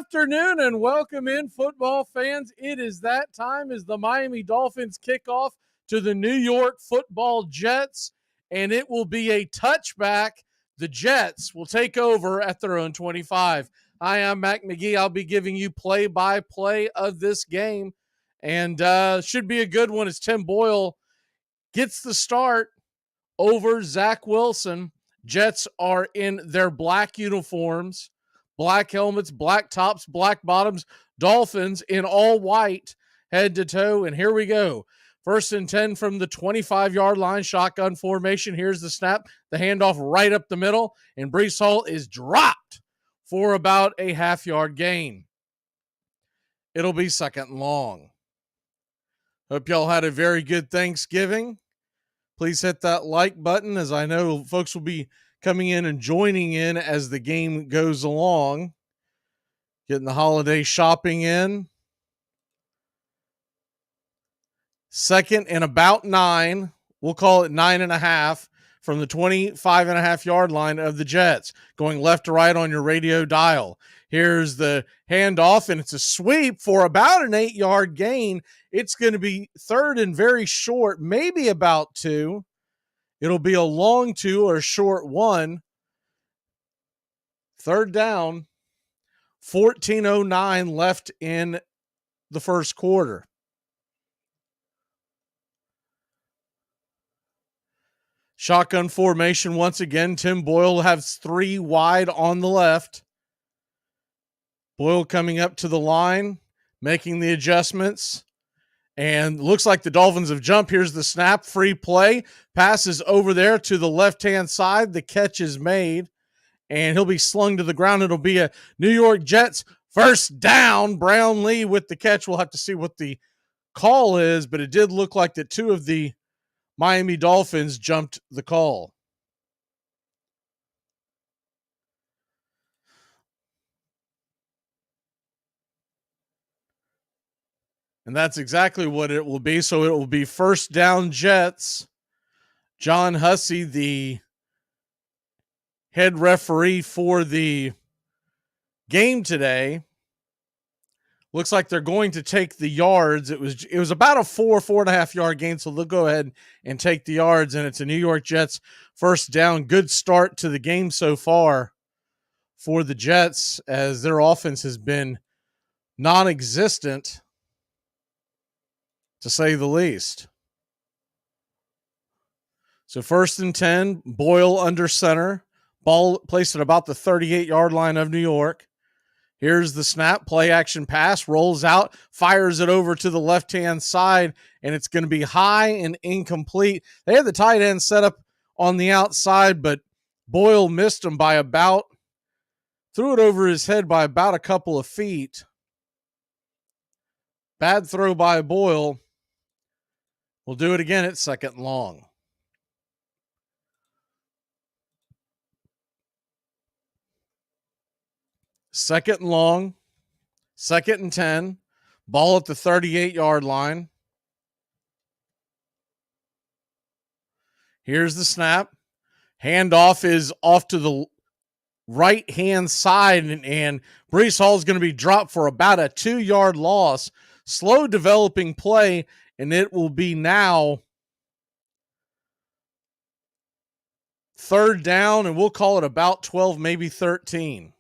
afternoon and welcome in, football fans. It is that time as the Miami Dolphins kick off to the New York Football Jets, and it will be a touchback. The Jets will take over at their own 25. Hi, I'm Mac McGee. I'll be giving you play-by-play of this game, and should be a good one as Tim Boyle gets the start over Zach Wilson. Jets are in their black uniforms, black helmets, black tops, black bottoms. Dolphins in all white, head to toe. And here we go. 1st and 10 from the 25-yard line, shotgun formation. Here's the snap, the handoff right up the middle, and Breece Hall is dropped for about a half-yard gain. It'll be 2nd and long. Hope y'all had a very good Thanksgiving. Please hit that like button, as I know folks will be coming in and joining in as the game goes along. Getting the holiday shopping in. 2nd and about 9. We'll call it 9.5 from the 25.5-yard line of the Jets. Going left to right on your radio dial. Here's the handoff, and it's a sweep for about an 8-yard gain. It's going to be 3rd and very short, maybe about 2. It'll be a long 2 or a short 1. 3rd down, 14:09 left in the first quarter. Shotgun formation once again. Tim Boyle has 3 wide on the left. Boyle coming up to the line, making the adjustments. And looks like the Dolphins have jumped. Here's the snap, free play. Passes over there to the left-hand side. The catch is made, and he'll be slung to the ground. It'll be a New York Jets first down. Brownlee with the catch. We'll have to see what the call is, but it did look like that 2 of the Miami Dolphins jumped the call. And that's exactly what it will be. So it will be first down Jets. John Hussey, the head referee for the game today, looks like they're going to take the yards. It was about a 4.5 yard gain, so they'll go ahead and take the yards, and it's a New York Jets first down. Good start to the game so far for the Jets, as their offense has been non-existent, to say the least. So 1st and 10, Boyle under center. Ball placed at about the 38-yard line of New York. Here's the snap, play action pass, rolls out, fires it over to the left-hand side, and it's going to be high and incomplete. They had the tight end set up on the outside, but Boyle missed him by threw it over his head by about a couple of feet. Bad throw by Boyle. We'll do it again at 2nd and long. Second and long, 2nd and 10, ball at the 38-yard line. Here's the snap. Handoff is off to the right-hand side, and Breece Hall is going to be dropped for about a 2-yard loss. Slow developing play, and it will be now 3rd down, and we'll call it about 12, maybe 13.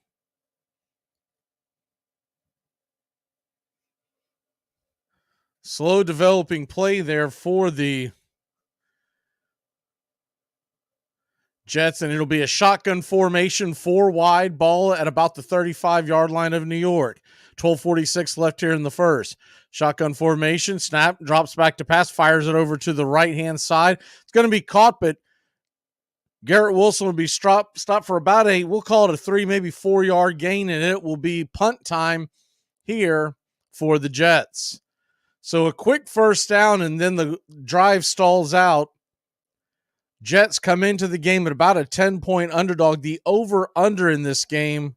Slow developing play there for the Jets, and it'll be a shotgun formation, 4 wide, ball at about the 35-yard line of New York. 12:46 left here in the first. Shotgun formation, snap, drops back to pass, fires it over to the right-hand side. It's going to be caught, but Garrett Wilson will be stopped for about we'll call it a 3, maybe 4-yard gain, and it will be punt time here for the Jets. So a quick first down, and then the drive stalls out. Jets come into the game at about a 10-point underdog. The over-under in this game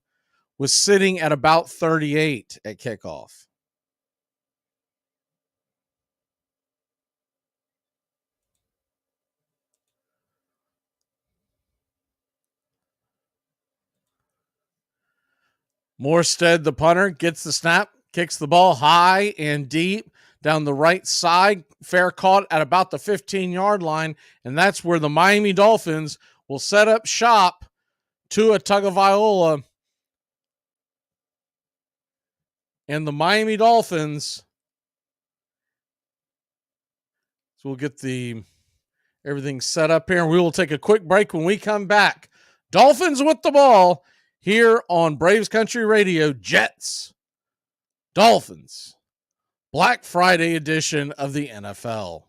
was sitting at about 38 at kickoff. Morstead, the punter, gets the snap, kicks the ball high and deep down the right side. Fair caught at about the 15-yard line, and that's where the Miami Dolphins will set up shop. Tua Tagovailoa and the Miami Dolphins. So we'll get everything set up here, and we will take a quick break. When we come back, Dolphins with the ball here on Braves Country Radio. Jets, Dolphins, Black Friday edition of the NFL.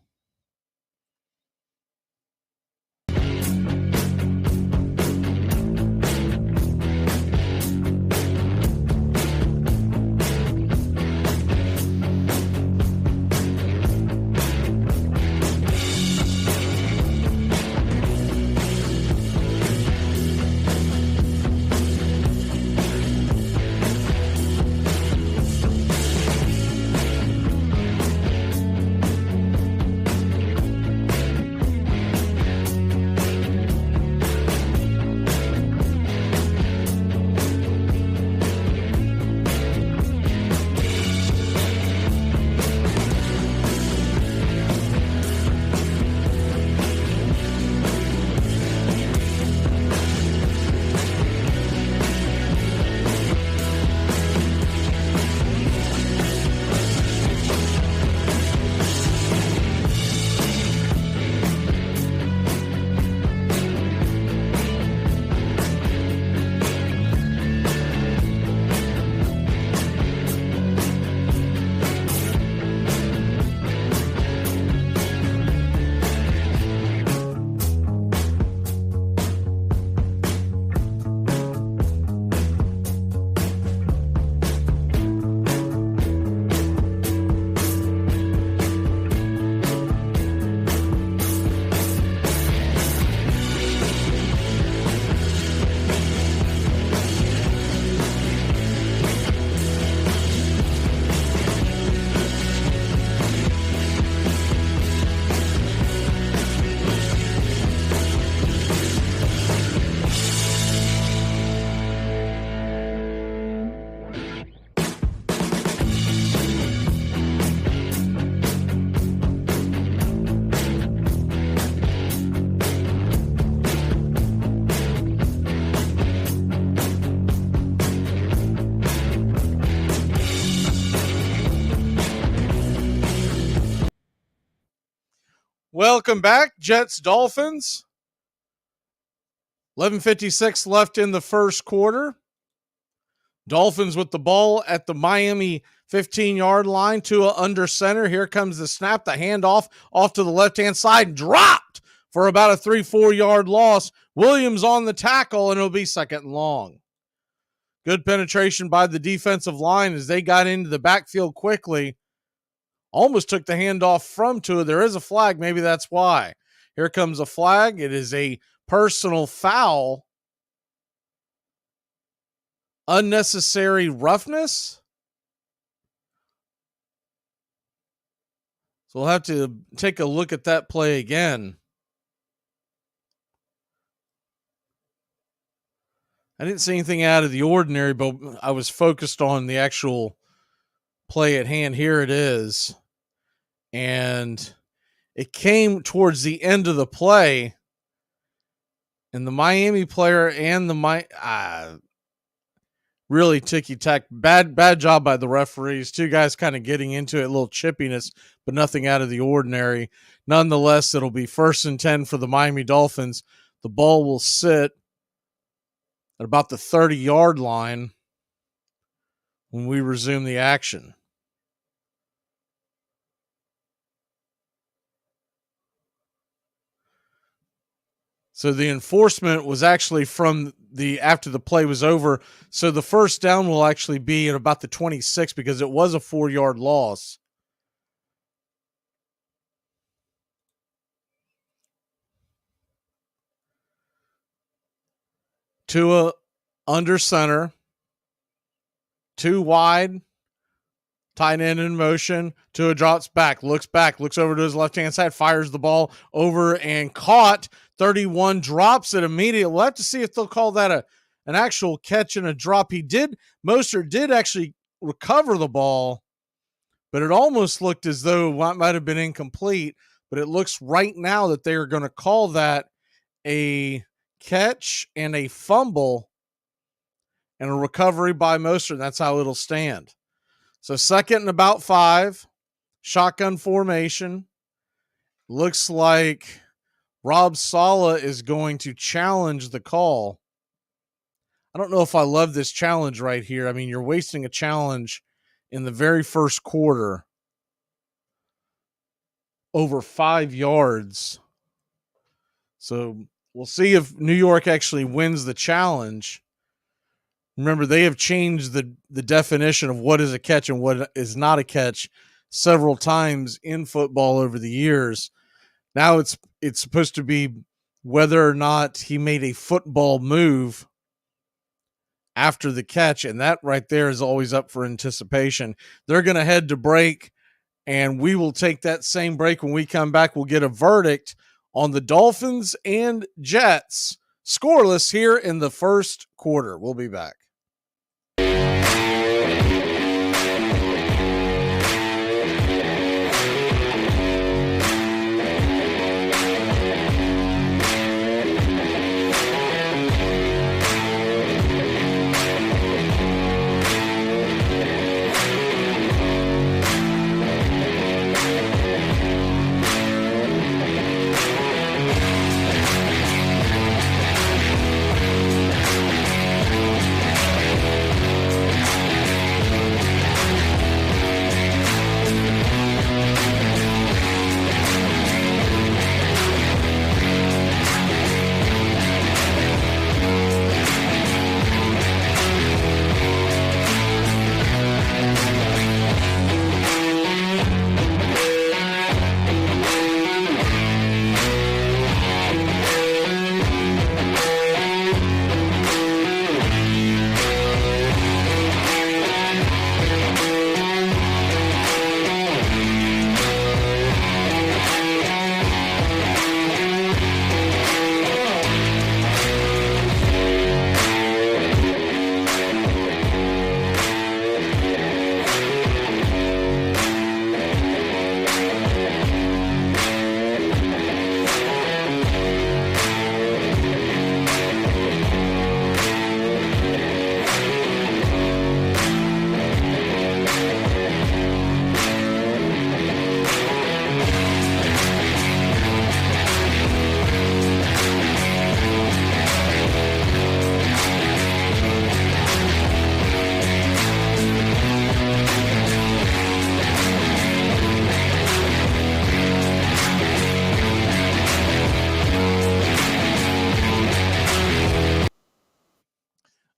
Welcome back, Jets, Dolphins. 11:56 left in the first quarter. Dolphins with the ball at the Miami 15-yard line. Tua under center. Here comes the snap, the handoff off to the left-hand side. Dropped for about a 3-4 yard loss. Williams on the tackle, and it'll be second and long. Good penetration by the defensive line as they got into the backfield quickly. Almost took the handoff from Tua. There is a flag. Maybe that's why. Here comes a flag. It is a personal foul. Unnecessary roughness. So we'll have to take a look at that play again. I didn't see anything out of the ordinary, but I was focused on the actual play at hand. Here it is. And it came towards the end of the play, and the Miami player and the really ticky-tack. Bad job by the referees. Two guys kind of getting into it, a little chippiness, but nothing out of the ordinary. Nonetheless, it'll be 1st and 10 for the Miami Dolphins. The ball will sit at about the 30-yard line when we resume the action. So the enforcement was actually after the play was over. So the first down will actually be at about the 26 because it was a 4-yard loss. Tua under center. 2 wide. Tight end in motion. Tua drops back, looks over to his left-hand side, fires the ball over and caught. 31 drops it immediately. We'll have to see if they'll call that an actual catch and a drop. Mostert did actually recover the ball, but it almost looked as though it might have been incomplete. But it looks right now that they are going to call that a catch and a fumble and a recovery by Mostert. And that's how it'll stand. So 2nd and about 5, shotgun formation. Looks like Rob Saleh is going to challenge the call. I don't know if I love this challenge right here. I mean, you're wasting a challenge in the very first quarter over 5 yards. So we'll see if New York actually wins the challenge. Remember, they have changed the definition of what is a catch and what is not a catch several times in football over the years. Now it's supposed to be whether or not he made a football move after the catch, and that right there is always up for anticipation. They're going to head to break, and we will take that same break. When we come back, we'll get a verdict on the Dolphins and Jets scoreless here in the first quarter. We'll be back.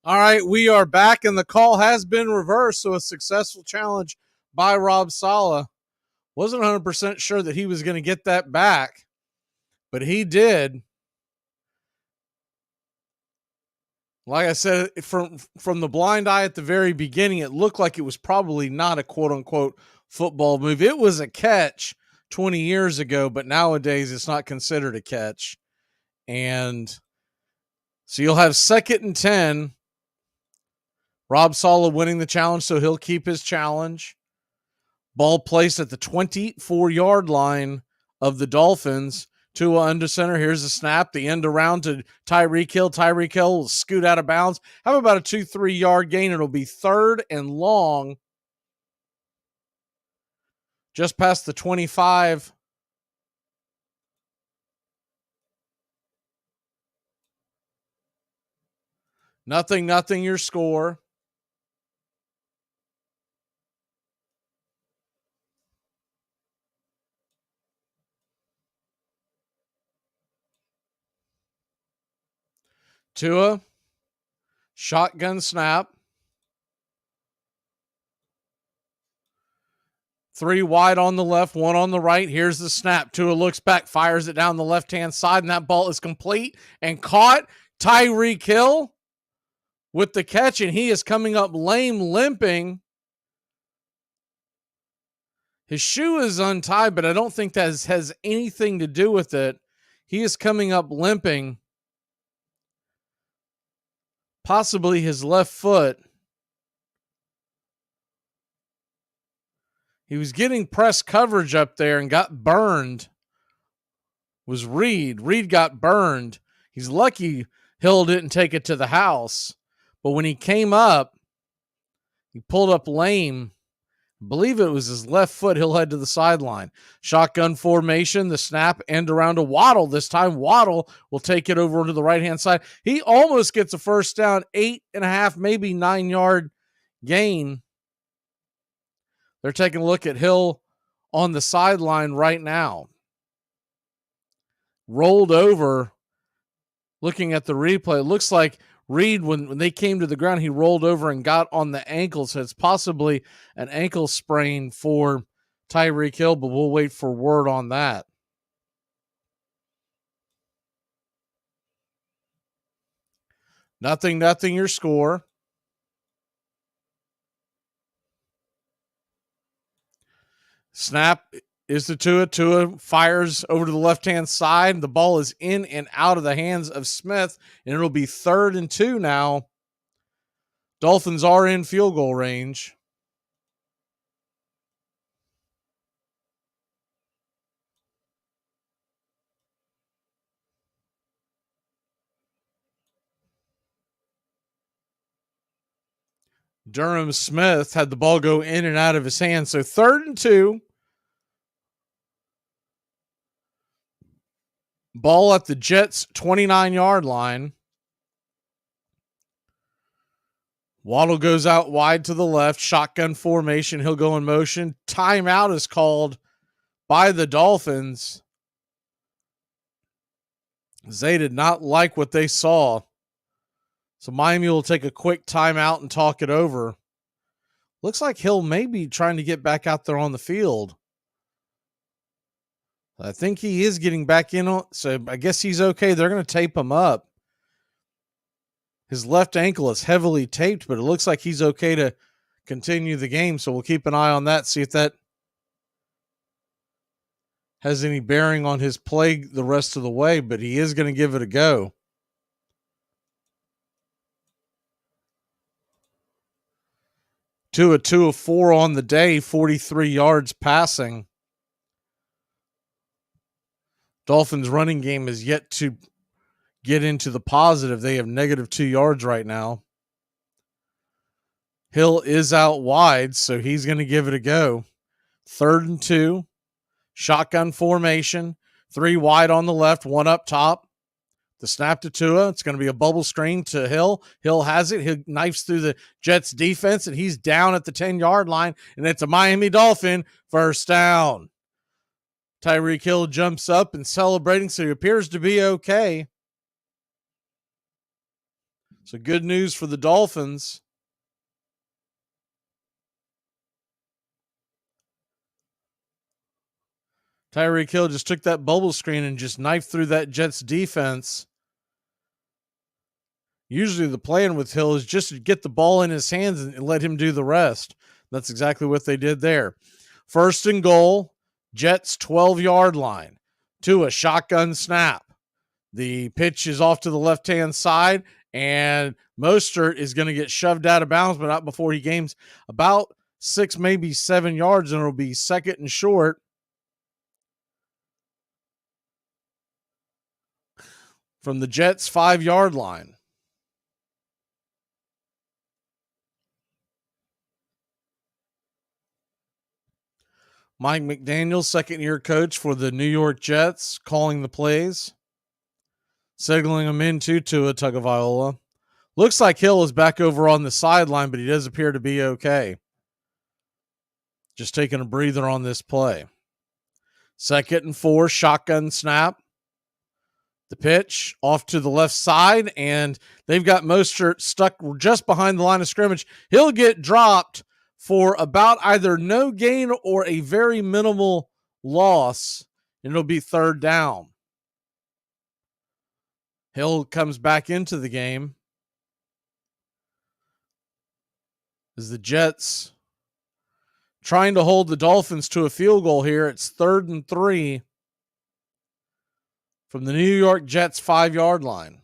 All right, we are back, and the call has been reversed, so a successful challenge by Rob Saleh. Wasn't 100% sure that he was going to get that back, but he did. Like I said, from the blind eye at the very beginning, it looked like it was probably not a quote-unquote football move. It was a catch 20 years ago, but nowadays it's not considered a catch. And so you'll have 2nd and 10. Rob Saleh winning the challenge, so he'll keep his challenge. Ball placed at the 24-yard line of the Dolphins. Tua under center. Here's the snap. The end around to Tyreek Hill. Tyreek Hill will scoot out of bounds. How about a 2-3 yard gain? It'll be 3rd and long. Just past the 25. Nothing, your score. Tua, shotgun snap. 3 wide on the left, 1 on the right. Here's the snap. Tua looks back, fires it down the left-hand side, and that ball is complete and caught. Tyreek Hill with the catch, and he is coming up lame, limping. His shoe is untied, but I don't think that has anything to do with it. He is coming up limping. possibly his left foot. He was getting press coverage up there and got burned. Was Reed. Reed got burned. He's lucky Hill didn't take it to the house. But when he came up, he pulled up lame. I believe it was his left foot. Hill head to the sideline. Shotgun formation, the snap, end around to Waddle. This time Waddle will take it over to the right-hand side. He almost gets a first down, 8.5, maybe 9-yard gain. They're taking a look at Hill on the sideline right now. Rolled over, looking at the replay. It looks like Reed, when they came to the ground, he rolled over and got on the ankle. So it's possibly an ankle sprain for Tyreek Hill, but we'll wait for word on that. Nothing, your score. Snap is to Tua. Tua fires over to the left-hand side. The ball is in and out of the hands of Smith, and it'll be 3rd and 2 now. Dolphins are in field goal range. Durham Smith had the ball go in and out of his hands. So 3rd and 2. Ball at the Jets' 29-yard line. Waddle goes out wide to the left. Shotgun formation. He'll go in motion. Timeout is called by the Dolphins. They did not like what they saw. So Miami will take a quick timeout and talk it over. Looks like Hill may be trying to get back out there on the field. I think he is getting back in, so I guess he's okay. They're going to tape him up. His left ankle is heavily taped, but it looks like he's okay to continue the game, so we'll keep an eye on that, see if that has any bearing on his play the rest of the way, but he is going to give it a go. Two of 4 on the day, 43 yards passing. Dolphins running game is yet to get into the positive. They have -2 yards right now. Hill is out wide, so he's going to give it a go. 3rd and 2. Shotgun formation. 3 wide on the left, 1 up top. The snap to Tua. It's going to be a bubble screen to Hill. Hill has it. He knifes through the Jets defense, and he's down at the 10-yard line, and it's a Miami Dolphin first down. Tyreek Hill jumps up and celebrating, so he appears to be okay. So good news for the Dolphins. Tyreek Hill just took that bubble screen and just knifed through that Jets defense. Usually the plan with Hill is just to get the ball in his hands and let him do the rest. That's exactly what they did there. 1st and goal, Jets 12-yard line. To a shotgun snap. The pitch is off to the left-hand side, and Mostert is going to get shoved out of bounds, but not before he gains about 6, maybe 7 yards, and it'll be 2nd and short. From the Jets' 5-yard line. Mike McDaniel, second-year coach for the New York Jets, calling the plays. Signaling him into Tua Tagovailoa. Looks like Hill is back over on the sideline, but he does appear to be okay. Just taking a breather on this play. 2nd and 4, shotgun snap. The pitch off to the left side, and they've got Mostert stuck just behind the line of scrimmage. He'll get dropped for about either no gain or a very minimal loss, and it'll be 3rd down. Hill comes back into the game as the Jets trying to hold the Dolphins to a field goal here. It's 3rd and 3 from the New York Jets 5-yard line.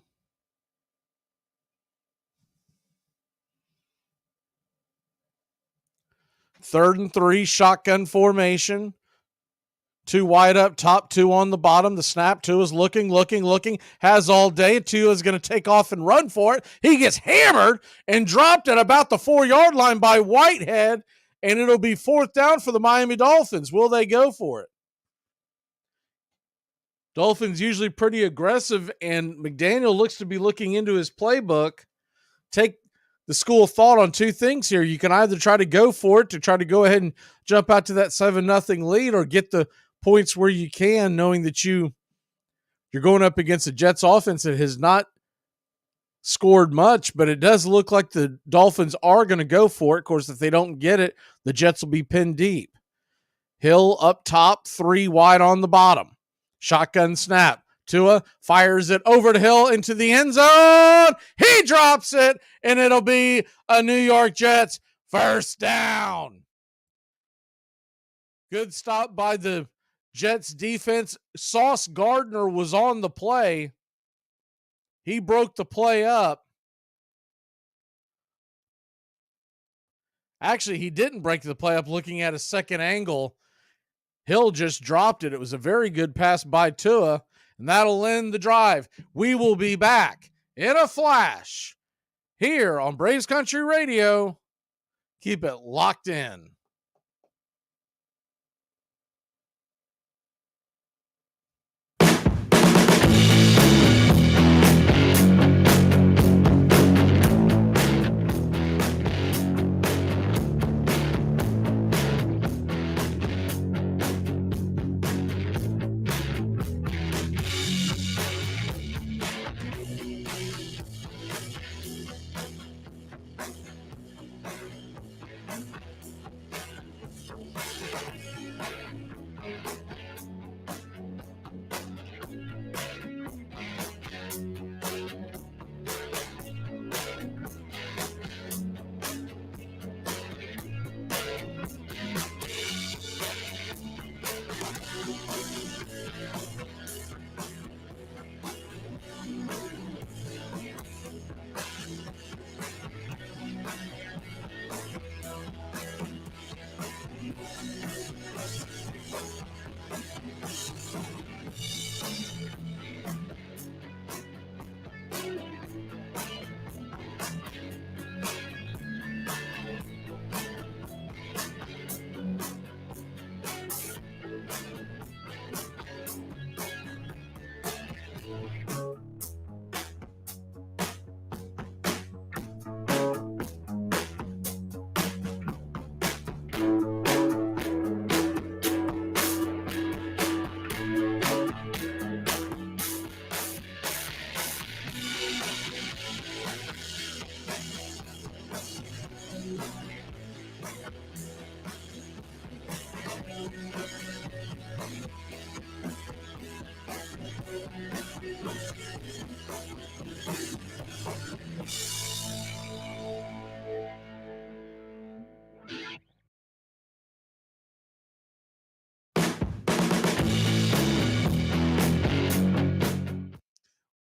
3rd and 3, shotgun formation. 2 wide up top, 2 on the bottom. The snap, Tua's looking, has all day. Tua's going to take off and run for it. He gets hammered and dropped at about the 4-yard line by Whitehead, and it'll be 4th down for the Miami Dolphins. Will they go for it? Dolphins usually pretty aggressive, and McDaniel looks to be looking into his playbook. Take the school of thought on 2 things here. You can either try to go for it to try to go ahead and jump out to that 7-0 lead, or get the points where you can, knowing that you're going up against a Jets offense that has not scored much, but it does look like the Dolphins are going to go for it. Of course, if they don't get it, the Jets will be pinned deep. Hill up top, 3 wide on the bottom. Shotgun snap. Tua fires it over to Hill into the end zone. He drops it, and it'll be a New York Jets first down. Good stop by the Jets defense. Sauce Gardner was on the play. He broke the play up. Actually, he didn't break the play up. Looking at a second angle, Hill just dropped it. It was a very good pass by Tua, and that'll end the drive. We will be back in a flash here on Braves Country Radio. Keep it locked in.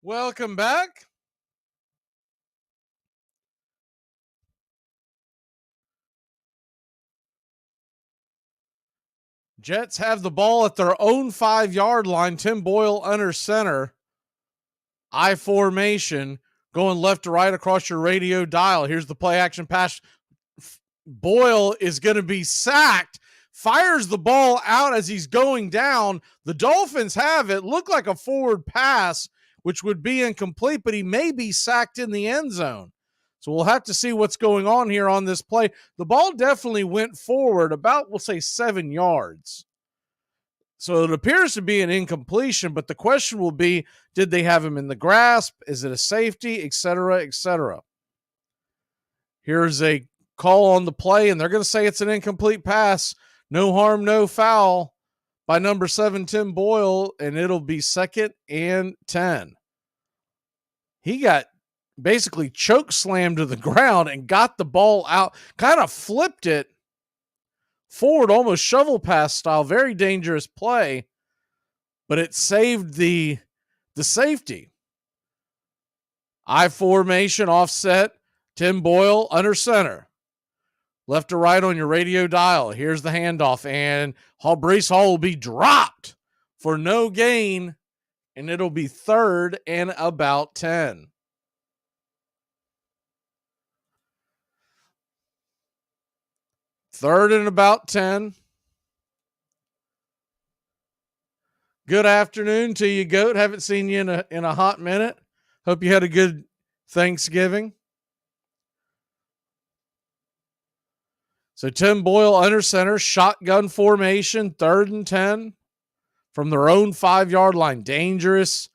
Welcome back. Jets have the ball at their own 5-yard line. Tim Boyle under center. I formation going left to right across your radio dial. Here's the play action pass. Boyle is going to be sacked. Fires the ball out as he's going down. The Dolphins have it. Looked like a forward pass, which would be incomplete, but he may be sacked in the end zone. So we'll have to see what's going on here on this play. The ball definitely went forward about, we'll say, 7 yards. So it appears to be an incompletion, but the question will be, did they have him in the grasp? Is it a safety, et cetera, et cetera? Here's a call on the play, and they're going to say it's an incomplete pass. No harm, no foul by number 7, Tim Boyle, and it'll be 2nd and 10. He got basically choke slammed to the ground and got the ball out, kind of flipped it forward, almost shovel pass style. Very dangerous play, but it saved the safety. I formation offset, Tim Boyle under center. left to right on your radio dial. Here's the handoff, and Breece Hall will be dropped for no gain, and it'll be 3rd and about 10. Third and about 10. Good afternoon to you, Goat. Haven't seen you in a hot minute. Hope you had a good Thanksgiving. So Tim Boyle under center, shotgun formation, 3rd and 10 from their own 5-yard line. Dangerous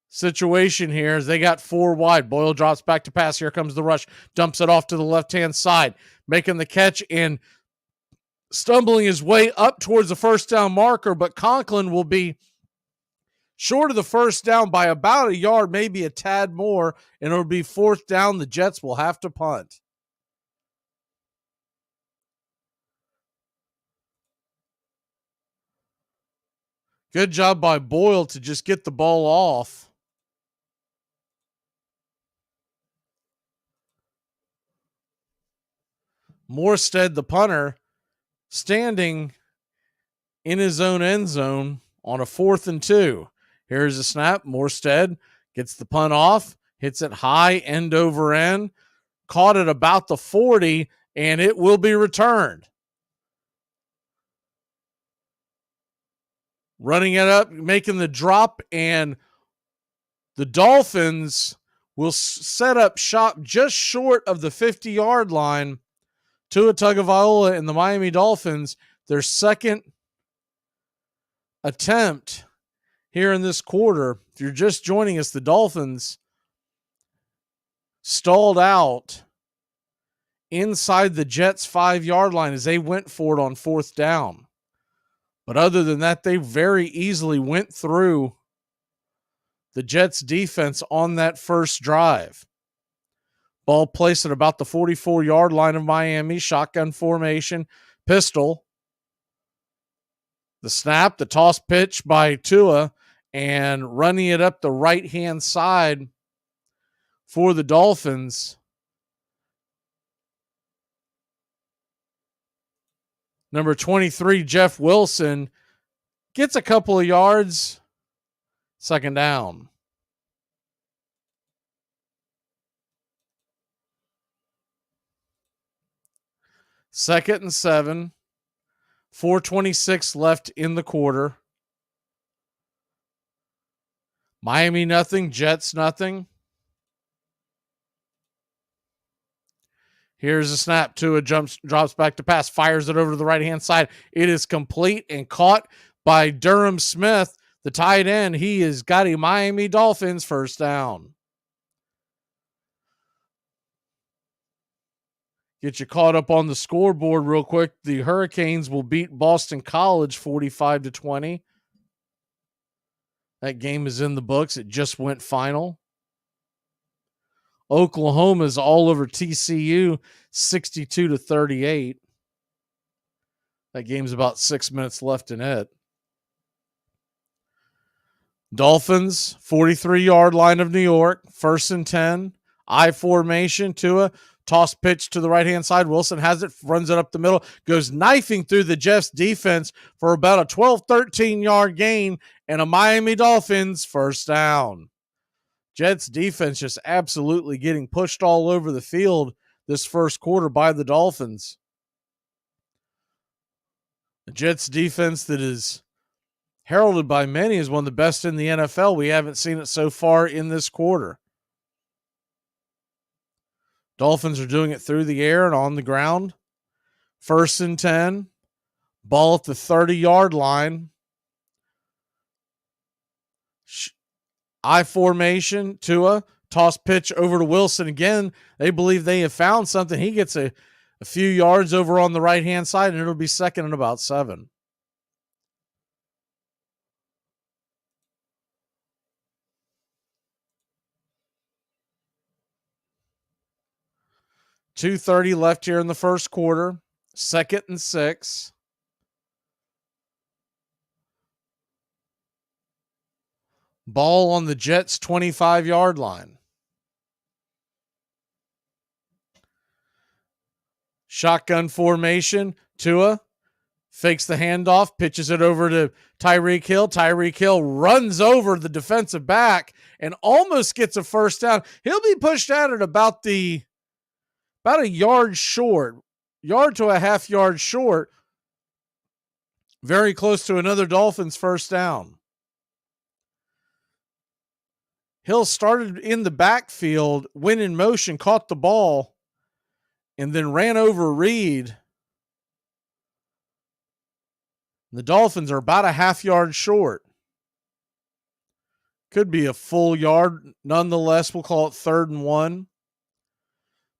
situation here as they got 4 wide. Boyle drops back to pass. Here comes the rush. Dumps it off to the left-hand side. Making the catch and stumbling his way up towards the first down marker, but Conklin will be short of the first down by about a yard, maybe a tad more, and it'll be 4th down. The Jets will have to punt. Good job by Boyle to just get the ball off. Morstead, the punter, standing in his own end zone on a 4th and 2. Here's a snap. Morstead gets the punt off, hits it high, end over end, caught it about the 40, and it will be returned. Running it up, making the drop, and the Dolphins will set up shop just short of the 50-yard line. Tua Tagovailoa and the Miami Dolphins, their second attempt here in this quarter. If you're just joining us, the Dolphins stalled out inside the Jets' 5-yard line as they went for it on 4th down. But other than that, they very easily went through the Jets' defense on that first drive. Ball placed at about the 44-yard line of Miami. Shotgun formation. Pistol. The snap, the toss pitch by Tua, and running it up the right-hand side for the Dolphins. Number 23, Jeff Wilson, gets a couple of yards. 2nd down. Second and 7. 4:26 left in the quarter. Miami nothing, Jets nothing. Here's a snap. Tua drops back to pass, fires it over to the right-hand side. It is complete and caught by Durham Smith, the tight end. He has got a Miami Dolphins 1st down. Get you caught up on the scoreboard real quick. The Hurricanes will beat Boston College 45-20. That game is in the books. It just went final. Oklahoma's all over TCU 62-38. That game's about 6 minutes left in it. Dolphins, 43-yard line of New York, 1st and 10. I formation, Tua. Toss pitch to the right-hand side. Wilson has it, runs it up the middle, goes knifing through the Jets defense for about a 12, 13-yard gain and a Miami Dolphins 1st down. Jets defense just absolutely getting pushed all over the field this first quarter by the Dolphins. The Jets defense that is heralded by many as one of the best in the NFL. We haven't seen it so far in this quarter. Dolphins are doing it through the air and on the ground. 1st and 10. Ball at the 30-yard line. I formation, Tua. Toss pitch over to Wilson again. They believe they have found something. He gets a few yards over on the right-hand side, and it'll be 2nd and about 7. .230 left here in the first quarter. 2nd and 6. Ball on the Jets' 25-yard line. Shotgun formation. Tua fakes the handoff, pitches it over to Tyreek Hill. Tyreek Hill runs over the defensive back and almost gets a first down. He'll be pushed out at about a yard to a half yard short. Very close to another Dolphins first down. Hill started in the backfield, went in motion, caught the ball, and then ran over Reed. The Dolphins are about a half yard short. Could be a full yard. Nonetheless, we'll call it 3rd and 1.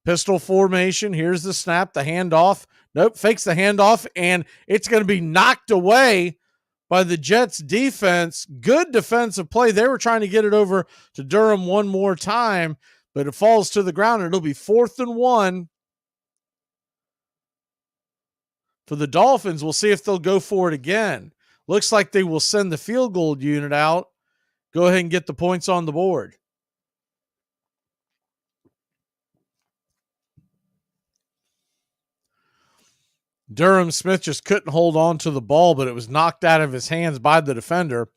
Pistol formation. Here's the snap, the handoff. Nope, fakes the handoff, and it's going to be knocked away by the Jets defense. Good defensive play. They were trying to get it over to Durham one more time, but it falls to the ground, and it'll be 4th and 1. For the Dolphins, we'll see if they'll go for it again. Looks like they will send the field goal unit out. Go ahead and get the points on the board. Durham Smith just couldn't hold on to the ball, but it was knocked out of his hands by the defender.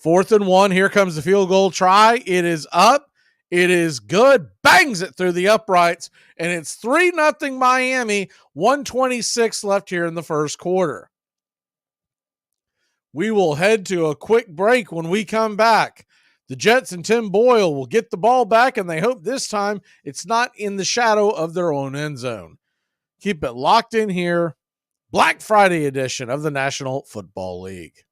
4th and 1. Here comes the field goal try. It is up. It is good. Bangs it through the uprights, and it's 3-0 Miami. 1:26 left here in the first quarter. We will head to a quick break. When we come back, the Jets and Tim Boyle will get the ball back, and they hope this time it's not in the shadow of their own end zone. Keep it locked in here. Black Friday edition of the National Football League.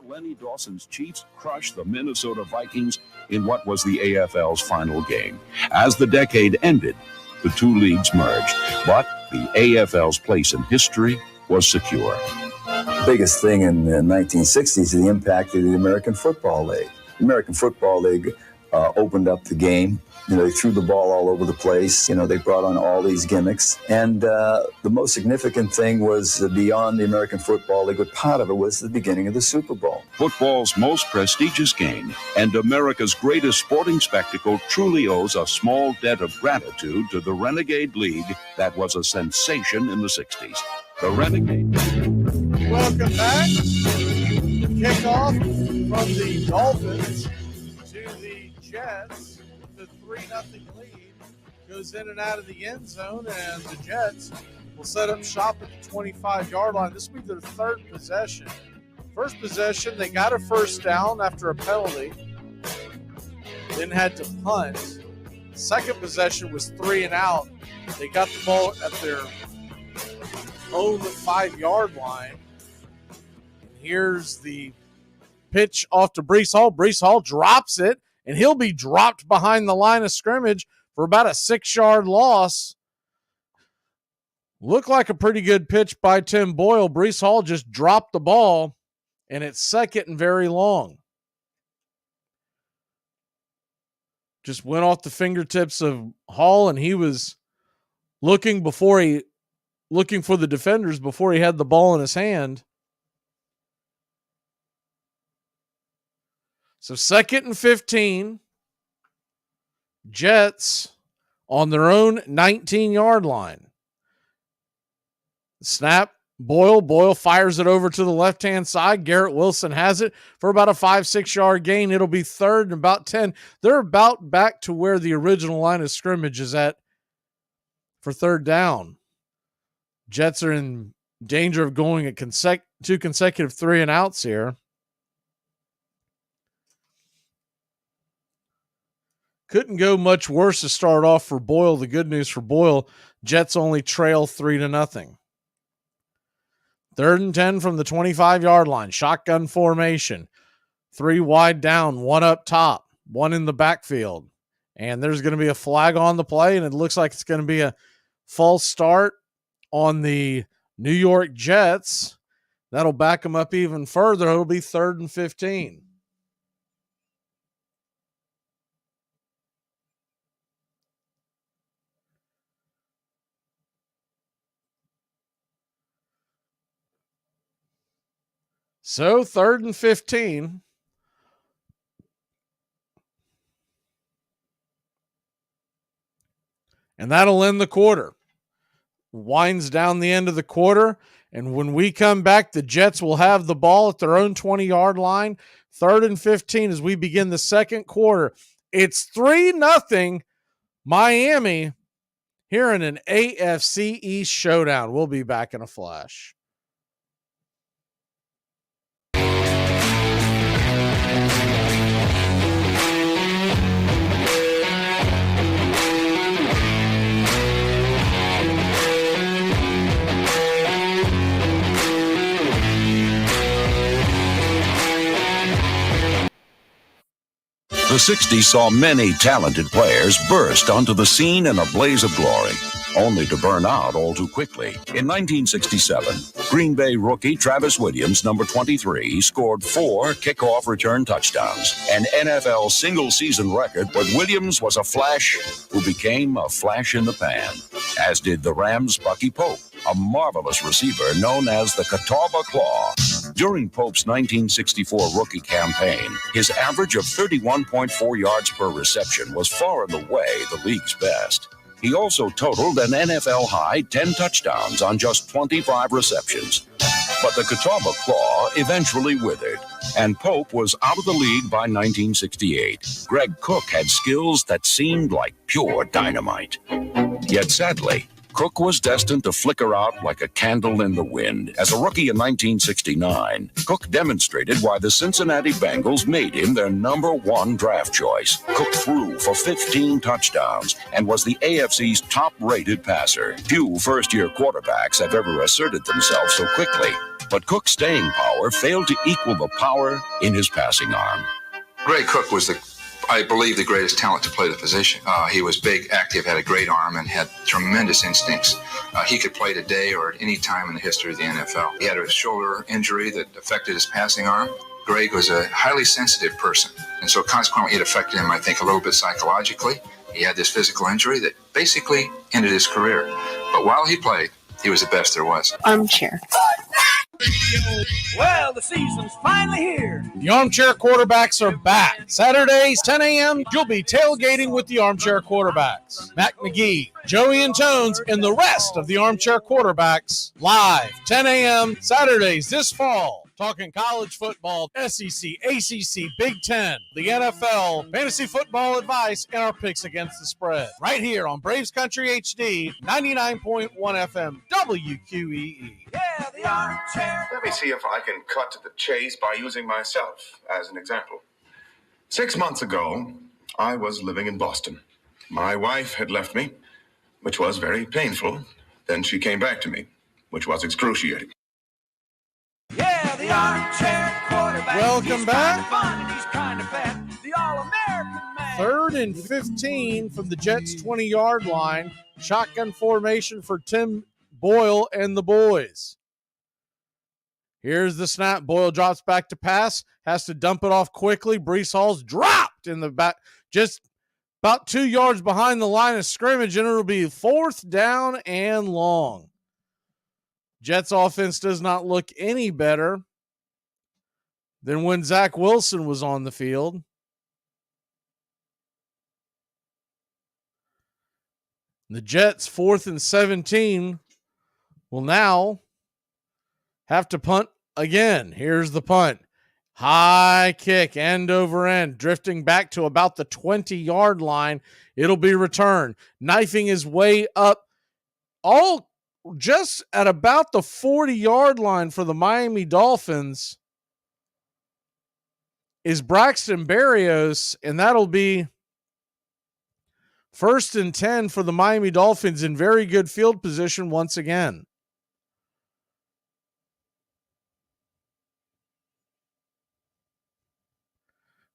Lenny Dawson's Chiefs crushed the Minnesota Vikings in what was the AFL's final game. As the decade ended, the two leagues merged, but the AFL's place in history was secure. The biggest thing in the 1960s is the impact of the American Football League. The American Football League opened up the game. They threw the ball all over the place. They brought on all these gimmicks. And the most significant thing was beyond the American Football League, but part of it was the beginning of the Super Bowl. Football's most prestigious game and America's greatest sporting spectacle truly owes a small debt of gratitude to the Renegade League that was a sensation in the 60s. The Renegade. Welcome back. Kickoff from the Dolphins to the Jets. The 3-0 lead goes in and out of the end zone, and the Jets will set up shop at the 25-yard line. This will be their third possession. First possession, they got a first down after a penalty, then had to punt. Second possession was 3 and out. They got the ball at their own 5-yard line. And here's the pitch off to Breece Hall. Breece Hall drops it, and he'll be dropped behind the line of scrimmage for about a 6-yard loss. Looked like a pretty good pitch by Tim Boyle. Breece Hall just dropped the ball, and it's second and very long. Just went off the fingertips of Hall, and he was looking for the defenders before he had the ball in his hand. So 2nd and 15. Jets on their own 19-yard line. Snap. Boyle fires it over to the left-hand side. Garrett Wilson has it for about a 5-6 yard gain. It'll be 3rd and about 10. They're about back to where the original line of scrimmage is at for 3rd down. Jets are in danger of going at 2 consecutive 3-and-outs here. Couldn't go much worse to start off for Boyle. The good news for Boyle, Jets only trail 3-0. 3rd and 10 from the 25-yard line. Shotgun formation. 3 wide down, 1 up top, 1 in the backfield. And there's going to be a flag on the play, and it looks like it's going to be a false start on the New York Jets. That'll back them up even further. It'll be 3rd and 15. So 3rd and 15. And that'll end the quarter. Winds down the end of the quarter. And when we come back, the Jets will have the ball at their own 20-yard line. 3rd and 15 as we begin the second quarter. It's 3-0 Miami here in an AFC East showdown. We'll be back in a flash. The 60s saw many talented players burst onto the scene in a blaze of glory, only to burn out all too quickly. In 1967, Green Bay rookie Travis Williams, number 23, scored 4 kickoff return touchdowns, an NFL single-season record, but Williams was a flash who became a flash in the pan, as did the Rams' Bucky Pope, a marvelous receiver known as the Catawba Claw. During Pope's 1964 rookie campaign, his average of 31.4 yards per reception was far and away the league's best. He also totaled an NFL-high 10 touchdowns on just 25 receptions. But the Catawba Claw eventually withered, and Pope was out of the league by 1968. Greg Cook had skills that seemed like pure dynamite. Yet sadly, Cook was destined to flicker out like a candle in the wind. As a rookie in 1969, Cook demonstrated why the Cincinnati Bengals made him their number 1 draft choice. Cook threw for 15 touchdowns and was the AFC's top-rated passer. Few first-year quarterbacks have ever asserted themselves so quickly, but Cook's staying power failed to equal the power in his passing arm. Greg Cook was I believe, the greatest talent to play the position. He was big, active, had a great arm, and had tremendous instincts. He could play today or at any time in the history of the NFL. He had a shoulder injury that affected his passing arm. Greg was a highly sensitive person, and so consequently it affected him, I think, a little bit psychologically. He had this physical injury that basically ended his career. But while he played, he was the best there was. Armchair. Well, the season's finally here. The Armchair Quarterbacks are back. Saturdays, 10 a.m., you'll be tailgating with the Armchair Quarterbacks. Mac McGee, Joey Antones, and the rest of the Armchair Quarterbacks live, 10 a.m., Saturdays this fall. Talking college football, SEC, ACC, Big Ten, the NFL, fantasy football advice, and our picks against the spread. Right here on Braves Country HD, 99.1 FM, WQEE. Yeah, the Armchair. Let me see if I can cut to the chase by using myself as an example. 6 months ago, I was living in Boston. My wife had left me, which was very painful. Then she came back to me. which was excruciating. Yeah, the armchair quarterback. Welcome He's back. Kind of fun and he's kind of fat. The All-American man. 3rd and 15 from the Jets' 20-yard line. Shotgun formation for Tim Boyle and the boys. Here's the snap. Boyle drops back to pass. Has to dump it off quickly. Breece Hall's dropped in the back. Just about 2 yards behind the line of scrimmage, and it'll be 4th down and long. Jets offense does not look any better than when Zach Wilson was on the field. The Jets, 4th and 17, will now have to punt again. Here's the punt. High kick, end over end, drifting back to about the 20-yard line. It'll be returned. Knifing his way up all just at about the 40-yard line for the Miami Dolphins is Braxton Berrios, and that'll be 1st and 10 for the Miami Dolphins in very good field position once again.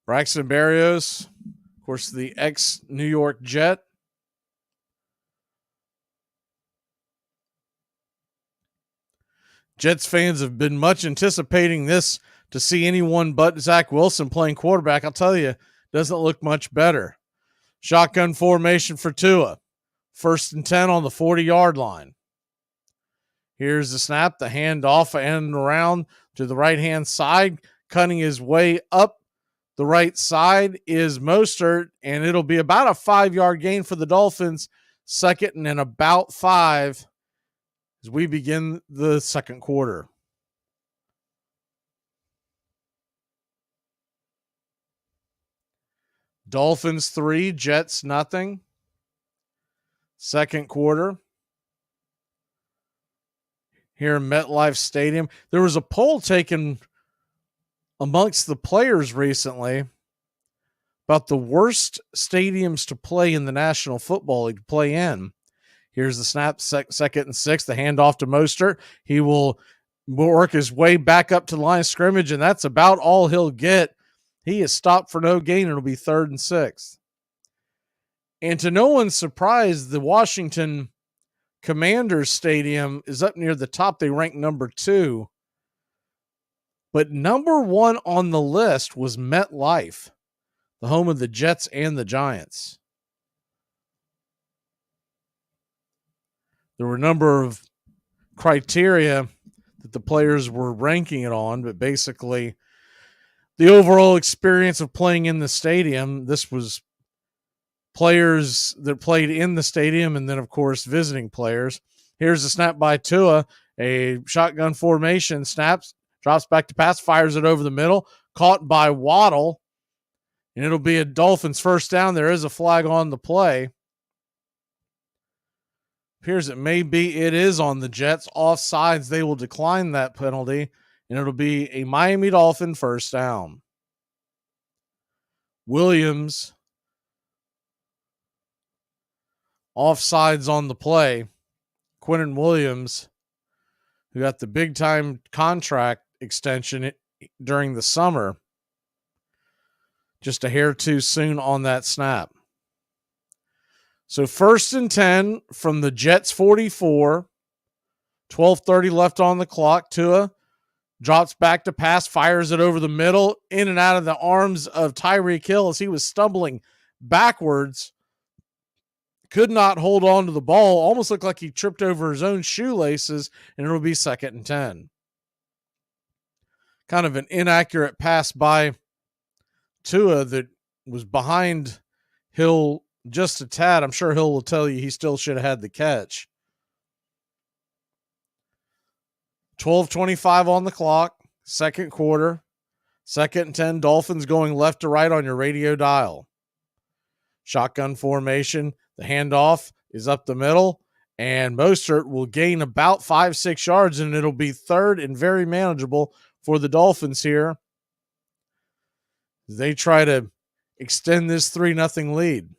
Braxton Berrios, of course, the ex-New York Jet. Jets fans have been much anticipating this to see anyone but Zach Wilson playing quarterback. I'll tell you, doesn't look much better. Shotgun formation for Tua. 1st and 10 on the 40-yard line. Here's the snap, the handoff and around to the right-hand side. Cutting his way up the right side is Mostert, and it'll be about a 5-yard gain for the Dolphins. 2nd and about 5 as we begin the second quarter. Dolphins 3, Jets nothing. Second quarter. Here in MetLife Stadium. There was a poll taken amongst the players recently about the worst stadiums to play in the National Football League to play in. Here's the snap, 2nd and 6, the handoff to Mostert. He will work his way back up to the line of scrimmage, and that's about all he'll get. He is stopped for no gain. It'll be 3rd and 6. And to no one's surprise, the Washington Commanders Stadium is up near the top. They rank number 2. But number 1 on the list was MetLife, the home of the Jets and the Giants. There were a number of criteria that the players were ranking it on, but basically the overall experience of playing in the stadium, this was players that played in the stadium and then, of course, visiting players. Here's a snap by Tua, a shotgun formation, snaps, drops back to pass, fires it over the middle, caught by Waddle, and it'll be a Dolphins 1st down. There is a flag on the play. Appears it is on the Jets. Offsides, they will decline that penalty, and it'll be a Miami Dolphin 1st down. Williams, offsides on the play. Quinnen Williams, who got the big-time contract extension during the summer, just a hair too soon on that snap. So 1st and 10 from the Jets 44, 12:30 left on the clock. Tua drops back to pass, fires it over the middle, in and out of the arms of Tyreek Hill as he was stumbling backwards. Could not hold on to the ball. Almost looked like he tripped over his own shoelaces, and it'll be 2nd and 10. Kind of an inaccurate pass by Tua that was behind Hill just a tad. I'm sure Hill will tell you he still should have had the catch. 12:25 on the clock, second quarter, 2nd and 10. Dolphins going left to right on your radio dial. Shotgun formation. The handoff is up the middle, and Mostert will gain about 5-6 yards, and it'll be 3rd and very manageable for the Dolphins here. They try to extend this 3-0 lead.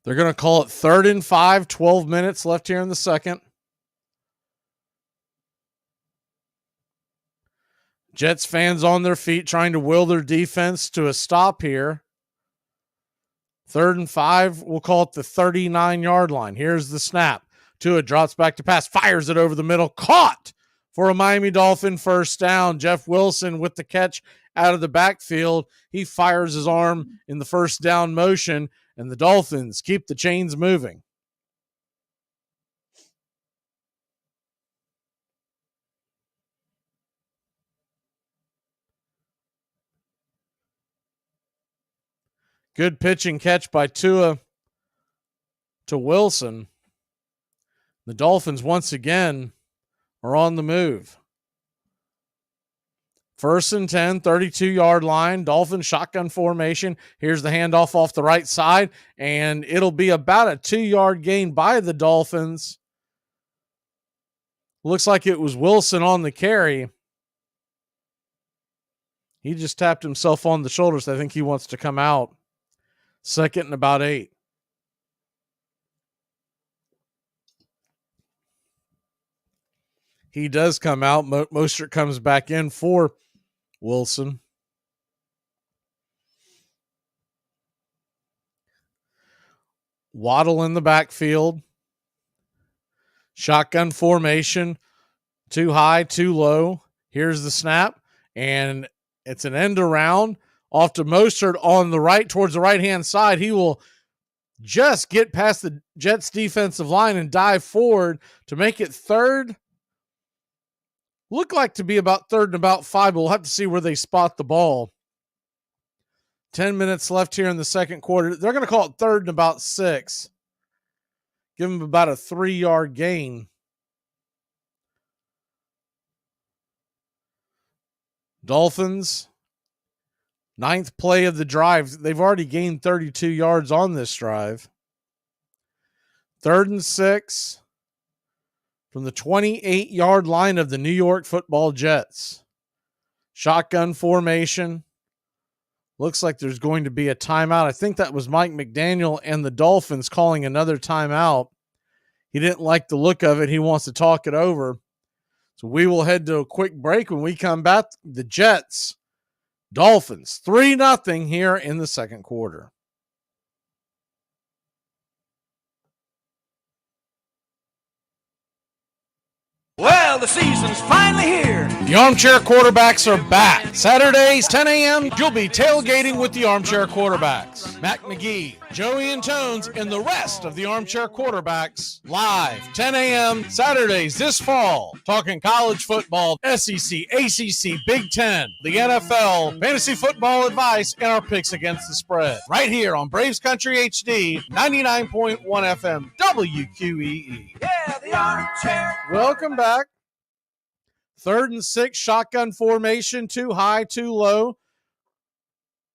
They're going to call it 3rd and 5, 12 minutes left here in the second. Jets fans on their feet trying to will their defense to a stop here. 3rd and 5, we'll call it the 39-yard line. Here's the snap. Tua drops back to pass, fires it over the middle, caught for a Miami Dolphin first down. Jeff Wilson with the catch out of the backfield. He fires his arm in the first down motion, and the Dolphins keep the chains moving. Good pitch and catch by Tua to Wilson. The Dolphins once again are on the move. 1st and 10, 32-yard line. Dolphins shotgun formation. Here's the handoff off the right side, and it'll be about a 2-yard gain by the Dolphins. Looks like it was Wilson on the carry. He just tapped himself on the shoulders. I think he wants to come out. 2nd and about 8. He does come out. Mostert comes back in for Wilson. Waddle in the backfield. Shotgun formation. Too high, too low. Here's the snap. And it's an end around. Off to Mostert on the right, towards the right-hand side. He will just get past the Jets defensive line and dive forward to make it 3rd. Look like to be about 3rd and about 5, but we'll have to see where they spot the ball. 10 minutes left here in the second quarter. They're going to call it 3rd and about 6. Give them about a 3-yard gain. Dolphins, 9th play of the drive. They've already gained 32 yards on this drive. 3rd and 6 from the 28-yard line of the New York Football Jets. Shotgun formation. Looks like there's going to be a timeout. I think that was Mike McDaniel and the Dolphins calling another timeout. He didn't like the look of it. He wants to talk it over. So we will head to a quick break. When we come back, the Jets, Dolphins, 3-0 here in the second quarter. Well, the season's finally here. The Armchair Quarterbacks are back. Saturdays, 10 a.m., you'll be tailgating with the Armchair Quarterbacks. Mac McGee, Joey and Tones, and the rest of the Armchair Quarterbacks live, 10 a.m. Saturdays this fall. Talking college football, SEC, ACC, Big Ten, the NFL, fantasy football advice, and our picks against the spread. Right here on Braves Country HD, 99.1 FM, WQEE. Yeah, the Armchair. Welcome back. 3rd and 6, shotgun formation, too high, too low.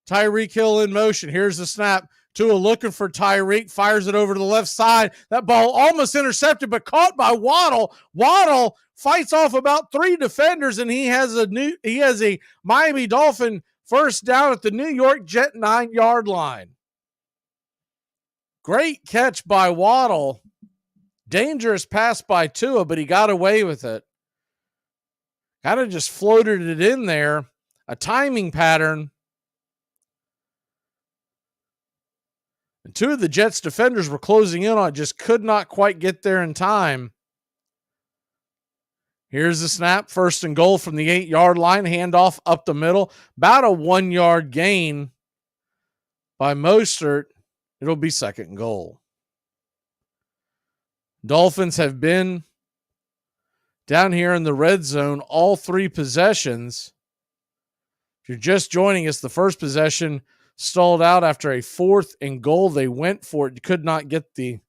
Tyreek Hill in motion. Here's the snap. Tua looking for Tyreek, fires it over to the left side. That ball almost intercepted, but caught by Waddle. Waddle fights off about 3 defenders, and he has a Miami Dolphin first down at the New York Jet 9-yard line. Great catch by Waddle. Dangerous pass by Tua, but he got away with it. Kind of just floated it in there. A timing pattern. And 2 of the Jets defenders were closing in on it, just could not quite get there in time. Here's the snap. 1st and goal from the 8-yard line. Handoff up the middle. About a 1-yard gain by Mostert. It'll be 2nd and goal. Dolphins have been down here in the red zone all 3 possessions. If you're just joining us, the first possession stalled out after a 4th and goal. They went for it, could not get the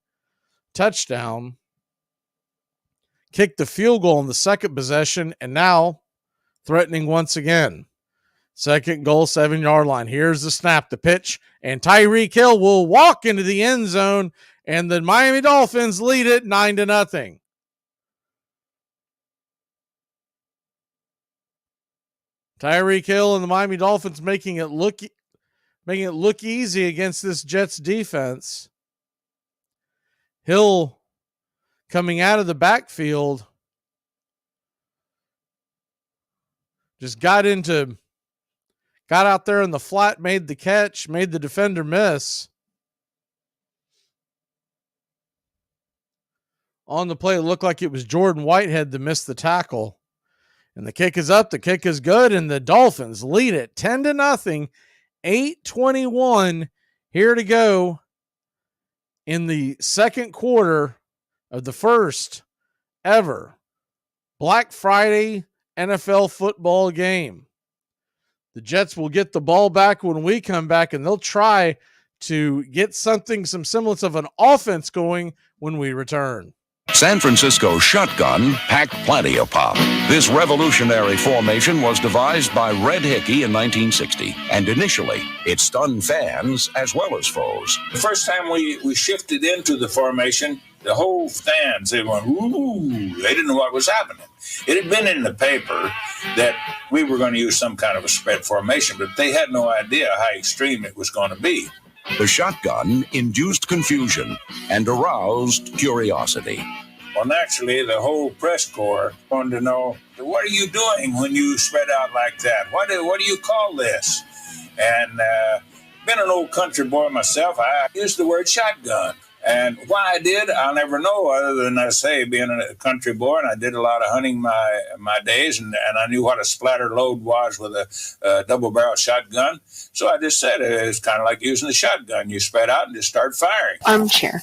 touchdown. Kicked the field goal in the second possession, and now threatening once again. 2nd goal, 7-yard line. Here's the snap, the pitch, and Tyreek Hill will walk into the end zone, and the Miami Dolphins lead it 9-0. Tyreek Hill and the Miami Dolphins making it look easy against this Jets defense. Hill coming out of the backfield just got out there in the flat, made the catch, made the defender miss. On the play, it looked like it was Jordan Whitehead that missed the tackle. And the kick is up, the kick is good, and the Dolphins lead it 10-0, 8:21 here to go in the second quarter of the first ever Black Friday NFL football game. The Jets will get the ball back when we come back, and they'll try to get some semblance of an offense going when we return. San Francisco's shotgun packed plenty of pop. This revolutionary formation was devised by Red Hickey in 1960, and initially it stunned fans as well as foes. The first time we shifted into the formation, the whole fans, they went, ooh, they didn't know what was happening. It had been in the paper that we were going to use some kind of a spread formation, but they had no idea how extreme it was going to be. The shotgun induced confusion and aroused curiosity. Well, naturally, the whole press corps wanted to know, what are you doing when you spread out like that? What do you call this? And being an old country boy myself, I used the word shotgun. And why I did, I'll never know, other than I say, being a country boy, and I did a lot of hunting my days, and I knew what a splatter load was with a double-barrel shotgun. So I just said it's kind of like using a shotgun. You spread out and just start firing. Armchair.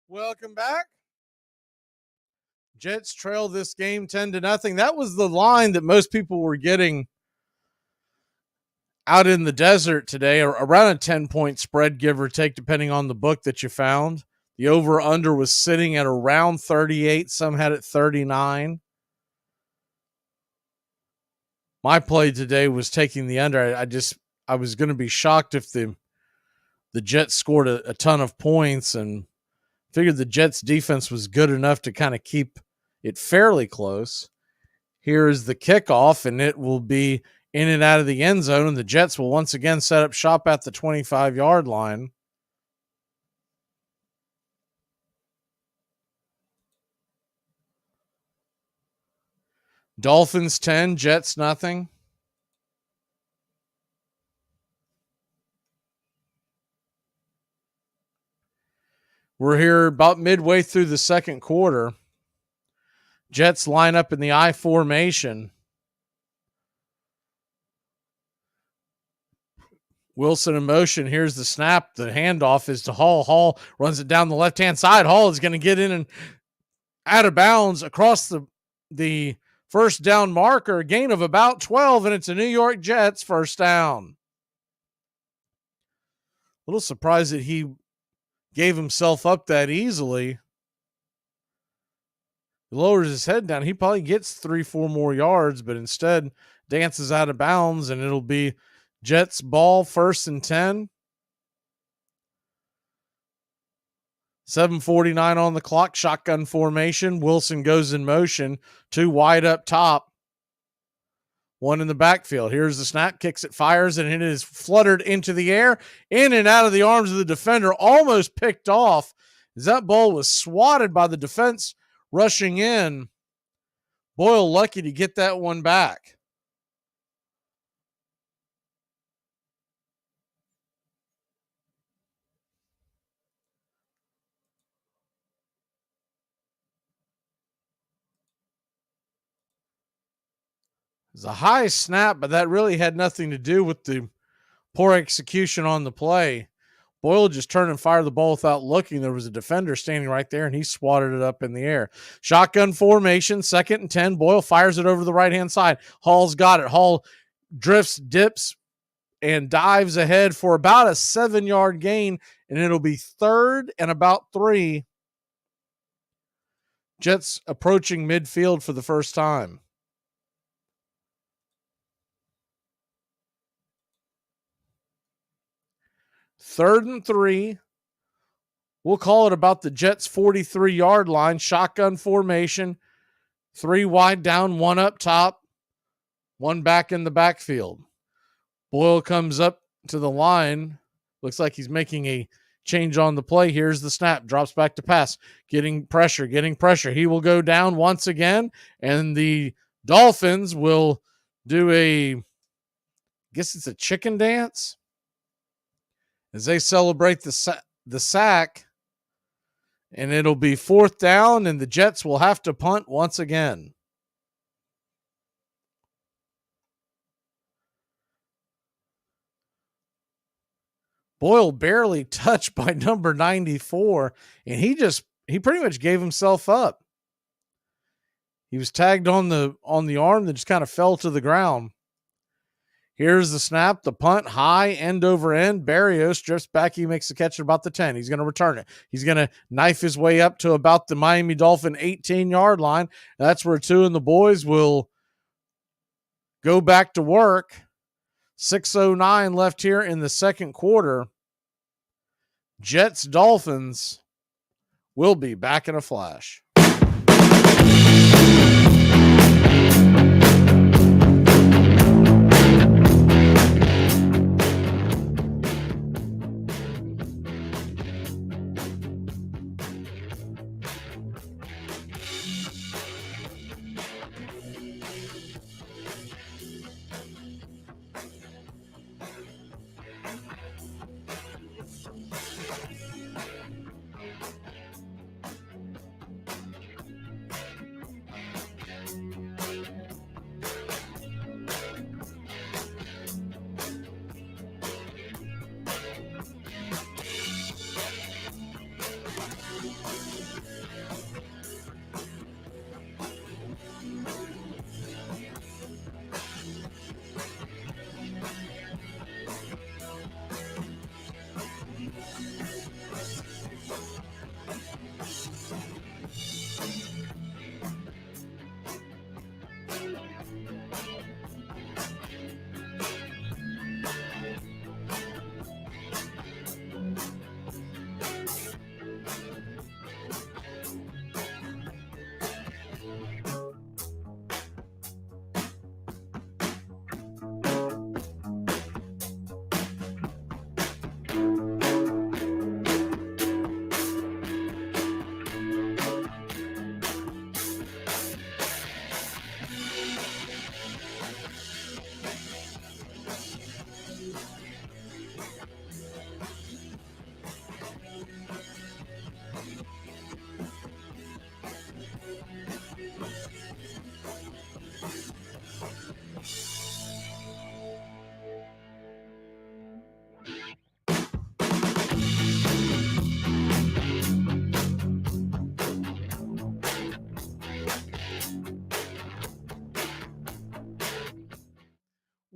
Welcome back. Jets trail this game 10-0. That was the line that most people were getting out in the desert today, around a 10-point spread, give or take, depending on the book that you found. The over-under was sitting at around 38. Some had it 39. My play today was taking the under. I was going to be shocked if the Jets scored a ton of points, and figured the Jets defense was good enough to kind of keep it fairly close. Here's the kickoff, and it will be in and out of the end zone, and the Jets will once again set up shop at the 25-yard line. Dolphins 10, Jets nothing. We're here about midway through the second quarter. Jets line up in the I formation. Wilson in motion. Here's the snap. The handoff is to Hall. Hall runs it down the left-hand side. Hall is going to get in and out of bounds across the first down marker. A gain of about 12, and it's a New York Jets first down. A little surprised that he gave himself up that easily. He lowers his head down. He probably gets 3-4 more yards, but instead dances out of bounds, and it'll be Jets ball, 1st and 10. 7:49 on the clock, shotgun formation. Wilson goes in motion, 2 wide up top, 1 in the backfield. Here's the snap, kicks it, fires, and it is fluttered into the air, in and out of the arms of the defender, almost picked off as that ball was swatted by the defense rushing in. Boyle lucky to get that one back. It was a high snap, but that really had nothing to do with the poor execution on the play. Boyle just turned and fired the ball without looking. There was a defender standing right there, and he swatted it up in the air. Shotgun formation, 2nd and 10. Boyle fires it over the right-hand side. Hall's got it. Hall drifts, dips, and dives ahead for about a 7-yard gain, and it'll be 3rd and about 3. Jets approaching midfield for the first time. Third and 3. We'll call it about the Jets' 43-yard line. Shotgun formation. 3 wide down, 1 up top, 1 back in the backfield. Boyle comes up to the line. Looks like he's making a change on the play. Here's the snap. Drops back to pass. Getting pressure. He will go down once again, and the Dolphins will do I guess it's a chicken dance, as they celebrate the sack, and it'll be 4th down, and the Jets will have to punt once again. Boyle barely touched by number 94, and he pretty much gave himself up. He was tagged on the arm that just kind of fell to the ground. Here's the snap, the punt, high, end over end. Barrios drifts back. He makes the catch at about the 10. He's going to return it. He's going to knife his way up to about the Miami Dolphin 18-yard line. That's where 2 and the boys will go back to work. 6:09 left here in the second quarter. Jets Dolphins will be back in a flash.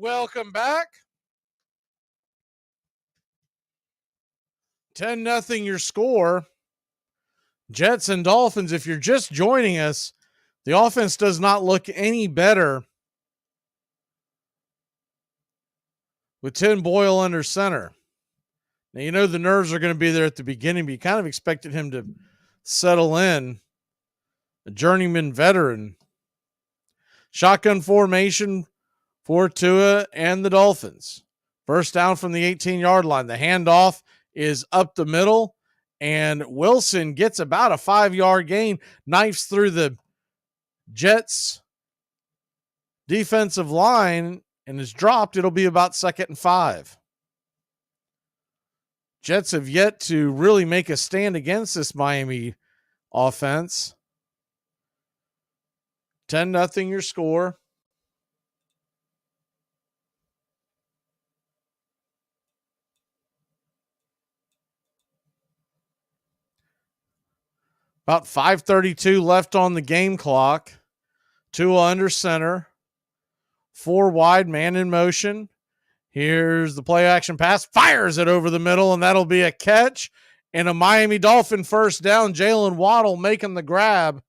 Welcome back. 10-0 your score. Jets and Dolphins, if you're just joining us, the offense does not look any better with Tim Boyle under center. Now, you know the nerves are going to be there at the beginning, but you kind of expected him to settle in. A journeyman veteran. Shotgun formation for Tua and the Dolphins. First down from the 18-yard line. The handoff is up the middle, And Wilson gets about a 5-yard gain, knifes through the Jets defensive line and is dropped. It'll be about 2nd and 5. Jets have yet to really make a stand against this Miami offense. 10-0 your score. About 5:32 left on the game clock. Tua under center. 4 wide, man in motion. Here's the play action pass. Fires it over the middle, and that'll be a catch. And a Miami Dolphin first down. Jalen Waddle making the grab.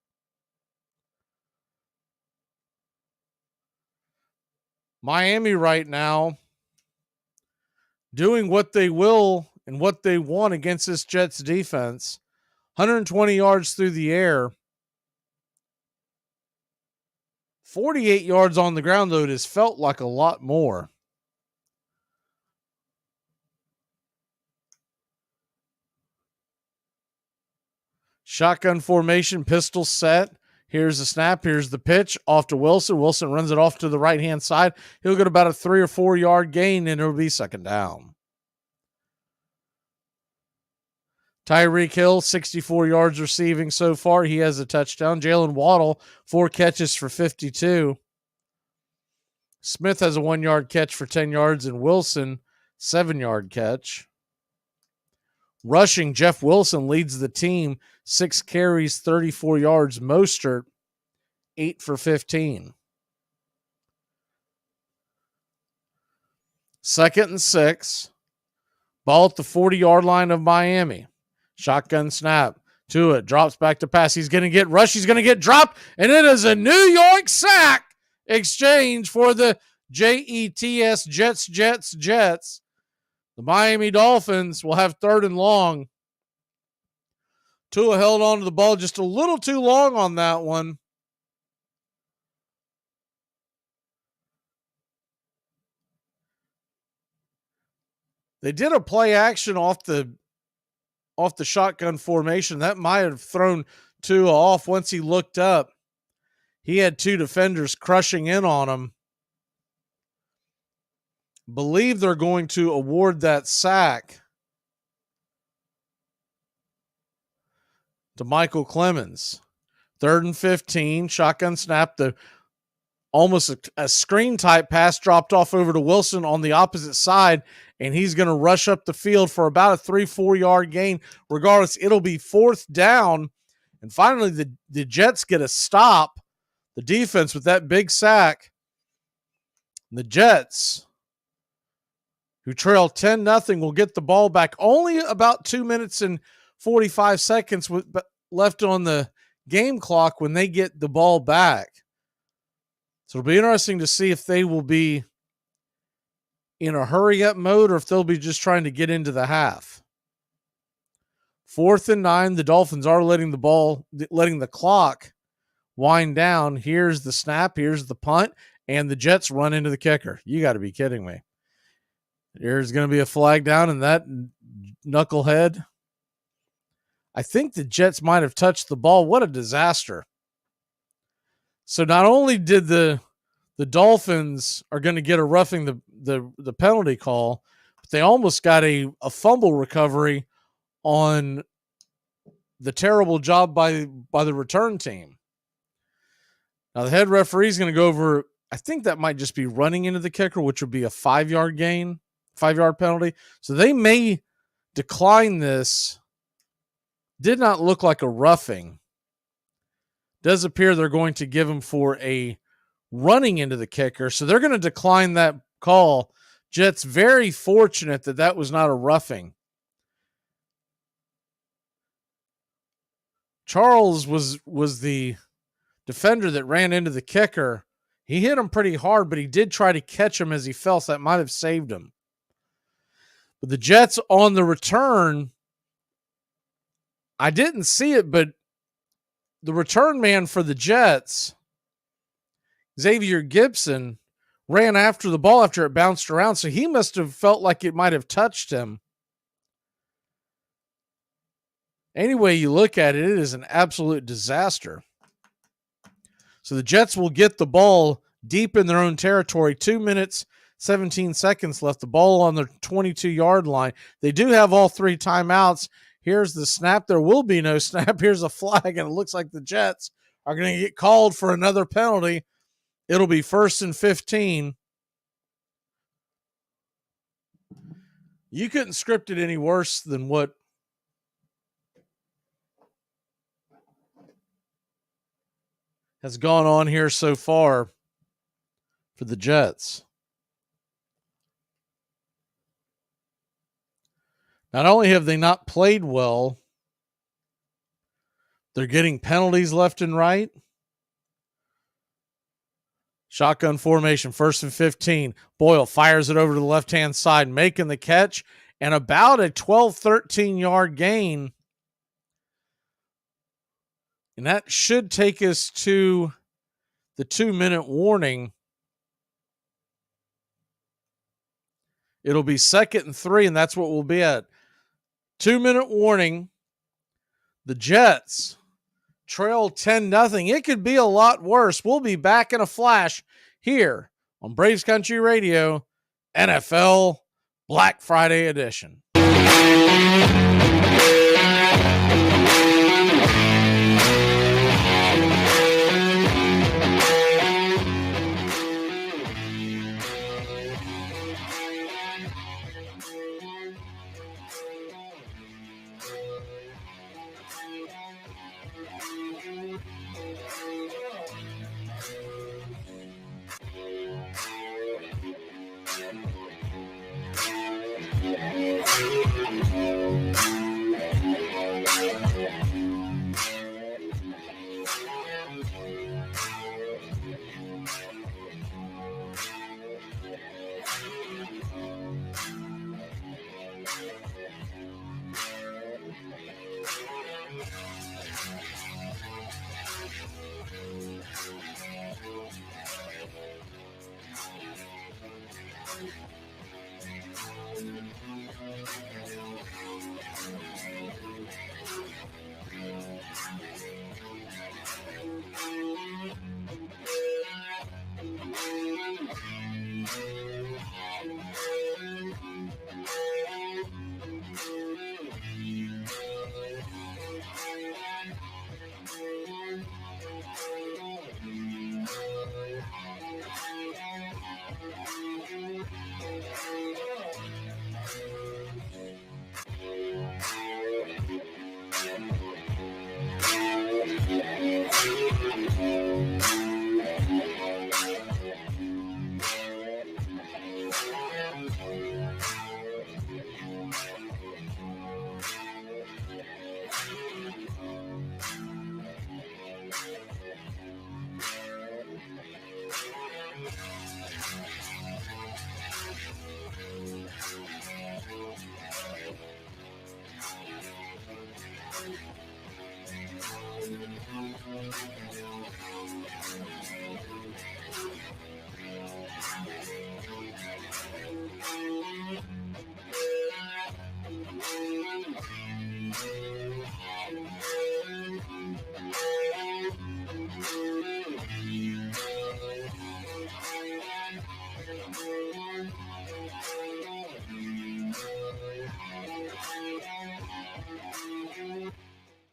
Miami right now doing what they will and what they want against this Jets defense. 120 yards through the air. 48 yards on the ground, though it has felt like a lot more. Shotgun formation, pistol set. Here's the snap. Here's the pitch. Off to Wilson. Wilson runs it off to the right-hand side. He'll get about a 3 or 4 yard gain, and it'll be 2nd down. Tyreek Hill, 64 yards receiving so far. He has a touchdown. Jalen Waddle, 4 catches for 52. Smith has a 1-yard catch for 10 yards, and Wilson, 7-yard catch. Rushing, Jeff Wilson leads the team, 6 carries, 34 yards. Mostert, 8 for 15. 2nd and 6. Ball at the 40-yard line of Miami. Shotgun snap. Tua drops back to pass. He's going to get rushed. He's going to get dropped. And it is a New York sack exchange for the Jets, Jets. The Miami Dolphins will have 3rd and long. Tua held on to the ball just a little too long on that one. They did a play action off the shotgun formation. That might have thrown Tua off once he looked up. He had 2 defenders crushing in on him. Believe they're going to award that sack to Michael Clemens. 3rd and 15, shotgun snap. The almost a screen type pass dropped off over to Wilson on the opposite side, and he's going to rush up the field for about a 3-4 yard gain. Regardless, it'll be 4th down. And finally, the Jets get a stop. The defense with that big sack. The Jets, who trail 10-0, will get the ball back. Only about 2 minutes and 45 seconds left on the game clock when they get the ball back. So it'll be interesting to see if they will be in a hurry-up mode or if they'll be just trying to get into the half. 4th and 9, the Dolphins are letting the clock wind down. Here's the snap, here's the punt, and the Jets run into the kicker. You got to be kidding me. There's going to be a flag down, and that knucklehead. I think the Jets might have touched the ball. What a disaster. So not only did the Dolphins are going to get a roughing the penalty call, but they almost got a fumble recovery on the terrible job by the return team. Now the head referee is going to go over, I think that might just be running into the kicker, which would be a 5-yard gain, 5-yard penalty. So they may decline this. Did not look like a roughing. Does appear they're going to give him for a running into the kicker. So they're going to decline that call. Jets very fortunate that was not a roughing. Charles was the defender that ran into the kicker. He hit him pretty hard, but he did try to catch him as he fell, so that might have saved him. But the Jets on the return, I didn't see it, but the return man for the Jets, Xavier Gibson, ran after the ball after it bounced around, so he must have felt like it might have touched him. Any way you look at it, it is an absolute disaster. So the Jets will get the ball deep in their own territory. 2 minutes, 17 seconds left. The ball on the 22-yard line. They do have all 3 timeouts. Here's the snap. There will be no snap. Here's a flag, and it looks like the Jets are going to get called for another penalty. It'll be 1st and 15. You couldn't script it any worse than what has gone on here so far for the Jets. Not only have they not played well, they're getting penalties left and right. Shotgun formation, 1st and 15. Boyle fires it over to the left-hand side, making the catch, and about a 12, 13-yard gain. And that should take us to the 2-minute warning. It'll be 2nd and 3, and that's what we'll be at. 2-minute warning. The Jets trail 10-0. It could be a lot worse. We'll be back in a flash here on Braves Country Radio, NFL Black Friday edition.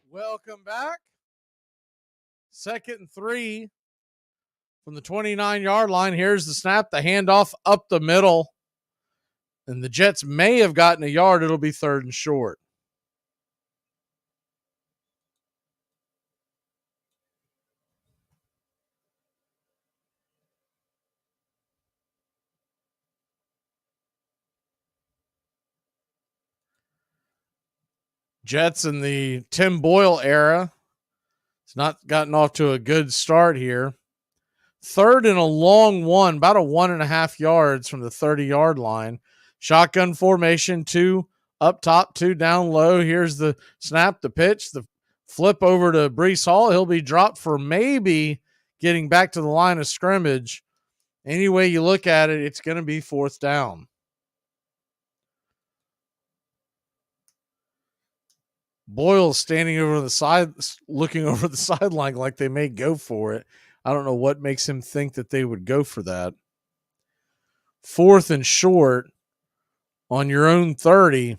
Welcome back. 2nd and 3 from the 29-yard line. Here's the snap, the handoff up the middle. And the Jets may have gotten a yard. It'll be 3rd and short. Jets in the Tim Boyle era. It's not gotten off to a good start here. 3rd and a long one, about a 1.5 yards from the 30-yard line. Shotgun formation, 2 up top, 2 down low. Here's the snap, the pitch, the flip over to Breece Hall. He'll be dropped for maybe getting back to the line of scrimmage. Any way you look at it, it's going to be 4th down. Boyle standing over the side, looking over the sideline like they may go for it. I don't know what makes him think that they would go for that. 4th and short on your own 30.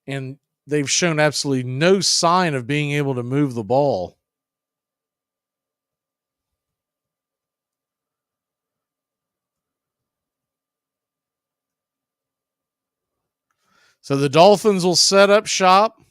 And they've shown absolutely no sign of being able to move the ball. So the Dolphins will set up shop.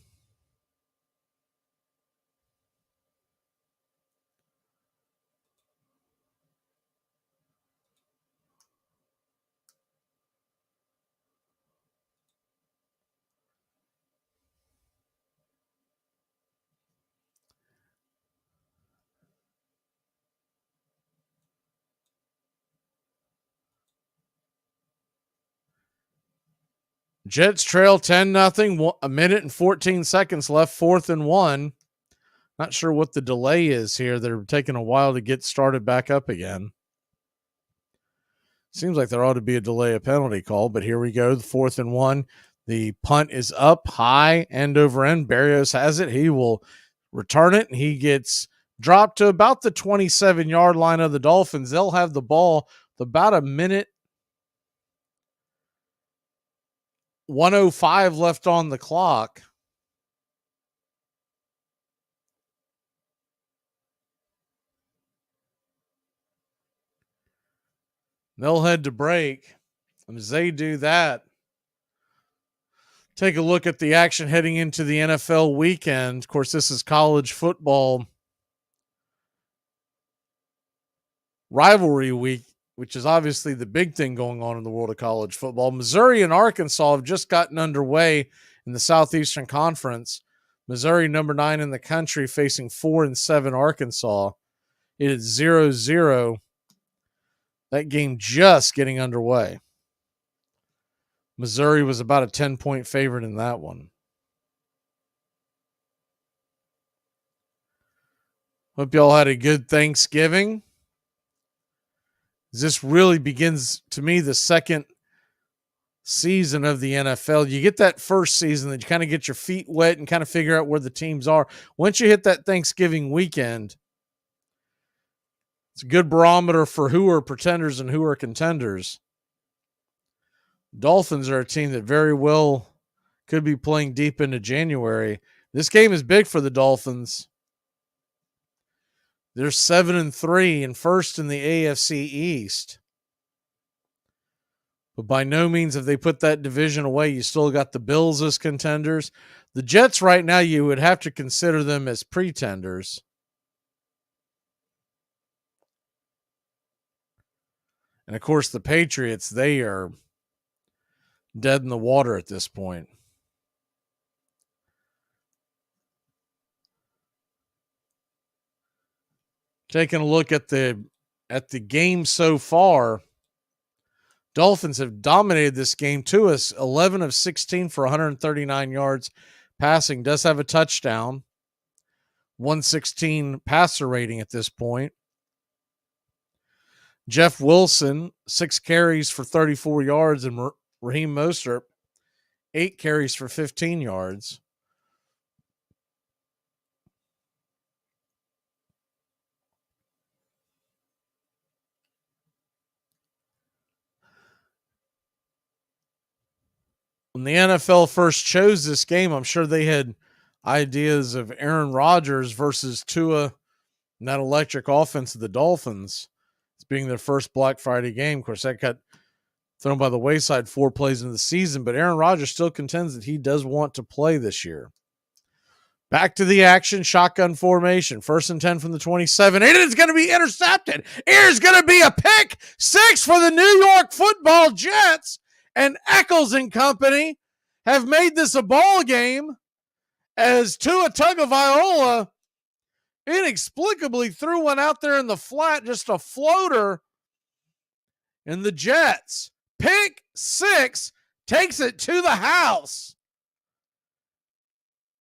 Jets trail 10-0. A minute and 14 seconds left. 4th and 1. Not sure what the delay is here. They're taking a while to get started back up again. Seems like there ought to be a delay of penalty call, but here we go. The 4th and 1. The punt is up high, end over end. Berrios has it. He will return it, and he gets dropped to about the 27-yard line of the Dolphins. They'll have the ball with about a minute 1:05 left on the clock. They'll head to break. And as they do that, take a look at the action heading into the NFL weekend. Of course, this is college football rivalry week, which is obviously the big thing going on in the world of college football. Missouri and Arkansas have just gotten underway in the Southeastern Conference. Missouri, number 9 in the country, facing 4-7 Arkansas. It is 0-0. That game just getting underway. Missouri was about a 10-point favorite in that one. Hope y'all had a good Thanksgiving. This really begins, to me, the second season of the NFL. You get that first season that you kind of get your feet wet and kind of figure out where the teams are. Once you hit that Thanksgiving weekend, it's a good barometer for who are pretenders and who are contenders. Dolphins are a team that very well could be playing deep into January. This game is big for the Dolphins. They're 7-3 and first in the AFC East. But by no means have they put that division away. You still got the Bills as contenders. The Jets right now, you would have to consider them as pretenders. And of course, the Patriots, they are dead in the water at this point. Taking a look at the game so far, Dolphins have dominated this game to us. 11 of 16 for 139 yards passing. Does have a touchdown. 116 passer rating at this point. Jeff Wilson, 6 carries for 34 yards, and Raheem Mostert, 8 carries for 15 yards. When the NFL first chose this game, I'm sure they had ideas of Aaron Rodgers versus Tua and that electric offense of the Dolphins. It's being their first Black Friday game. Of course, that got thrown by the wayside 4 plays into the season, but Aaron Rodgers still contends that he does want to play this year. Back to the action, shotgun formation. 1st and 10 from the 27. It is going to be intercepted. It is going to be a pick 6 for the New York Football Jets. And Eccles and company have made this a ball game as Tua Tagovailoa inexplicably threw one out there in the flat, just a floater. And the Jets, pick 6, takes it to the house.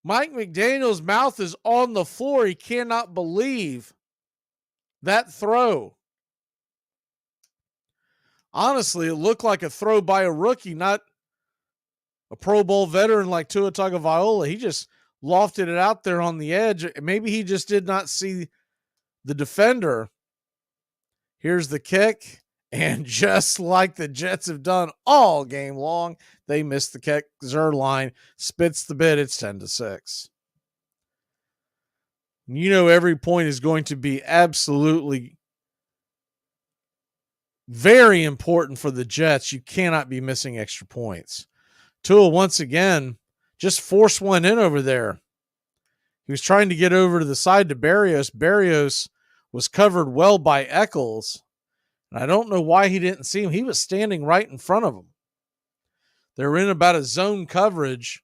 Mike McDaniel's mouth is on the floor. He cannot believe that throw. Honestly, it looked like a throw by a rookie, not a Pro Bowl veteran like Tua Tagovailoa, he just lofted it out there on the edge. Maybe he just did not see the defender. Here's the kick, and just like the Jets have done all game long, they missed the kick. Zuerlein spits the bit. It's 10-6. You know every point is going to be absolutely very important for the Jets. You cannot be missing extra points. Tua, once again, just forced one in over there. He was trying to get over to the side to Berrios. Berrios was covered well by Eccles. And I don't know why he didn't see him. He was standing right in front of him. They were in about a zone coverage.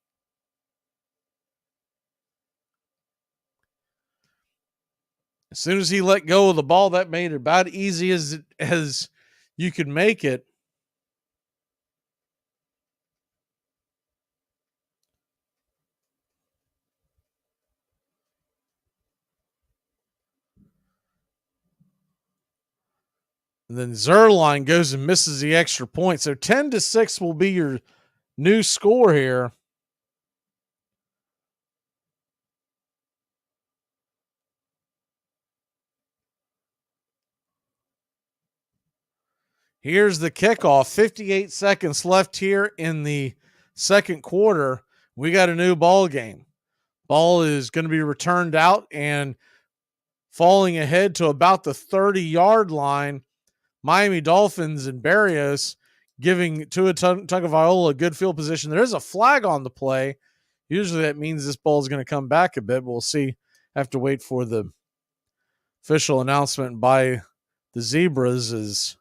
As soon as he let go of the ball, that made it about easy as you could make it. And then Zuerlein goes and misses the extra point. So 10-6 will be your new score here. Here's the kickoff. 58 seconds left here in the second quarter. We got a new ball game. Ball is going to be returned out and falling ahead to about the 30-yard line. Miami Dolphins and Berrios giving Tua Tagovailoa a good field position. There is a flag on the play. Usually that means this ball is going to come back a bit. We'll see. Have to wait for the official announcement by the Zebras. Is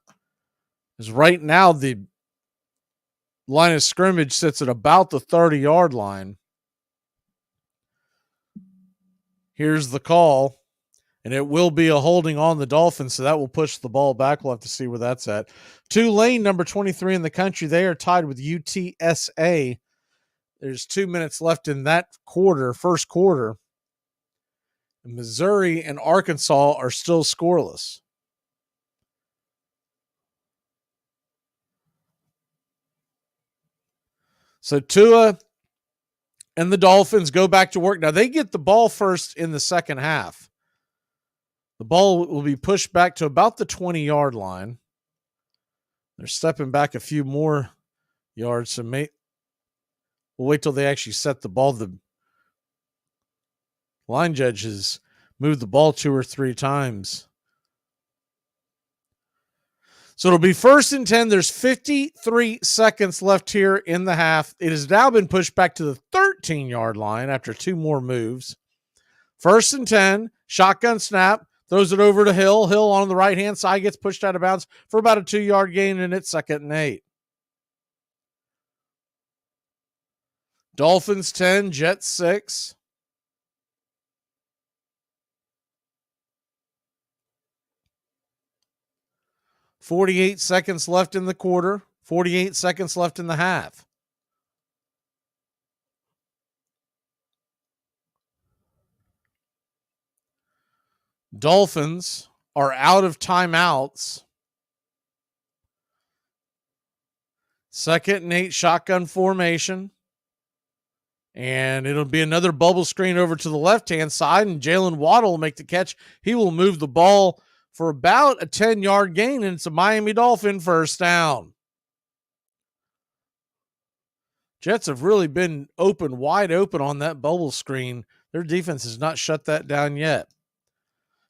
right now the line of scrimmage sits at about the 30-yard line. Here's the call. And it will be a holding on the Dolphins, so that will push the ball back. We'll have to see where that's at. Tulane, number 23 in the country, they are tied with UTSA. There's 2 minutes left in that quarter, first quarter. And Missouri and Arkansas are still scoreless. So Tua and the Dolphins go back to work. Now, they get the ball first in the second half. The ball will be pushed back to about the 20-yard line. They're stepping back a few more yards. So we'll wait till they actually set the ball. The line judge has moved the ball 2 or 3 times. So it'll be 1st and 10. There's 53 seconds left here in the half. It has now been pushed back to the 13-yard line after 2 more moves. 1st and 10, shotgun snap. Throws it over to Hill. Hill on the right-hand side gets pushed out of bounds for about a 2-yard gain, and it's 2nd and 8. Dolphins 10, Jets 6. .48 seconds left in the quarter. 48 seconds left in the half. Dolphins are out of timeouts. 2nd and 8, shotgun formation. And it'll be another bubble screen over to the left-hand side, and Jalen Waddle will make the catch. He will move the ball for about a 10-yard gain, and it's a Miami Dolphin first down. Jets have really been wide open on that bubble screen. Their defense has not shut that down yet.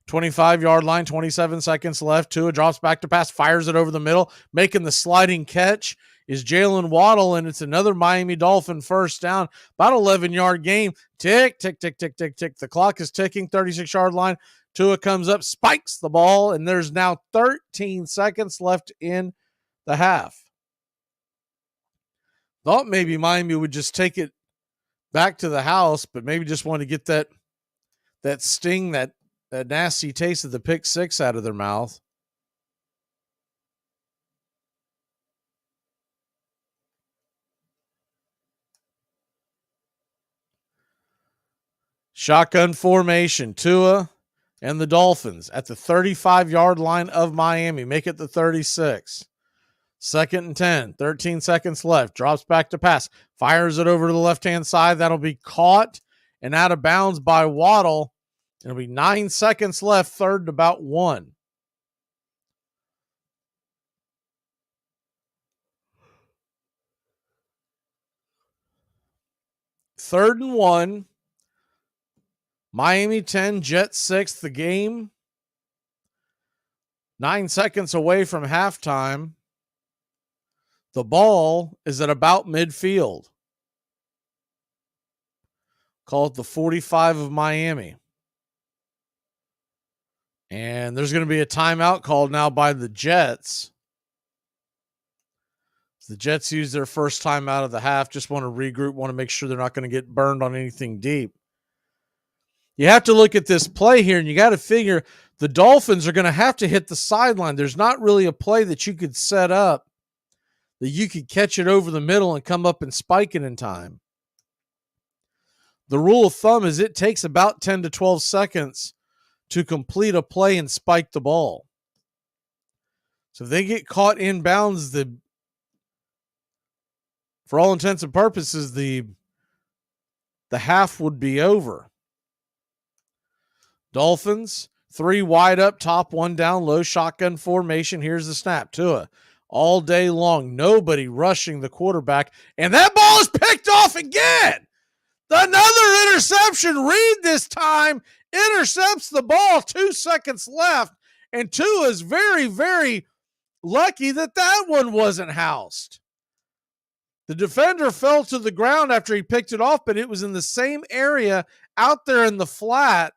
25-yard line, 27 seconds left. Tua drops back to pass, fires it over the middle. Making the sliding catch is Jalen Waddle, and it's another Miami Dolphin first down. About 11-yard game. Tick, tick, tick, tick, tick, tick. The clock is ticking, 36-yard line. Tua comes up, spikes the ball, and there's now 13 seconds left in the half. Thought maybe Miami would just take it back to the house, but maybe just want to get that sting, that nasty taste of the pick six out of their mouth. Shotgun formation, Tua and the Dolphins at the 35-yard line of Miami. Make it the 36. 2nd and 10, 13 seconds left. Drops back to pass. Fires it over to the left-hand side. That'll be caught and out of bounds by Waddle. It'll be 9 seconds left, 3rd and about 1. Third and 1. Miami 10, Jets 6. The game 9 seconds away from halftime. The ball is at about midfield. Call it the 45 of Miami. And there's going to be a timeout called now by the Jets. The Jets use their first time out of the half. Just want to regroup, want to make sure they're not going to get burned on anything deep. You have to look at this play here, and you got to figure the Dolphins are going to have to hit the sideline. There's not really a play that you could set up that you could catch it over the middle and come up and spike it in time. The rule of thumb is it takes about 10 to 12 seconds to complete a play and spike the ball. So if they get caught inbounds, for all intents and purposes, the half would be over. Dolphins, 3 wide up, top 1 down low, shotgun formation. Here's the snap. Tua all day long, nobody rushing the quarterback, and that ball is picked off again. Another interception. Reed this time intercepts the ball, 2 seconds left, and Tua is very, very lucky that one wasn't housed. The defender fell to the ground after he picked it off, but it was in the same area out there in the flat.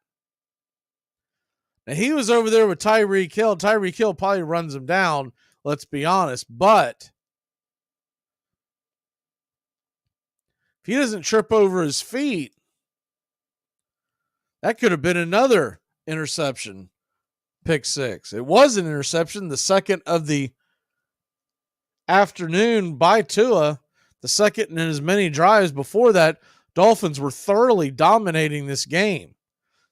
Now, he was over there with Tyreek Hill. Tyreek Hill probably runs him down, let's be honest. But if he doesn't trip over his feet, that could have been another interception, pick 6. It was an interception, the second of the afternoon by Tua, the second in as many drives. Before that, Dolphins were thoroughly dominating this game.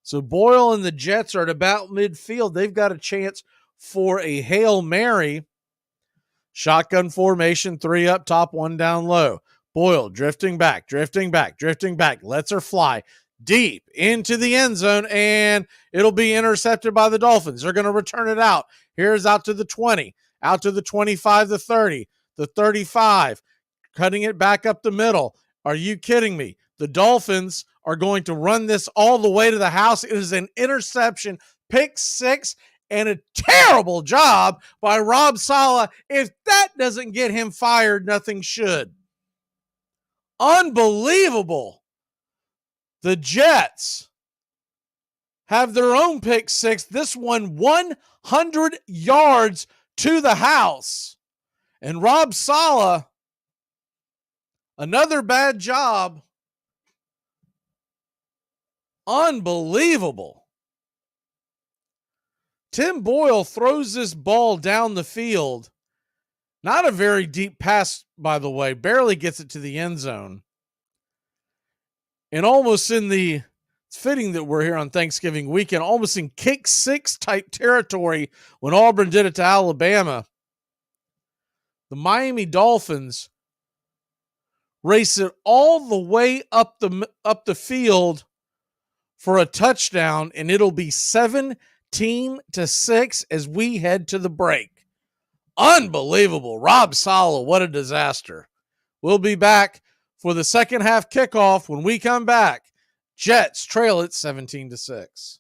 So Boyle and the Jets are at about midfield. They've got a chance for a Hail Mary. Shotgun formation, 3 up, top 1 down low. Boyle drifting back, lets her fly deep into the end zone, and it'll be intercepted by the Dolphins. They're going to return it out. Here's out to the 20, out to the 25, the 30, the 35, cutting it back up the middle. Are you kidding me? The Dolphins are going to run this all the way to the house. It is an interception, pick 6, and a terrible job by Rob Saleh. If that doesn't get him fired, nothing should. Unbelievable. The Jets have their own pick 6. This one 100 yards to the house. And Rob Saleh, another bad job. Unbelievable. Tim Boyle throws this ball down the field. Not a very deep pass, by the way. Barely gets it to the end zone. And almost it's fitting that we're here on Thanksgiving weekend, almost in kick 6 type territory when Auburn did it to Alabama. The Miami Dolphins race it all the way up the field for a touchdown, and it'll be 17-6 as we head to the break. Unbelievable. Rob Saleh, what a disaster. We'll be back for the second half kickoff when we come back. Jets trail it 17-6.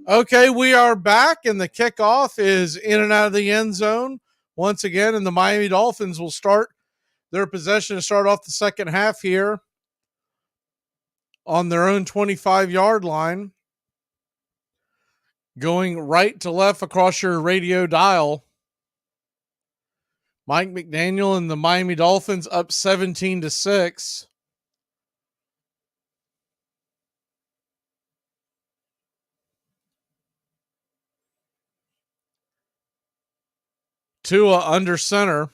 Okay, we are back, and the kickoff is in and out of the end zone once again, and the Miami Dolphins will start their possession to start off the second half here on their own 25-yard line, going right to left across your radio dial. Mike McDaniel and the Miami Dolphins up 17-6. Tua under center.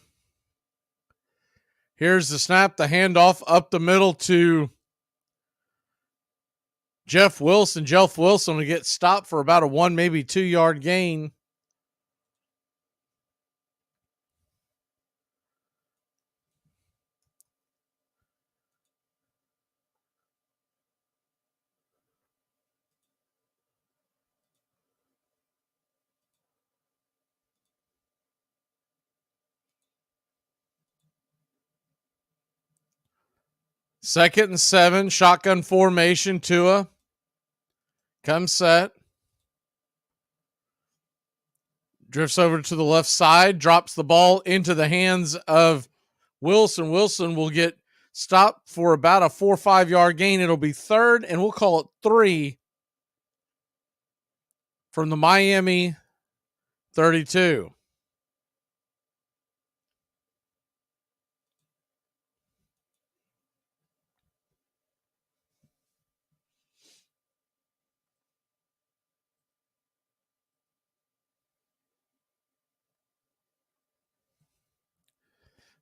Here's the snap, the handoff up the middle to Jeff Wilson. Jeff Wilson will get stopped for about a 1, maybe 2-yard gain. Second and 7, shotgun formation. Tua comes set. Drifts over to the left side, drops the ball into the hands of Wilson. Wilson will get stopped for about a 4 or 5 yard gain. It'll be third, and we'll call it 3 from the Miami 32.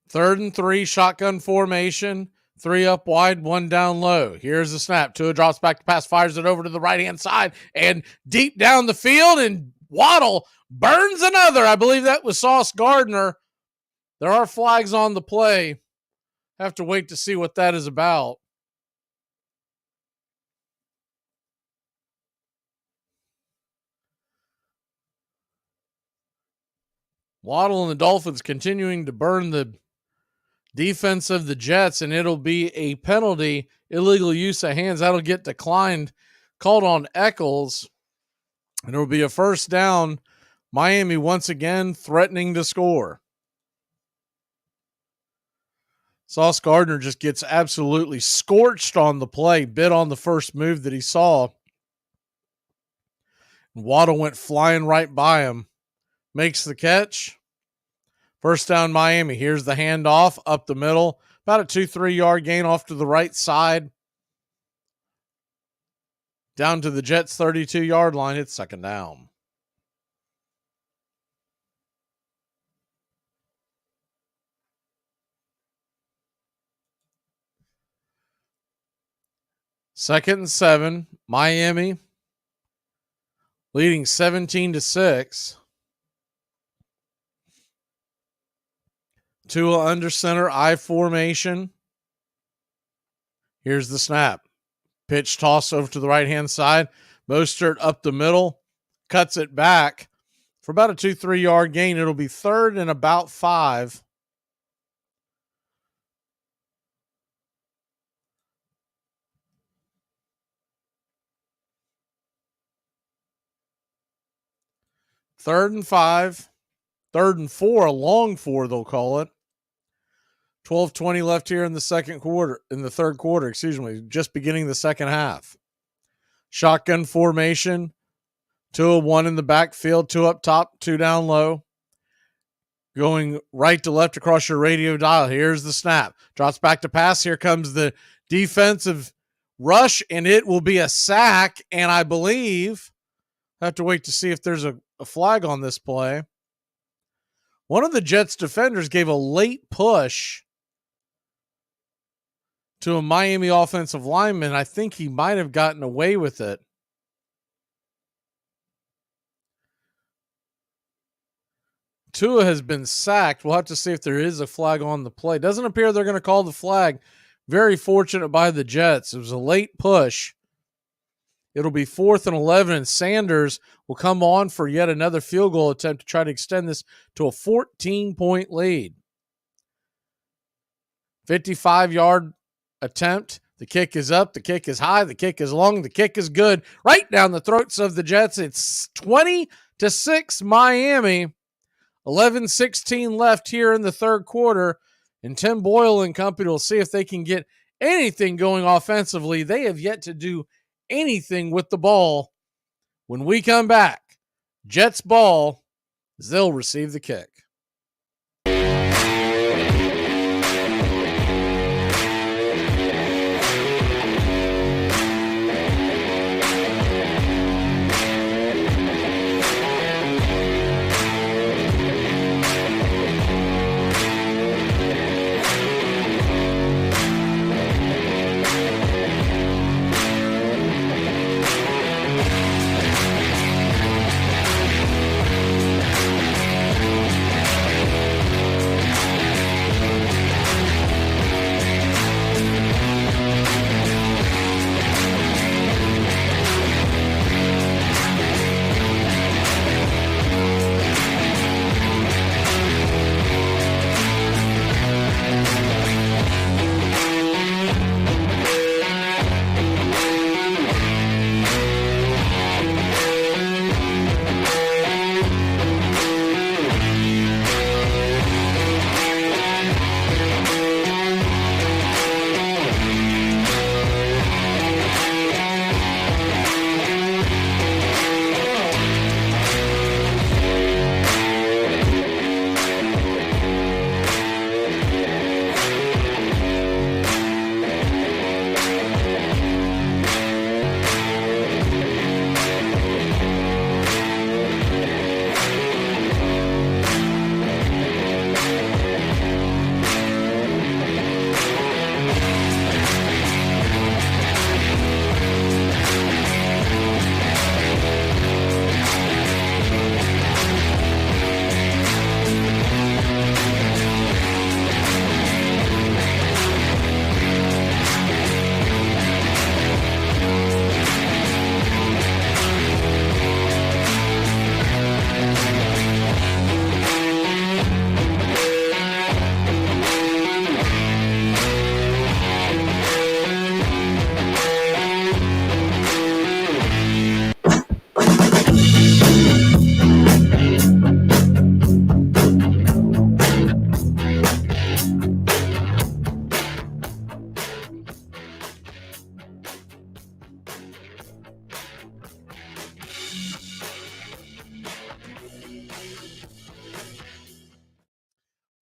Third and 3, shotgun formation. 3 up wide, 1 down low. Here's the snap. Tua drops back to pass, fires it over to the right-hand side, and deep down the field, and Waddle burns another. I believe that was Sauce Gardner. There are flags on the play. Have to wait to see what that is about. Waddle and the Dolphins continuing to burn the defense of the Jets, and it'll be a penalty, illegal use of hands. That'll get declined, called on Eccles, and it'll be a first down. Miami once again threatening to score. Sauce Gardner just gets absolutely scorched on the play, bit on the first move that he saw. Waddle went flying right by him. Makes the catch. First down, Miami. Here's the handoff up the middle. About a 2-3 yard gain off to the right side. Down to the Jets' 32-yard line. It's second down. Second and 7. Miami leading 17-6. Tua under center, I formation. Here's the snap. Pitch toss over to the right-hand side. Mostert up the middle. Cuts it back for about a 2-3 yard gain. It'll be third and about 5. Third and 5. Third and 4, a long 4 they'll call it. 12:20 left here in the third quarter, just beginning the second half. Shotgun formation. 2-1 in the backfield, 2 up top, 2 down low. Going right to left across your radio dial. Here's the snap. Drops back to pass. Here comes the defensive rush, and it will be a sack. And I believe, I have to wait to see if there's a flag on this play. One of the Jets defenders gave a late push to a Miami offensive lineman. I think he might have gotten away with it. Tua has been sacked. We'll have to see if there is a flag on the play. Doesn't appear they're going to call the flag. Very fortunate by the Jets. It was a late push. It'll be 4th and 11, and Sanders will come on for yet another field goal attempt to try to extend this to a 14-point lead. 55-yard attempt. The kick is up. The kick is high. The kick is long. The kick is good. Right down the throats of the Jets. It's 20-6 Miami. 11:16 left here in the third quarter. And Tim Boyle and company will see if they can get anything going offensively. They have yet to do anything with the ball. When we come back, Jets ball, as they'll receive the kick.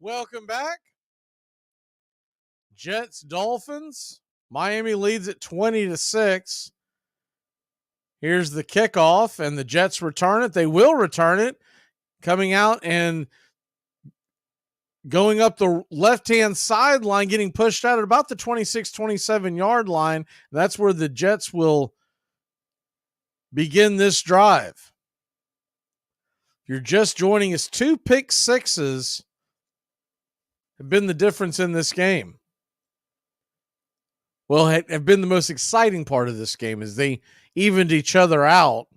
Welcome back. Jets, Dolphins. Miami leads at 20-6. Here's the kickoff, and the Jets return it. They will return it, coming out and going up the left-hand sideline, getting pushed out at about the 26-27-yard line. That's where the Jets will begin this drive. If you're just joining us, 2 pick sixes have been the difference in this game. Well, have been the most exciting part of this game as they evened each other out.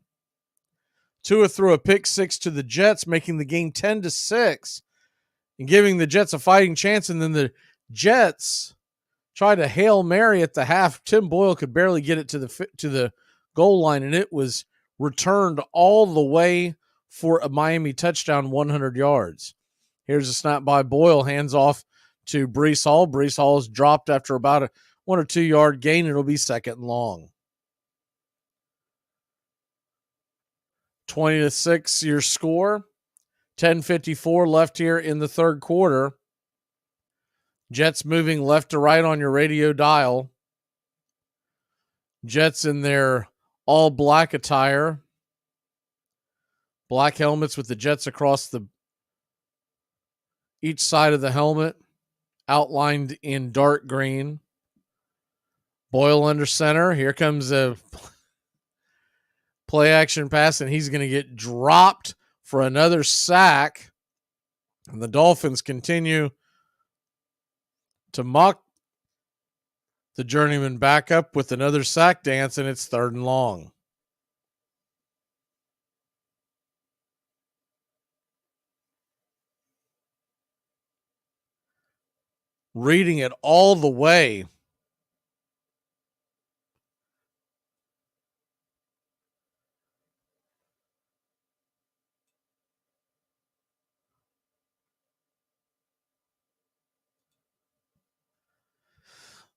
Tua threw a pick six to the Jets, making the game 10-6 and giving the Jets a fighting chance. And then the Jets tried a Hail Mary at the half. Tim Boyle could barely get it to the goal line, and it was returned all the way for a Miami touchdown, 100 yards. Here's a snap by Boyle, hands off to Breece Hall. Breece Hall is dropped after about a 1 or 2 yard gain. It'll be second and long. 20-6 your score. 10:54 left here in the third quarter. Jets moving left to right on your radio dial. Jets in their all black attire. Black helmets with the Jets across each side of the helmet, outlined in dark green. Boyle under center. Here comes a play action pass, and he's going to get dropped for another sack. And the Dolphins continue to mock the journeyman back up with another sack dance, and it's third and long. Reading it all the way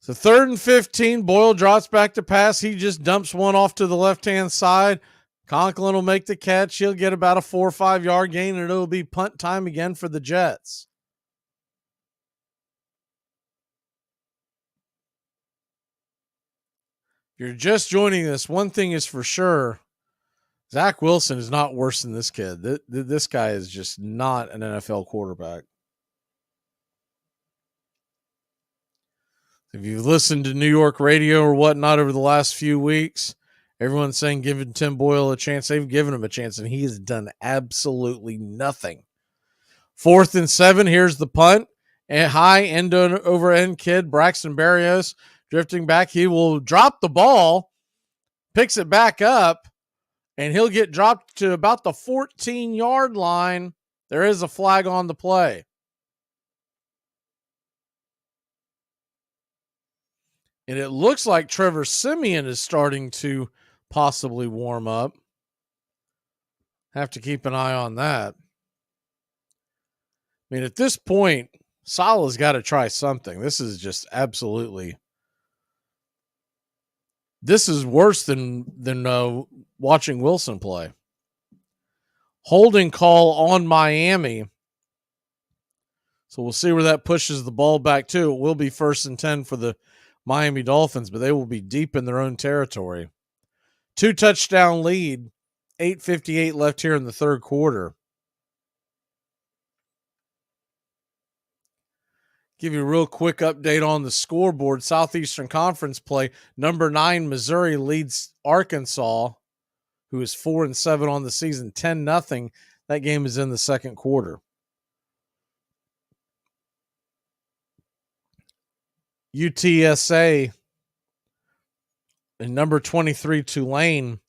So 3rd and 15, Boyle drops back to pass. He just dumps one off to the left-hand side. Conklin will make the catch. He'll get about a 4 or 5 yard gain, and it'll be punt time again for the Jets. If you're just joining us, one thing is for sure, Zach Wilson is not worse than this kid. This guy is just not an NFL quarterback. If you've listened to New York radio or whatnot over the last few weeks, everyone's saying giving Tim Boyle a chance. They've given him a chance, and he has done absolutely nothing. 4th and 7, here's the punt. And high end over end kid, Braxton Berrios, drifting back. He will drop the ball, picks it back up, and he'll get dropped to about the 14-yard line. There is a flag on the play. And it looks like Trevor Siemian is starting to possibly warm up. Have to keep an eye on that. I mean, at this point, Salah's got to try something. This is just absolutely... This is worse than watching Wilson play. Holding call on Miami. So we'll see where that pushes the ball back to. It will be 1st and 10 for the Miami Dolphins, but they will be deep in their own territory. 2-touchdown lead, 8:58 left here in the third quarter. Give you a real quick update on the scoreboard. Southeastern Conference play. Number 9, Missouri leads Arkansas, who is 4-7 on the season, 10-0. That game is in the second quarter. UTSA and number 23, Tulane.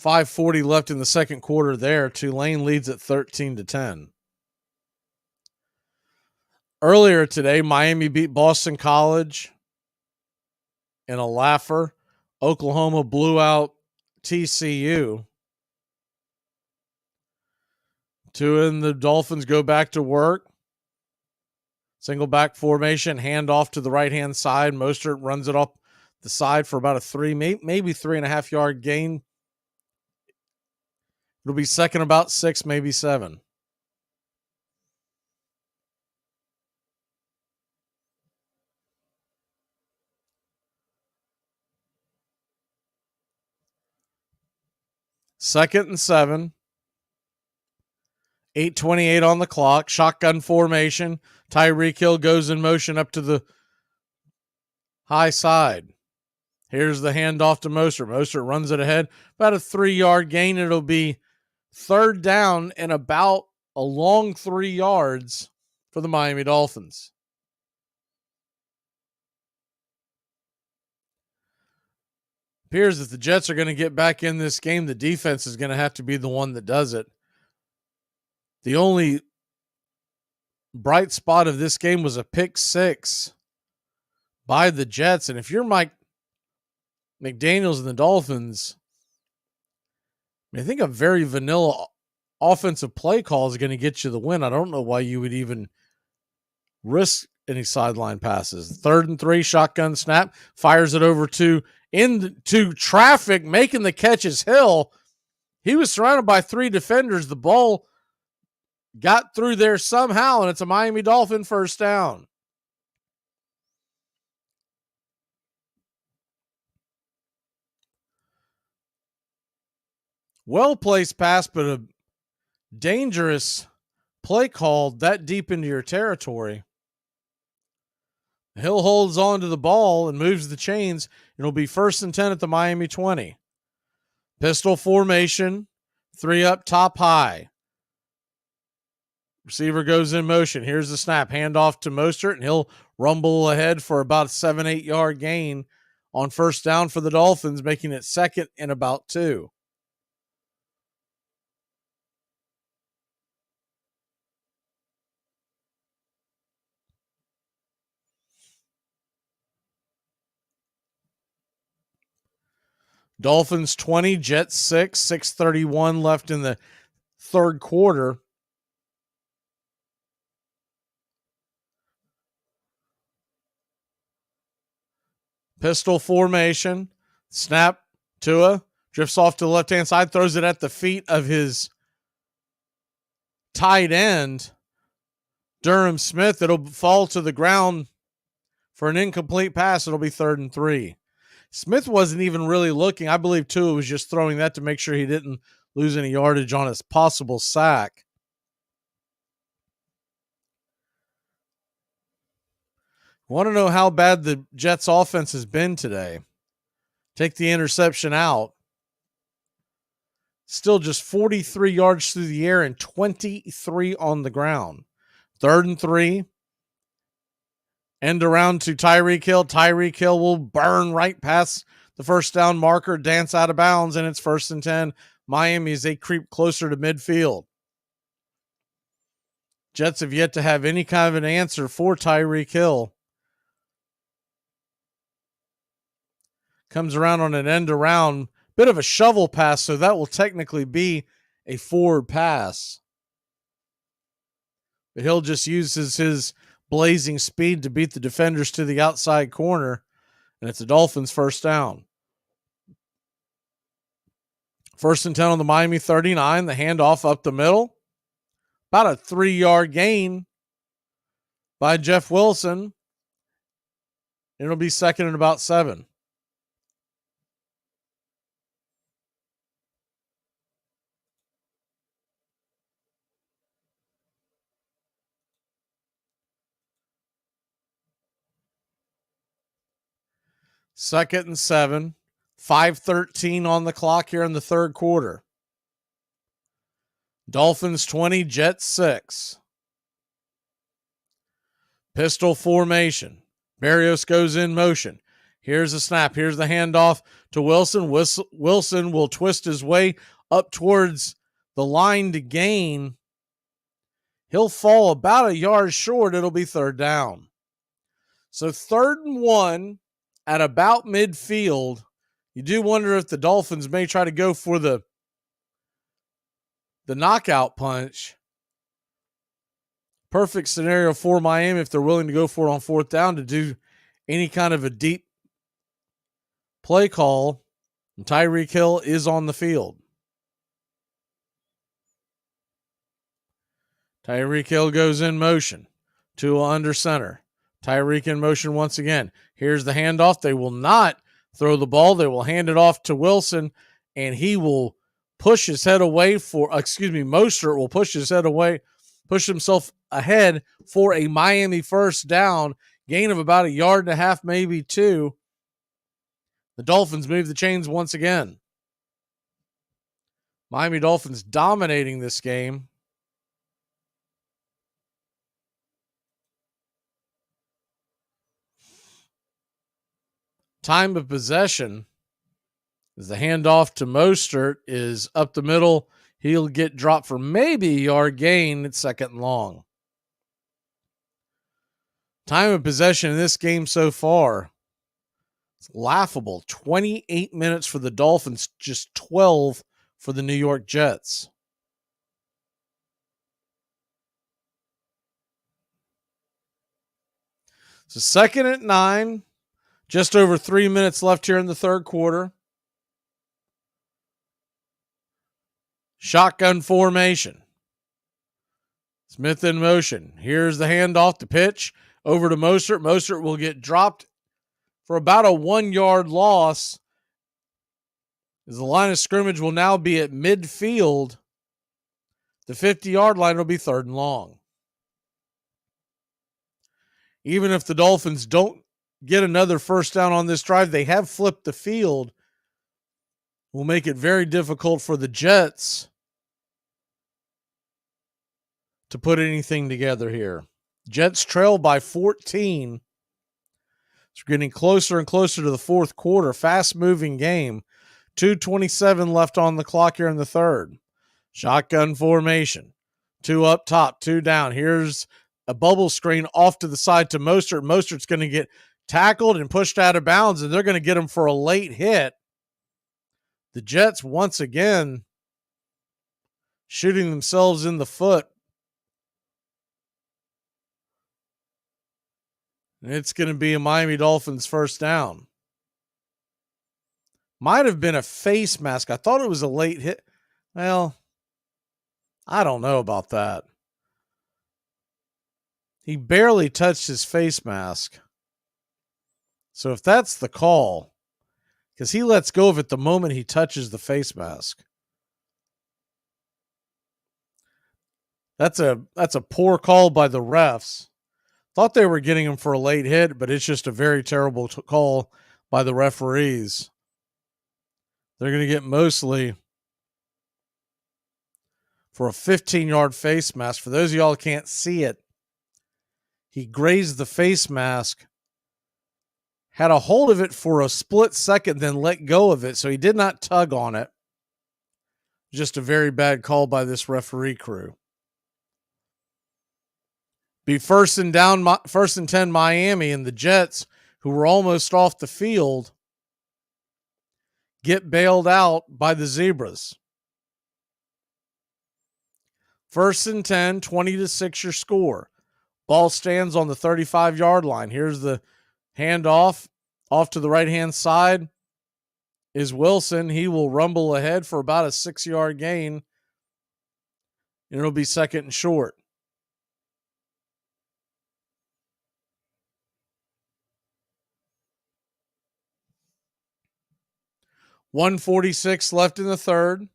5:40 left in the second quarter there. Tulane leads at 13-10. Earlier today, Miami beat Boston College in a laugher. Oklahoma blew out TCU. And the Dolphins go back to work. Single back formation, hand off to the right-hand side. Mostert runs it up the side for about a 3, maybe 3.5 yard gain. It'll be second about 6, maybe 7. Second and 7. 8:28 on the clock. Shotgun formation. Tyreek Hill goes in motion up to the high side. Here's the handoff to Mostert. Mostert runs it ahead. About a 3 yard gain. It'll be 3rd down and about a long 3 yards for the Miami Dolphins. Appears that the Jets are going to get back in this game. The defense is going to have to be the one that does it. The only bright spot of this game was a pick 6 by the Jets. And if you're Mike McDaniels and the Dolphins, I think a very vanilla offensive play call is going to get you the win. I don't know why you would even risk any sideline passes. 3rd and 3, shotgun snap, fires it over into traffic, making the catch is Hill. He was surrounded by 3 defenders. The ball got through there somehow, and it's a Miami Dolphin 1st down. Well-placed pass, but a dangerous play called that deep into your territory. Hill holds on to the ball and moves the chains. It'll be 1st and 10 at the Miami 20. Pistol formation, 3 up, top high. Receiver goes in motion. Here's the snap. Handoff to Mostert, and he'll rumble ahead for about a 7-8 yard gain on 1st down for the Dolphins, making it 2nd and about 2. Dolphins 20, Jets 6, 6:31 left in the third quarter. Pistol formation. Snap. Tua drifts off to the left-hand side, throws it at the feet of his tight end, Durham Smith. It'll fall to the ground for an incomplete pass. It'll be 3rd and 3. Smith wasn't even really looking. I believe Tua was just throwing that to make sure he didn't lose any yardage on his possible sack. Want to know how bad the Jets offense has been today? Take the interception out. Still just 43 yards through the air and 23 on the ground. 3rd and 3. End around to Tyreek Hill. Tyreek Hill will burn right past the first down marker, dance out of bounds, and it's 1st and 10. Miami as they creep closer to midfield. Jets have yet to have any kind of an answer for Tyreek Hill. Comes around on an end around. Bit of a shovel pass, so that will technically be a forward pass. But Hill just uses his blazing speed to beat the defenders to the outside corner, and it's a Dolphins 1st down. 1st and 10 on the Miami 39. The handoff up the middle. About a 3-yard gain by Jeff Wilson. It'll be 2nd and about 7. Second and 7. 5:13 on the clock here in the 3rd quarter. Dolphins 20, Jets 6. Pistol formation. Berrios goes in motion. Here's the snap. Here's the handoff to Wilson. Wilson will twist his way up towards the line to gain. He'll fall about a yard short. It'll be 3rd down. So 3rd and 1 at about midfield. You do wonder if the Dolphins may try to go for the knockout punch. Perfect scenario for Miami if they're willing to go for it on 4th down to do any kind of a deep play call. And Tyreek Hill is on the field. Tyreek Hill goes in motion. Tua under center. Tyreek in motion once again. Here's the handoff. They will not throw the ball. They will hand it off to Wilson, and he will push his head away Mostert will push his head away, push himself ahead for a Miami 1st down, gain of about 1.5 yards, maybe 2. The Dolphins move the chains once again. Miami Dolphins dominating this game. Time of possession as the handoff to Mostert is up the middle. He'll get dropped for maybe a yard gain. It's 2nd and long. Time of possession in this game so far, it's laughable. 28 minutes for the Dolphins, just 12 for the New York Jets. So 2nd and 9. Just over 3 minutes left here in the 3rd quarter. Shotgun formation. Smith in motion. Here's the handoff, the pitch over to Mostert. Mostert will get dropped for about a 1-yard loss, as the line of scrimmage will now be at midfield. The 50-yard line will be 3rd and long. Even if the Dolphins don't get another 1st down on this drive, they have flipped the field. Will make it very difficult for the Jets to put anything together here. Jets trail by 14. It's getting closer and closer to the 4th quarter. Fast-moving game. 2:27 left on the clock here in the 3rd. Shotgun formation. 2 up top, 2 down. Here's a bubble screen off to the side to Mostert. Mostert's going to get tackled and pushed out of bounds, and they're going to get him for a late hit. The Jets, once again, shooting themselves in the foot. And it's going to be a Miami Dolphins 1st down. Might have been a face mask. I thought it was a late hit. Well, I don't know about that. He barely touched his face mask. So if that's the call, because he lets go of it the moment he touches the face mask. That's a poor call by the refs. Thought they were getting him for a late hit, but it's just a very terrible call by the referees. They're going to get mostly for a 15-yard face mask. For those of y'all who can't see it, he grazed the face mask, had a hold of it for a split second, then let go of it, so he did not tug on it. Just a very bad call by this referee crew. Be first and 10 Miami, and the Jets, who were almost off the field, get bailed out by the Zebras. 1st and 10, 20-6 your score. Ball stands on the 35-yard line. Here's the handoff. Off to the right-hand side is Wilson. He will rumble ahead for about a 6-yard gain, and it'll be 2nd and short. .146 left in the third.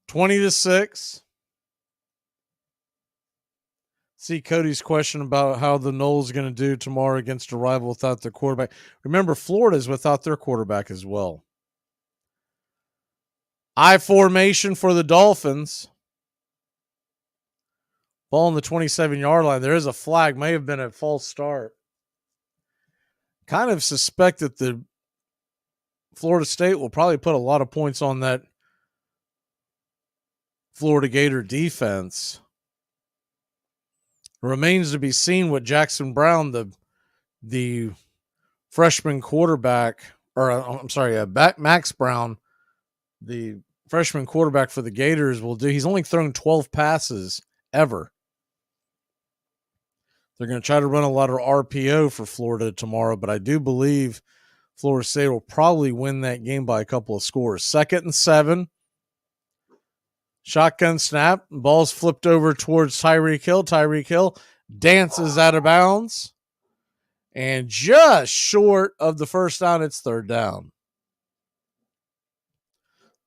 (20-6). See Cody's question about how the Noles going to do tomorrow against a rival without their quarterback. Remember, Florida's without their quarterback as well. I formation for the Dolphins. Ball on the 27-yard line. There is a flag. May have been a false start. Kind of suspect that the Florida State will probably put a lot of points on that Florida Gator defense. It remains to be seen what Jackson Brown, the freshman quarterback, Max Brown, the freshman quarterback for the Gators, will do. He's only thrown 12 passes ever. They're going to try to run a lot of RPO for Florida tomorrow, but I do believe Florida State will probably win that game by a couple of scores. 2nd and 7. Shotgun snap. Ball's flipped over towards Tyreek Hill. Tyreek Hill dances out of bounds. And just short of the first down, it's 3rd down.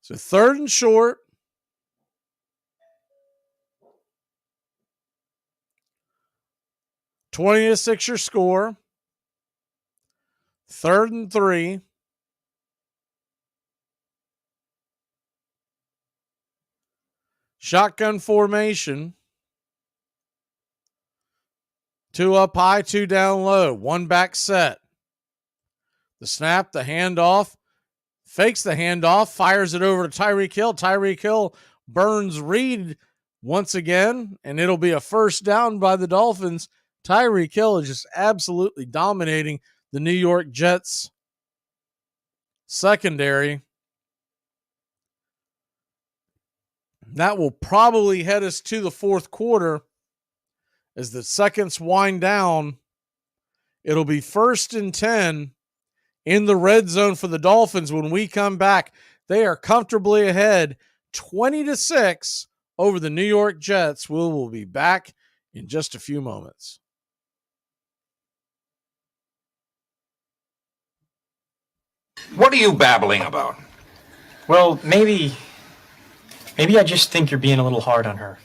So 3rd and short. (20-6) your score. 3rd and 3. Shotgun formation. 2 up high, 2 down low. 1 back set. The snap, the handoff. Fakes the handoff, fires it over to Tyreek Hill. Tyreek Hill burns Reed once again, and it'll be a 1st down by the Dolphins. Tyreek Hill is just absolutely dominating the New York Jets secondary. That will probably head us to the 4th quarter as the seconds wind down. It'll be 1st and 10 in the red zone for the Dolphins. When we come back, they are comfortably ahead 20-6 over the New York Jets. We will be back in just a few moments. What are you babbling about? Well, maybe I just think you're being a little hard on her.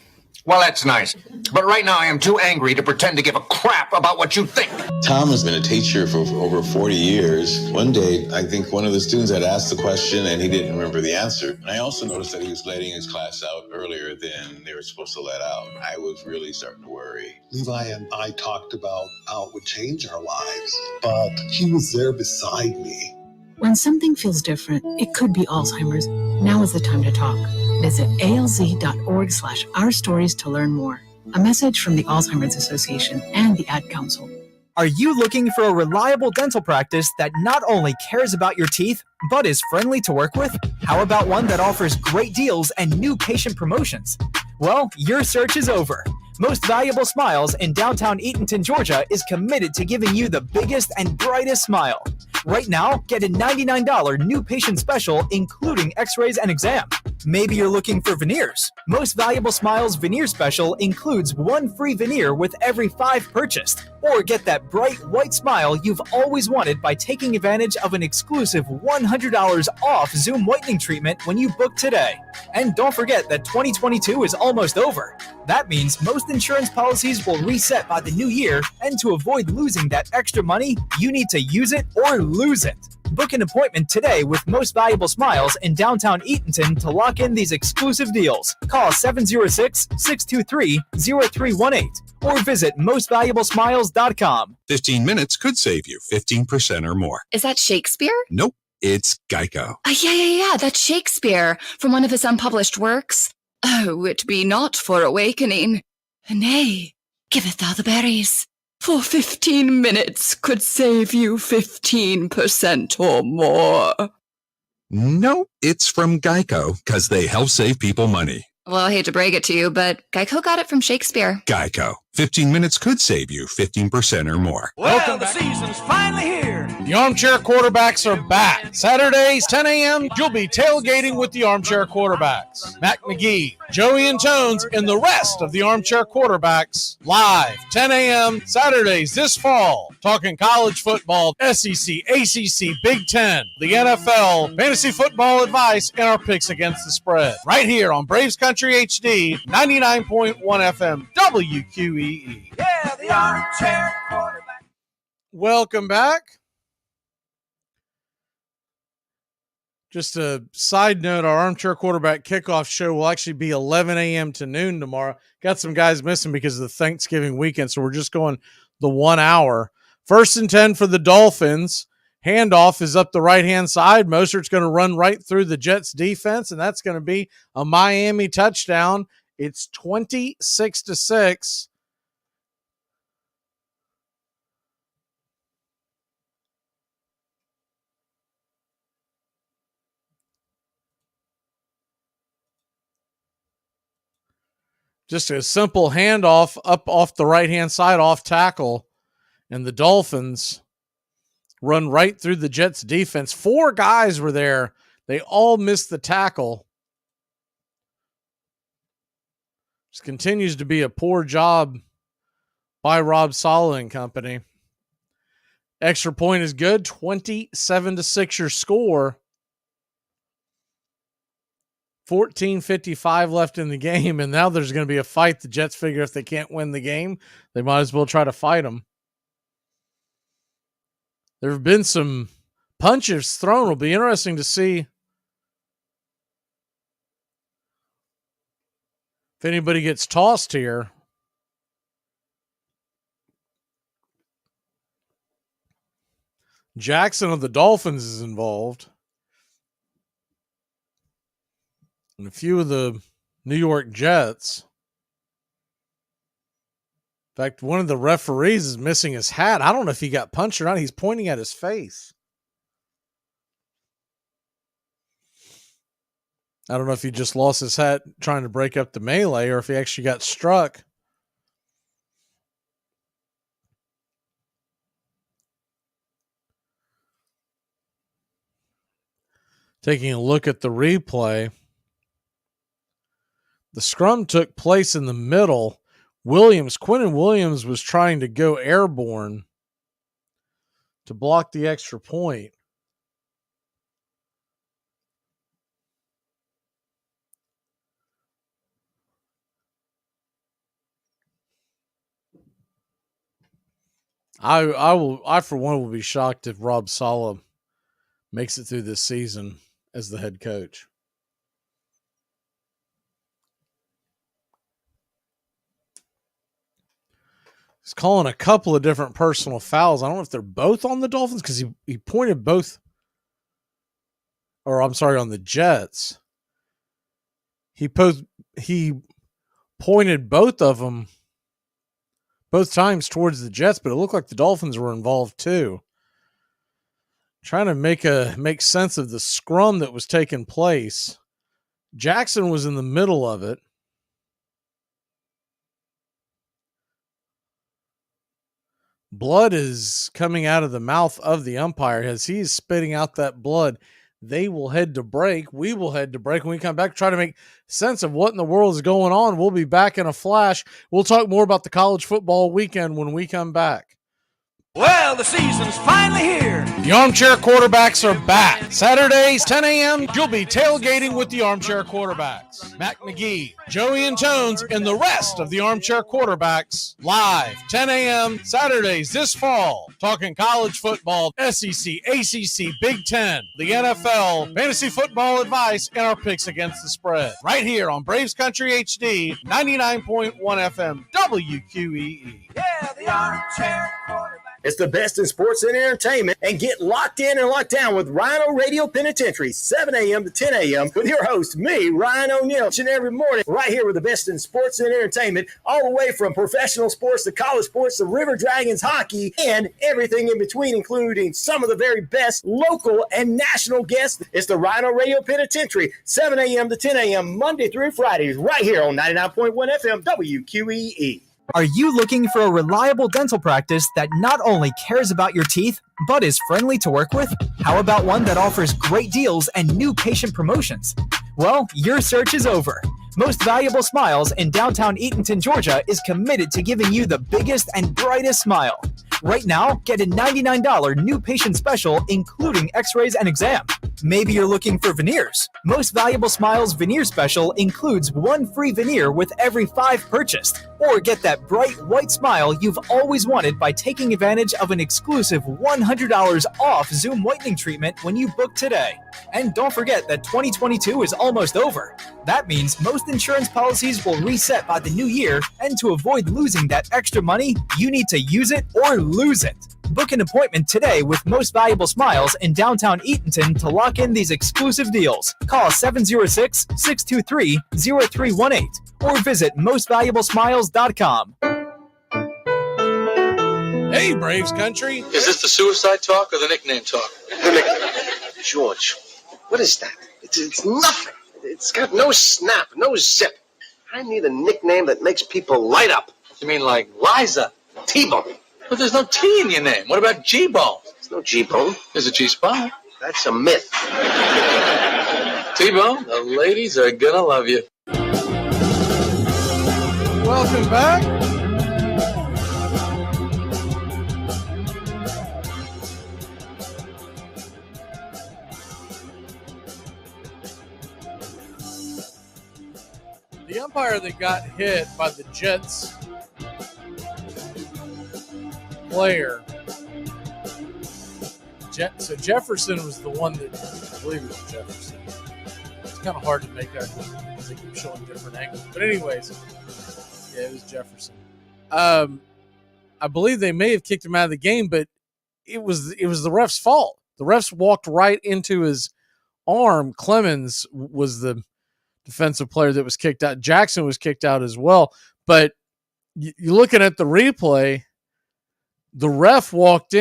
Well, that's nice. But right now I am too angry to pretend to give a crap about what you think. Tom has been a teacher for over 40 years. One day, I think one of the students had asked the question and he didn't remember the answer. And I also noticed that he was letting his class out earlier than they were supposed to let out. I was really starting to worry. Levi and I talked about how it would change our lives, but he was there beside me. When something feels different, it could be Alzheimer's. Now is the time to talk. Visit alz.org/ourstories to learn more. A message from the Alzheimer's Association and the Ad Council. Are you looking for a reliable dental practice that not only cares about your teeth, but is friendly to work with? How about one that offers great deals and new patient promotions? Well, your search is over. Most Valuable Smiles in downtown Eatonton, Georgia is committed to giving you the biggest and brightest smile. Right now, get a $99 new patient special, including x-rays and exam. Maybe you're looking for veneers. Most Valuable Smiles veneer special includes 1 free veneer with every 5 purchased. Or get that bright white smile you've always wanted by taking advantage of an exclusive $100 off Zoom whitening treatment when you book today. And don't forget that 2022 is almost over. That means most insurance policies will reset by the new year, and to avoid losing that extra money, you need to use it or lose it. Book an appointment today with Most Valuable Smiles in downtown Eatonton to lock in these exclusive deals. Call 706-623-0318 or visit mostvaluablesmiles.com. 15 minutes could save you 15% or more. Is that Shakespeare? Nope, it's Geico. Yeah, that's Shakespeare from one of his unpublished works. Oh, it be not for awakening. Nay, giveth thou the berries. For 15 minutes could save you 15% or more. No, it's from Geico, because they help save people money. Well, I hate to break it to you, but Geico got it from Shakespeare. Geico. 15 minutes could save you 15% or more. Well, the season's finally here. The Armchair Quarterbacks are back. Saturdays, 10 a.m., you'll be tailgating with the Armchair Quarterbacks. Matt McGee, Joey and Tones, and the rest of the Armchair Quarterbacks live, 10 a.m., Saturdays this fall. Talking college football, SEC, ACC, Big Ten, the NFL, fantasy football advice, and our picks against the spread. Right here on Braves Country HD, 99.1 FM, WQEE. Yeah, the Armchair Quarterback. Welcome back. Just a side note, our Armchair Quarterback kickoff show will actually be 11 a.m. to noon tomorrow. Got some guys missing because of the Thanksgiving weekend, so we're just going the 1 hour. 1st and 10 for the Dolphins. Handoff is up the right-hand side. Mostert's going to run right through the Jets defense, and that's going to be a Miami touchdown. It's 26-6. Just a simple handoff up off the right-hand side, off tackle, and the Dolphins run right through the Jets defense. 4 guys were there. They all missed the tackle. Just continues to be a poor job by Rob Saleh and company. Extra point is good. 27-6 your score. 14:55 left in the game, and now there's going to be a fight. The Jets figure if they can't win the game, they might as well try to fight them. There have been some punches thrown. It'll be interesting to see if anybody gets tossed here. Jackson of the Dolphins is involved. And a few of the New York Jets. In fact, one of the referees is missing his hat. I don't know if he got punched or not. He's pointing at his face. I don't know if he just lost his hat trying to break up the melee or if he actually got struck. Taking a look at the replay. The scrum took place in the middle. Quinnen Williams was trying to go airborne to block the extra point. I for one will be shocked if Rob Saleh makes it through this season as the head coach. He's calling a couple of different personal fouls. I don't know if they're both on the Dolphins because he pointed both, or I'm sorry, on the Jets. He pointed both of them both times towards the Jets, but it looked like the Dolphins were involved too. Trying to make sense of the scrum that was taking place. Jackson was in the middle of it. blood is coming out of the mouth of the umpire. As he's spitting out that blood, they will head to break. We will head to break. When we come back, try to make sense of what in the world is going on. We'll be back in a flash. We'll talk more about the college football weekend when we come back. Well, the season's finally here. The Armchair Quarterbacks are back. Saturdays, 10 a.m., you'll be tailgating with the Armchair Quarterbacks. Mac McGee, Joey and Tones, and the rest of the Armchair Quarterbacks. Live, 10 a.m., Saturdays this fall. Talking college football, SEC, ACC, Big Ten, the NFL, fantasy football advice, and our picks against the spread. Right here on Braves Country HD, 99.1 FM, WQEE. Yeah, the Armchair Quarterback. It's the best in sports and entertainment, and get locked in and locked down with Rhino Radio Penitentiary, 7 a.m. to 10 a.m. with your host, me, Ryan O'Neal, each and every morning, right here with the best in sports and entertainment, all the way from professional sports to college sports to River Dragons hockey and everything in between, including some of the very best local and national guests. It's the Rhino Radio Penitentiary, 7 a.m. to 10 a.m. Monday through Fridays, right here on 99.1 FM WQEE. Are you looking for a reliable dental practice that not only cares about your teeth, but is friendly to work with? How about one that offers great deals and new patient promotions? Well, your search is over. Most Valuable Smiles in downtown Eatonton, Georgia is committed to giving you the biggest and brightest smile. Right now, get a $99 new patient special, including x-rays and exam. Maybe you're looking for veneers. Most Valuable Smiles veneer special includes one free veneer with every 5 purchased. Or get that bright white smile you've always wanted by taking advantage of an exclusive $100 off Zoom whitening treatment when you book today. And don't forget that 2022 is almost over. That means most insurance policies will reset by the new year, and to avoid losing that extra money, you need to use it or lose it. Book an appointment today with Most Valuable Smiles in downtown Eatonton to lock in these exclusive deals. Call 706-623-0318 or visit mostvaluablesmiles.com. Hey, Braves Country. Is this the suicide talk or the nickname talk? The nickname. George, what is that? It's nothing. It's got no snap, no zip. I need a nickname that makes people light up. You mean like Liza? T-Bone. But there's no T in your name. What about G-Bone? There's no G-Bone. There's a G-Spot. That's a myth. T-Bone, the ladies are gonna love you. Welcome back. The umpire that got hit by the Jets player, so Jefferson was the one that, I believe it was Jefferson. It's kind of hard to make out because they keep showing different angles. But anyways, yeah, it was Jefferson. I believe they may have kicked him out of the game, but it was the ref's fault. The refs walked right into his arm. Clemens was the defensive player that was kicked out. Jackson was kicked out as well. But you're looking at the replay, the ref walked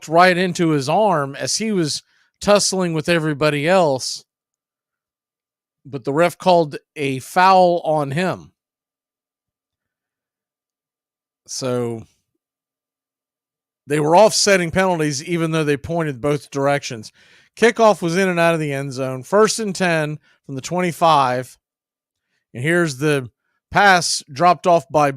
right into his arm as he was tussling with everybody else. But the ref called a foul on him. So they were offsetting penalties even though they pointed both directions. Kickoff was in and out of the end zone. 1st and 10 from the 25. And here's the pass dropped off by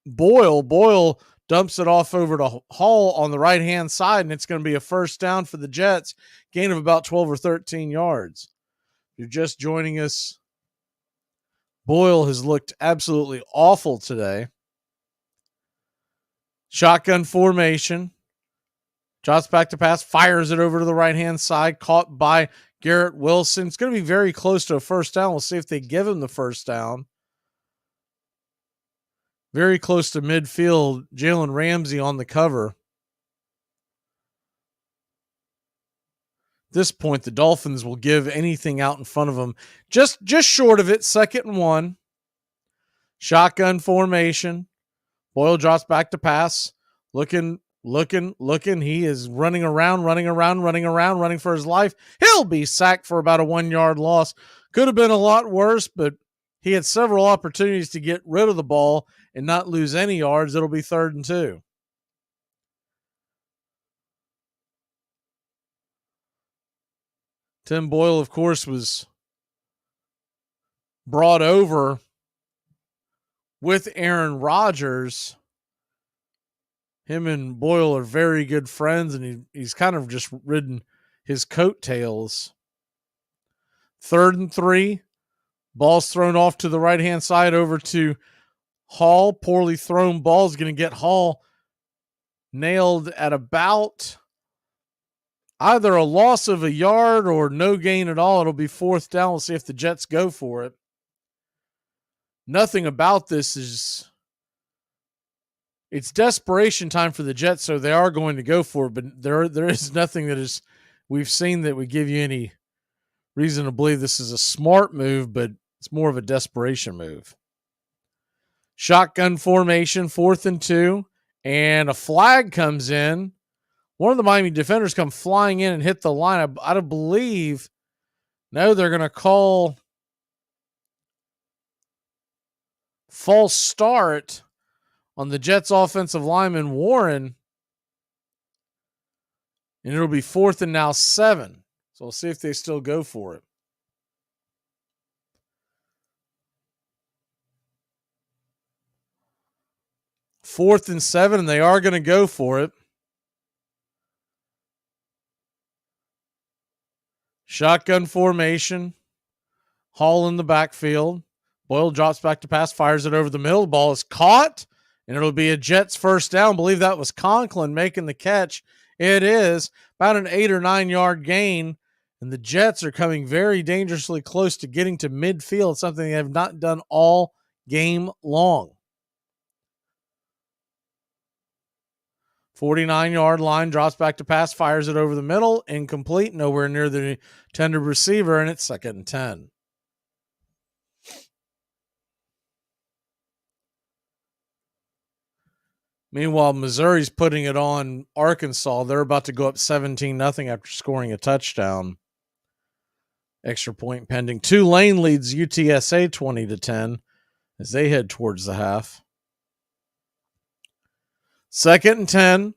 Boyle. Boyle dumps it off over to Hall on the right-hand side, and it's going to be a first down for the Jets. Gain of about 12 or 13 yards. If you're just joining us, Boyle has looked absolutely awful today. Shotgun formation. Jots back to pass, fires it over to the right-hand side, caught by Garrett Wilson. It's going to be very close to a first down. We'll see if they give him the first down. Very close to midfield. Jalen Ramsey on the cover. At this point, the Dolphins will give anything out in front of them. Just short of it, 2nd and 1. Shotgun formation. Boyle drops back to pass. Looking. He is running for his life. He'll be sacked for about a 1-yard loss. Could have been a lot worse, but he had several opportunities to get rid of the ball and not lose any yards. It'll be 3rd and 2. Tim Boyle, of course, was brought over with Aaron Rodgers. Him and Boyle are very good friends, and he's kind of just ridden his coattails. 3rd and 3. Ball's thrown off to the right-hand side over to Hall. Poorly thrown ball is going to get Hall nailed at about either a loss of a yard or no gain at all. It'll be 4th down. We'll see if the Jets go for it. Nothing about this is... It's desperation time for the Jets, so they are going to go for it, but there is nothing that is we've seen that would give you any reason to believe this is a smart move, but it's more of a desperation move. Shotgun formation, 4th and 2, and a flag comes in. One of the Miami defenders come flying in and hit the line. I believe, no, they're going to call false start on the Jets offensive lineman Warren, and it'll be 4th and now 7. So we'll see if they still go for it. Fourth and 7, and they are going to go for it. Shotgun formation. Hall in the backfield. Boyle drops back to pass, fires it over the middle. The ball is caught, and it'll be a Jets first down. I believe that was Conklin making the catch. It is about an 8 or 9 yard gain, and the Jets are coming very dangerously close to getting to midfield, something they have not done all game long. 49-yard line, drops back to pass, fires it over the middle, incomplete, nowhere near the intended receiver, and it's 2nd and 10. Meanwhile, Missouri's putting it on Arkansas. They're about to go up 17-0 after scoring a touchdown. Extra point pending. Tulane leads UTSA 20-10 as they head towards the half. 2nd and 10.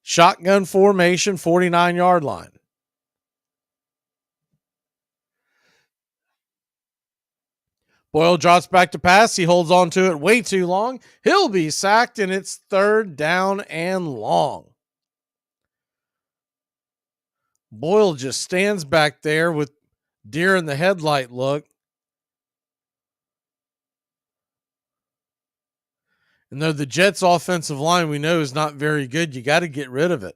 Shotgun formation, 49-yard line. Boyle drops back to pass. He holds on to it way too long. He'll be sacked, and it's 3rd down and long. Boyle just stands back there with deer in the headlight look. And though the Jets' offensive line we know is not very good, you got to get rid of it.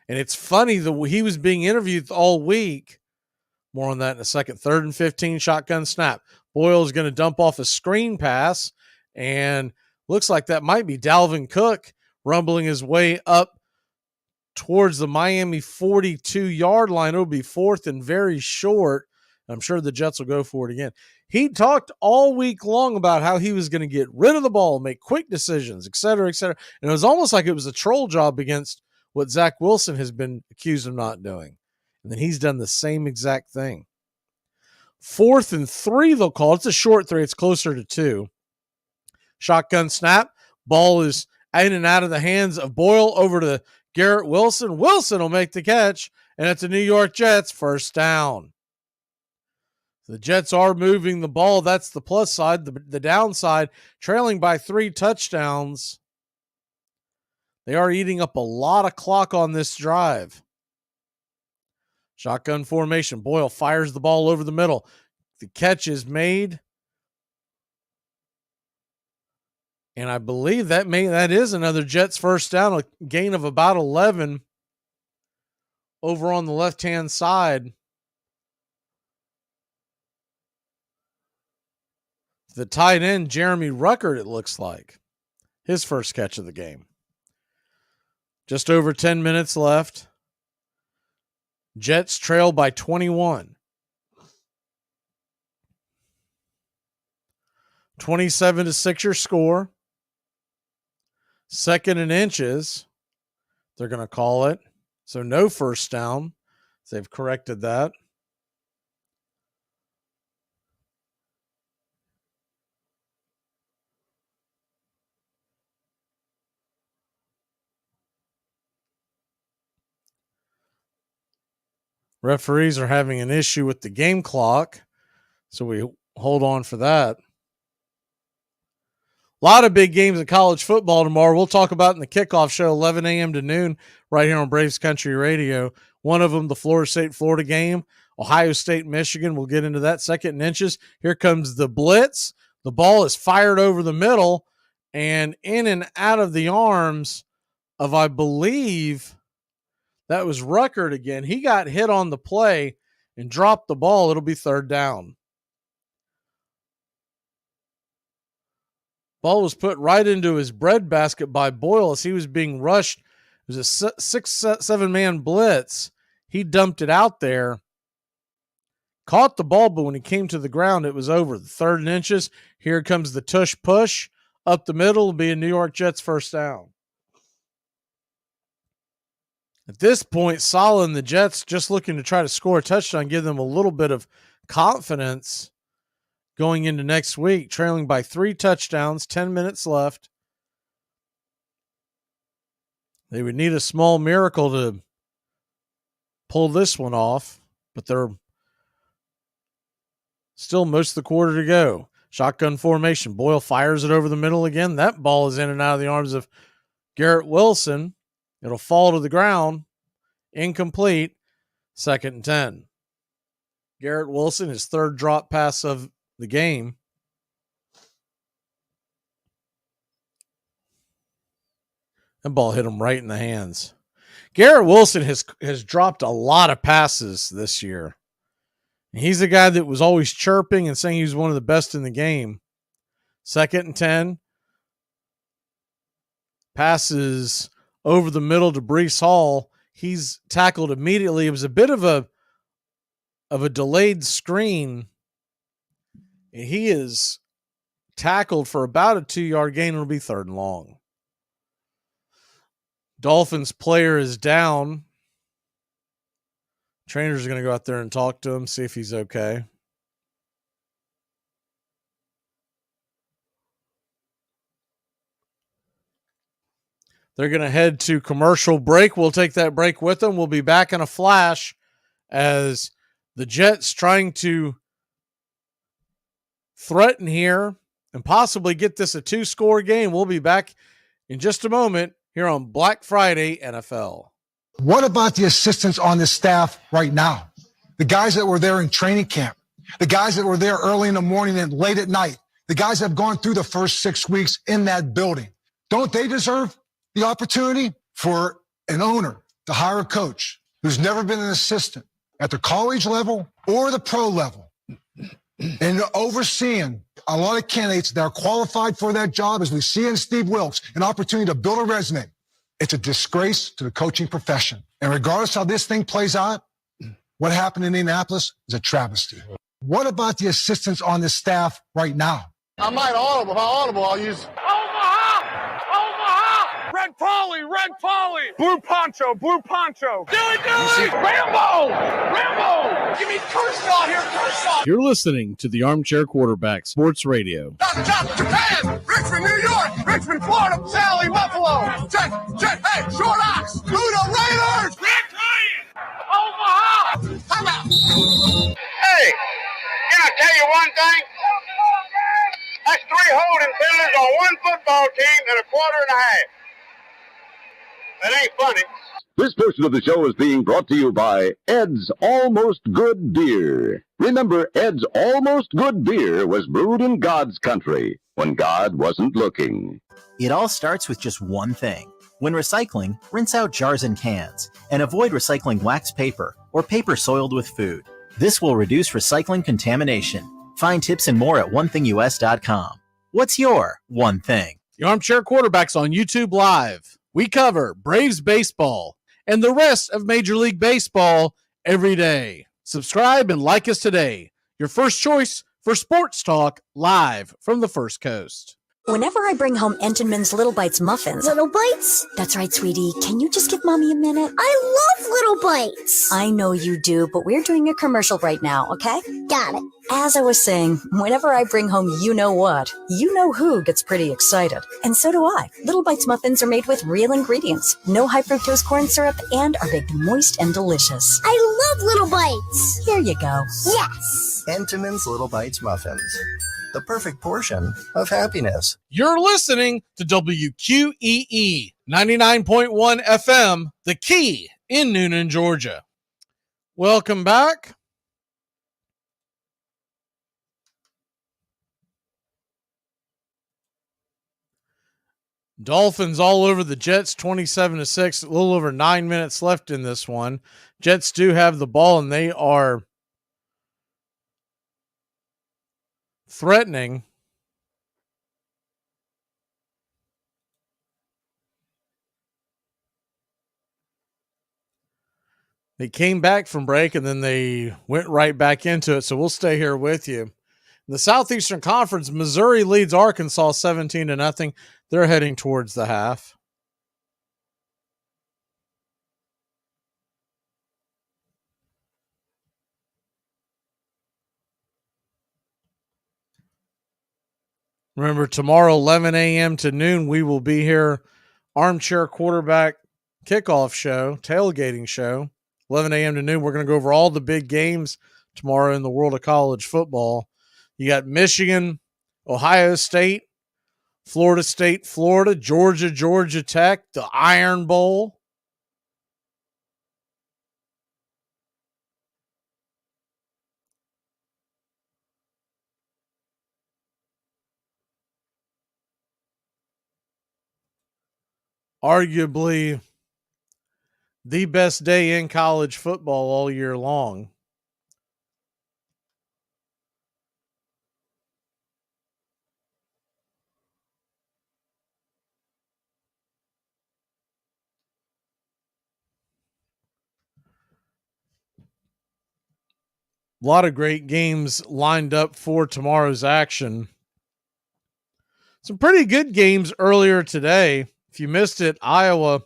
And it's funny, he was being interviewed all week. More on that in a second. 3rd and 15, shotgun snap. Boyle is going to dump off a screen pass, and looks like that might be Dalvin Cook rumbling his way up towards the Miami 42-yard line. It'll be 4th and very short. I'm sure the Jets will go for it again. He talked all week long about how he was going to get rid of the ball, make quick decisions, et cetera, et cetera. And it was almost like it was a troll job against what Zach Wilson has been accused of not doing. And then he's done the same exact thing. 4th and 3, they'll call it. It's a short 3. It's closer to 2. Shotgun snap. Ball is in and out of the hands of Boyle over to Garrett Wilson. Wilson will make the catch, and it's the New York Jets first down. The Jets are moving the ball. That's the plus side. The downside, trailing by 3 touchdowns. They are eating up a lot of clock on this drive. Shotgun formation. Boyle fires the ball over the middle. The catch is made. And I believe that is another Jets first down, a gain of about 11 over on the left-hand side. The tight end, Jeremy Ruckert, it looks like. His first catch of the game. Just over 10 minutes left. Jets trail by 21. 27-6 your score. 2nd and inches, they're going to call it. So no first down. They've corrected that. Referees are having an issue with the game clock, so we hold on for that. A lot of big games in college football tomorrow. We'll talk about in the kickoff show, 11 a.m. to noon, right here on Braves Country Radio. One of them, the Florida State-Florida game. Ohio State, Michigan. We'll get into that. Second and inches. Here comes the blitz. The ball is fired over the middle and in and out of the arms of, I believe, that was Ruckert again. He got hit on the play and dropped the ball. It'll be third down. Ball was put right into his breadbasket by Boyle as he was being rushed. It was a 6-7-man blitz. He dumped it out there, caught the ball, but when he came to the ground, it was over. The third and inches. Here comes the tush push. Up the middle will be a New York Jets first down. At this point, Saleh and the Jets just looking to try to score a touchdown, give them a little bit of confidence going into next week, trailing by 3 touchdowns, 10 minutes left. They would need a small miracle to pull this one off, but they're still most of the quarter to go. Shotgun formation. Boyle fires it over the middle again. That ball is in and out of the arms of Garrett Wilson. It'll fall to the ground. Incomplete. 2nd and 10. Garrett Wilson, his third drop pass of the game. That ball hit him right in the hands. Garrett Wilson has dropped a lot of passes this year. He's a guy that was always chirping and saying he was one of the best in the game. 2nd and 10. Passes over the middle to Breece Hall. He's tackled immediately. It was a bit of a delayed screen. He is tackled for about a 2-yard gain. It'll be 3rd and long. Dolphins player is down. Trainer's going to go out there and talk to him, see if he's okay. They're going to head to commercial break. We'll take that break with them. We'll be back in a flash as the Jets trying to threaten here and possibly get this a 2-score game. We'll be back in just a moment here on Black Friday NFL. What about the assistants on the staff right now? The guys that were there in training camp, the guys that were there early in the morning and late at night, the guys that have gone through the first 6 weeks in that building. Don't they deserve the opportunity for an owner to hire a coach who's never been an assistant at the college level or the pro level and overseeing a lot of candidates that are qualified for that job, as we see in Steve Wilkes, an opportunity to build a resume? It's a disgrace to the coaching profession. And regardless how this thing plays out, what happened in Indianapolis is a travesty. What about the assistants on the staff right now? I might audible. If I audible, I'll use Omaha! Omaha! Red Polly! Red Polly! Blue Poncho! Blue Poncho! Dilly Dilly! Rambo! Rambo! Give me Kershaw here, Kershaw! You're listening to the Armchair Quarterback Sports Radio. Top Japan! Richmond, New York! Richmond, Florida! Sally, Buffalo! Check! Hey! Short Ox! Luda Raiders! Red Lion! Omaha! Time out! Hey! Can I tell you one thing? That's 3 holding penalties on one football team in a quarter and a half. That ain't funny. This portion of the show is being brought to you by Ed's Almost Good Beer. Remember, Ed's Almost Good Beer was brewed in God's country when God wasn't looking. It all starts with just one thing. When recycling, rinse out jars and cans, and avoid recycling wax paper or paper soiled with food. This will reduce recycling contamination. Find tips and more at onethingus.com. What's your one thing? The Armchair Quarterback's on YouTube Live. We cover Braves baseball and the rest of Major League Baseball every day. Subscribe and like us today. Your first choice for sports talk live from the First Coast. Whenever I bring home Entenmann's Little Bites muffins... Little Bites? That's right, sweetie. Can you just give Mommy a minute? I love Little Bites! I know you do, but we're doing a commercial right now, okay? Got it. As I was saying, whenever I bring home you-know-what, you-know-who gets pretty excited. And so do I. Little Bites muffins are made with real ingredients, no high-fructose corn syrup, and are baked moist and delicious. I love Little Bites! Here you go. Yes! Entenmann's Little Bites muffins. The perfect portion of happiness. You're listening to WQEE 99.1 FM, The Key in Noonan, Georgia. Welcome back. Dolphins all over the Jets, 27-6, a little over 9 minutes left in this one. Jets do have the ball, and they are threatening. They came back from break, and then they went right back into it, so we'll stay here with you. In the Southeastern Conference, Missouri leads Arkansas 17-0. They're heading towards the half. Remember, tomorrow, 11 a.m. to noon, we will be here, Armchair Quarterback Kickoff Show, Tailgating Show. 11 a.m. to noon, we're going to go over all the big games tomorrow in the world of college football. You got Michigan, Ohio State, Florida, Georgia Tech, the Iron Bowl. Arguably the best day in college football all year long. A lot of great games lined up for tomorrow's action. Some pretty good games earlier today. If you missed it, Iowa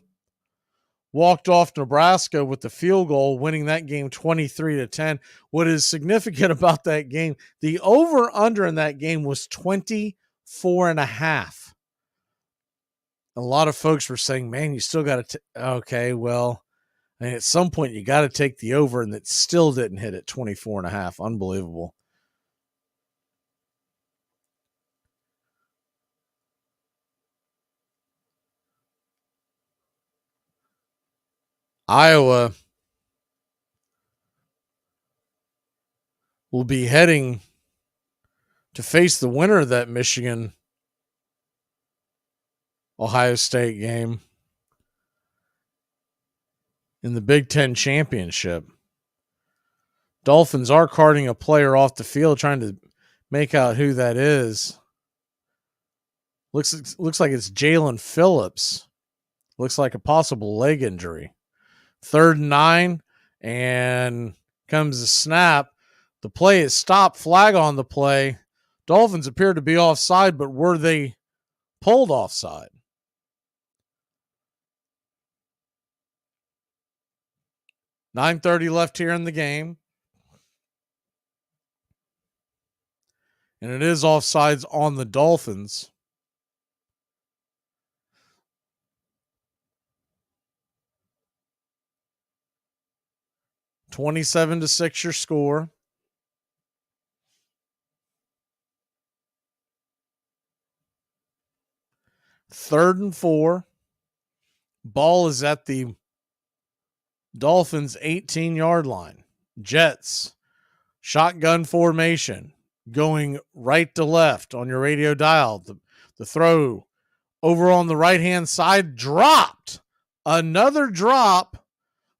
walked off Nebraska with the field goal, winning that game 23-10. What is significant about that game, the over-under in that game was 24.5. A lot of folks were saying, man, you still got to, okay, well, and at some point you got to take the over, and it still didn't hit at 24.5. Unbelievable. Iowa will be heading to face the winner of that Michigan Ohio State game in the Big Ten Championship. Dolphins are carting a player off the field, trying to make out who that is. Looks like it's Jalen Phillips. Looks like a possible leg injury. 3rd and 9, and comes the snap. The play is stopped, flag on the play. Dolphins appear to be offside, but were they pulled offside? $9:30 left here in the game. And it is offsides on the Dolphins. $27-6 your score. Third and 4. Ball is at the Dolphins' 18-yard line. Jets, shotgun formation, going right to left on your radio dial. The throw over on the right-hand side, dropped. Another drop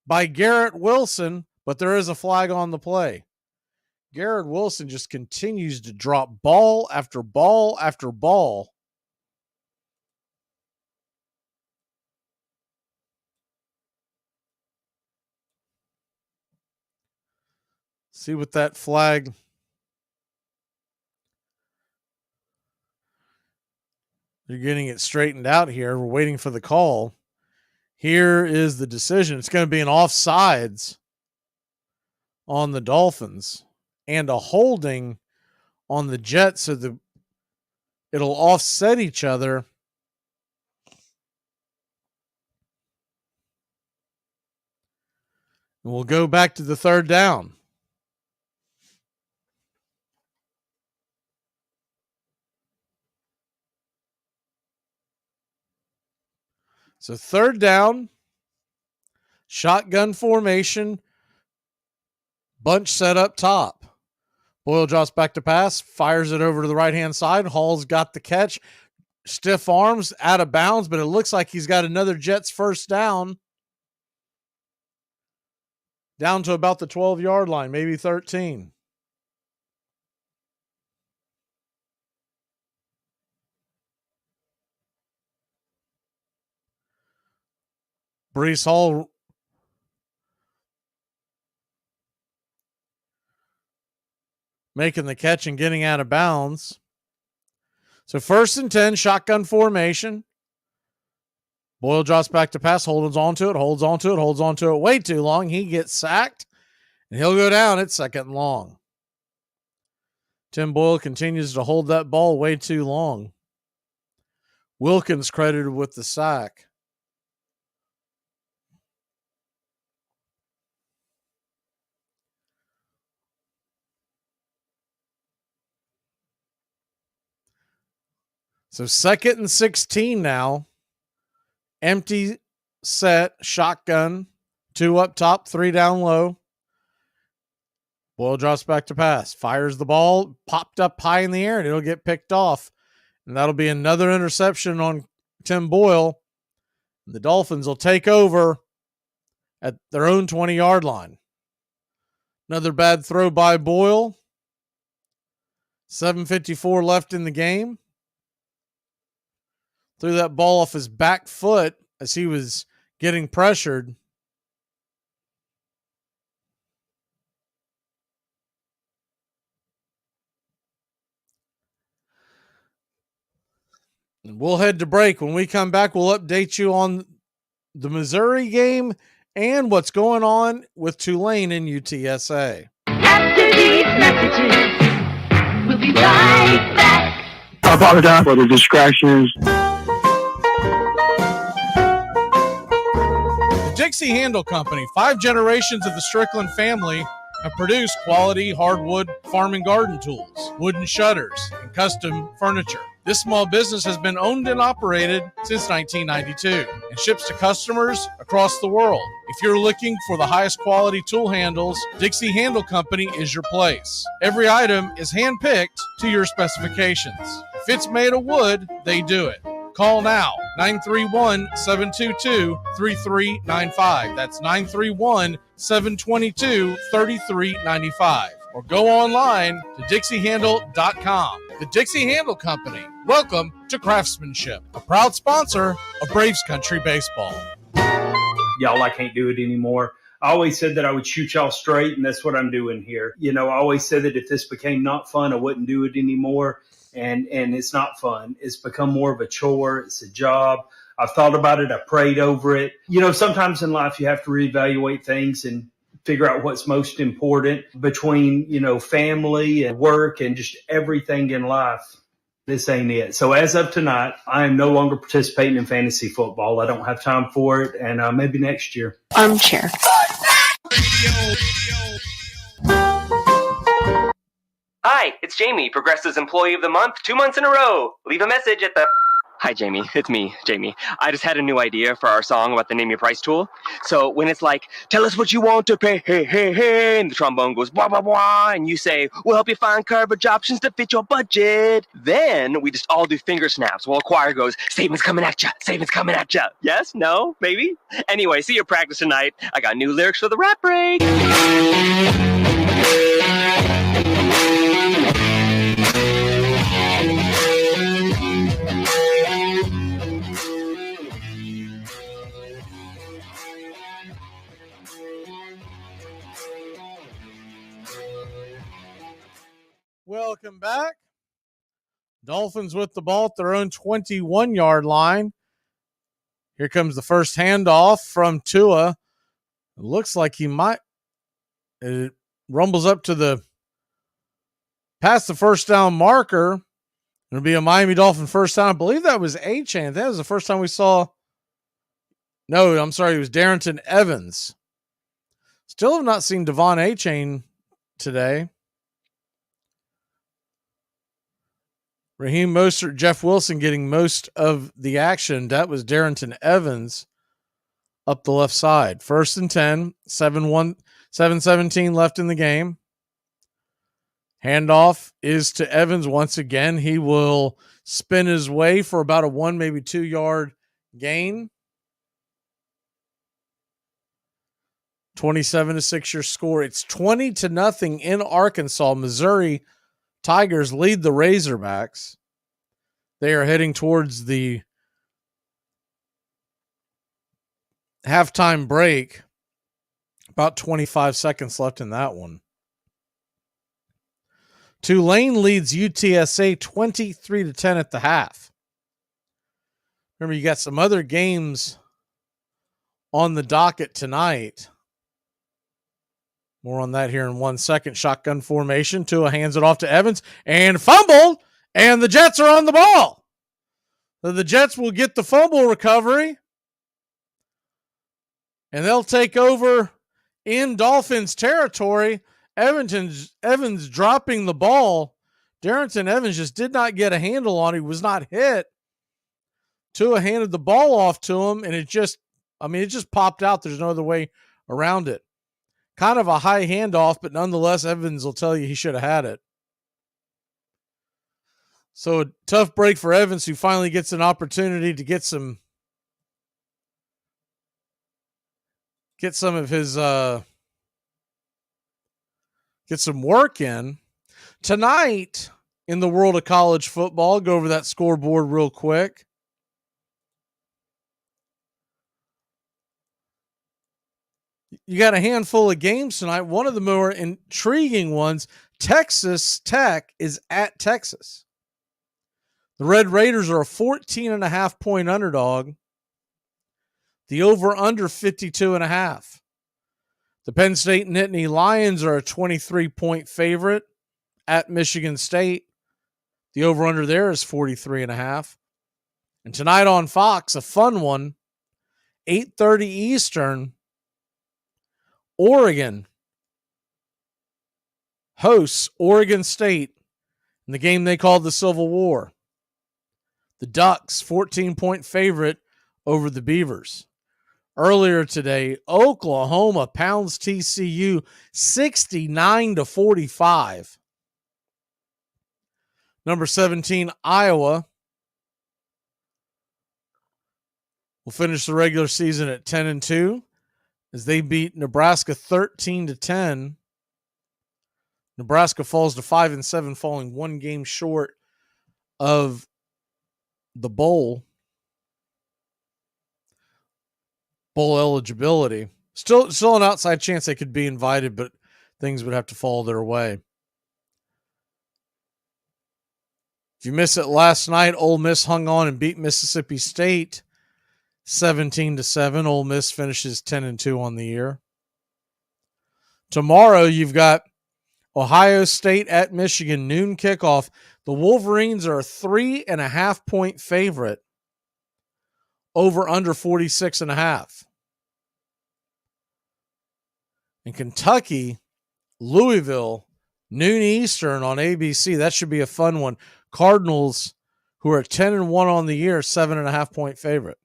by Garrett Wilson, but there is a flag on the play. Garrett Wilson just continues to drop ball after ball after ball. See what that flag. They're getting it straightened out here. We're waiting for the call. Here is the decision. It's going to be an offsides on the Dolphins and a holding on the Jets, so it'll offset each other. And we'll go back to the third down. So third down, shotgun formation, bunch set up top. Boyle drops back to pass, fires it over to the right-hand side. Hall's got the catch. Stiff arms, out of bounds, but it looks like he's got another Jets first down. Down to about the 12-yard line, maybe 13. Breece Hall making the catch and getting out of bounds. So 1st and 10, shotgun formation. Boyle drops back to pass, holds onto it way too long. He gets sacked, and he'll go down at 2nd and long. Tim Boyle continues to hold that ball way too long. Wilkins credited with the sack. So 2nd and 16 now. Empty set, shotgun, 2 up top, 3 down low. Boyle drops back to pass, fires the ball, popped up high in the air, and it'll get picked off. And that'll be another interception on Tim Boyle. The Dolphins will take over at their own 20-yard line. Another bad throw by Boyle. 7:54 left in the game. Threw that ball off his back foot as he was getting pressured. And we'll head to break. When we come back, we'll update you on the Missouri game and what's going on with Tulane and UTSA. After these messages, we'll be right back. I apologize for the distractions. Dixie Handle Company, 5 generations of the Strickland family have produced quality hardwood farm and garden tools, wooden shutters, and custom furniture. This small business has been owned and operated since 1992 and ships to customers across the world. If you're looking for the highest quality tool handles, Dixie Handle Company is your place. Every item is handpicked to your specifications. If it's made of wood, they do it. Call now, 931-722-3395. That's 931-722-3395. Or go online to DixieHandle.com. The Dixie Handle Company. Welcome to Craftsmanship, a proud sponsor of Braves Country Baseball. Y'all, I can't do it anymore. I always said that I would shoot y'all straight, and that's what I'm doing here. You know, I always said that if this became not fun, I wouldn't do it anymore. And it's not fun. It's become more of a chore. It's a job. I've thought about it. I prayed over it. You know, sometimes in life you have to reevaluate things and figure out what's most important between, you know, family and work and just everything in life. This ain't it. So as of tonight, I am no longer participating in fantasy football. I don't have time for it. And maybe next year. Armchair. Hi, it's Jamie, Progressive's Employee of the Month, 2 months in a row. Leave a message at the... Hi, Jamie. It's me, Jamie. I just had a new idea for our song about the Name Your Price tool. So when it's like, tell us what you want to pay, hey, hey, hey, and the trombone goes, blah, blah, blah, and you say, we'll help you find coverage options to fit your budget. Then we just all do finger snaps while a choir goes, savings coming at ya, savings coming at ya. Yes? No? Maybe? Anyway, see you at practice tonight. I got new lyrics for the rap break. Welcome back. Dolphins with the ball at their own 21-yard line. Here comes the first handoff from Tua. It looks like he might. It rumbles up to the past the first down marker. It'll be a Miami Dolphin first down. I believe that was Achane. That was the first time we saw. No, I'm sorry. It was Darrington Evans. Still have not seen Devon Achane today. Raheem Mostert, Jeff Wilson getting most of the action. That was Darrington Evans up the left side. 1st and 10, 7-17 left in the game. Handoff is to Evans once again. He will spin his way for about a 1, maybe 2-yard gain. 27-6 your score. It's 20-0 in Arkansas. Missouri Tigers lead the Razorbacks. They are heading towards the halftime break. About 25 seconds left in that one. Tulane leads UTSA 23-10 at the half. Remember, you got some other games on the docket tonight. More on that here in 1 second. Shotgun formation. Tua hands it off to Evans and fumbled, and the Jets are on the ball. So the Jets will get the fumble recovery, and they'll take over in Dolphins territory. Evans dropping the ball. Darrington Evans just did not get a handle on it. He was not hit. Tua handed the ball off to him, and it just popped out. There's no other way around it. Kind of a high handoff, but nonetheless, Evans will tell you he should have had it. So a tough break for Evans, who finally gets an opportunity to get some of his get some work in. Tonight, in the world of college football, go over that scoreboard real quick. You got a handful of games tonight. One of the more intriguing ones, Texas Tech is at Texas. The Red Raiders are a 14.5-point underdog. The over-under 52.5. The Penn State Nittany Lions are a 23-point favorite at Michigan State. The over-under there is 43.5. And tonight on Fox, a fun one, 8:30 Eastern, Oregon hosts Oregon State in the game they called the Civil War. The Ducks, 14-point favorite over the Beavers. Earlier today, Oklahoma pounds TCU 69-45. Number 17, Iowa will finish the regular season at 10-2. As they beat Nebraska 13-10. Nebraska falls to 5-7, falling 1 game short of the bowl eligibility. Still an outside chance they could be invited, but things would have to fall their way. If you missed it last night, Ole Miss hung on and beat Mississippi State 17-7. Ole Miss finishes 10-2 on the year. Tomorrow, you've got Ohio State at Michigan, noon kickoff. The Wolverines are a 3.5-point favorite. Over under 46.5. In Kentucky, Louisville, noon Eastern on ABC. That should be a fun one. Cardinals, who are 10-1 on the year, 7.5-point favorite.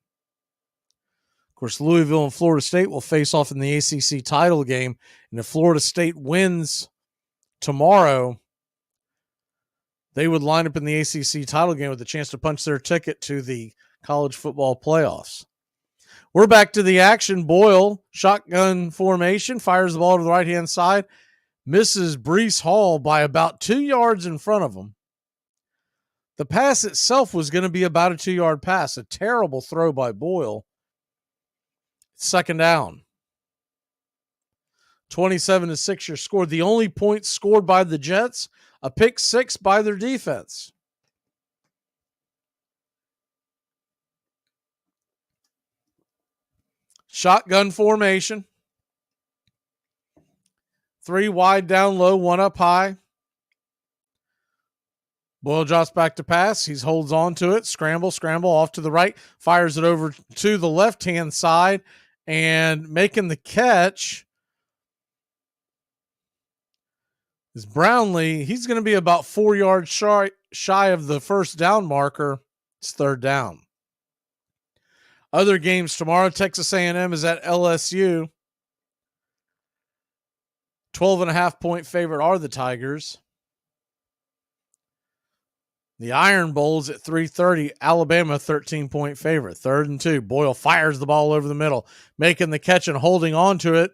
Of course, Louisville and Florida State will face off in the ACC title game. And if Florida State wins tomorrow, they would line up in the ACC title game with a chance to punch their ticket to the college football playoffs. We're back to the action. Boyle, shotgun formation, fires the ball to the right-hand side, misses Breece Hall by about 2 yards in front of him. The pass itself was going to be about a 2-yard pass, a terrible throw by Boyle. Second down. 27-6 your score. The only points scored by the Jets, a pick six by their defense. Shotgun formation. 3 wide down low, 1 up high. Boyle drops back to pass. He holds on to it. Scramble off to the right. Fires it over to the left-hand side. And making the catch is Brownlee. He's going to be about 4 yards shy of the first down marker. It's 3rd down. Other games tomorrow, Texas A&M is at LSU. 12.5-point favorite are the Tigers. The Iron Bowl's at 3:30. Alabama 13-point favorite. 3rd and 2. Boyle fires the ball over the middle. Making the catch and holding on to it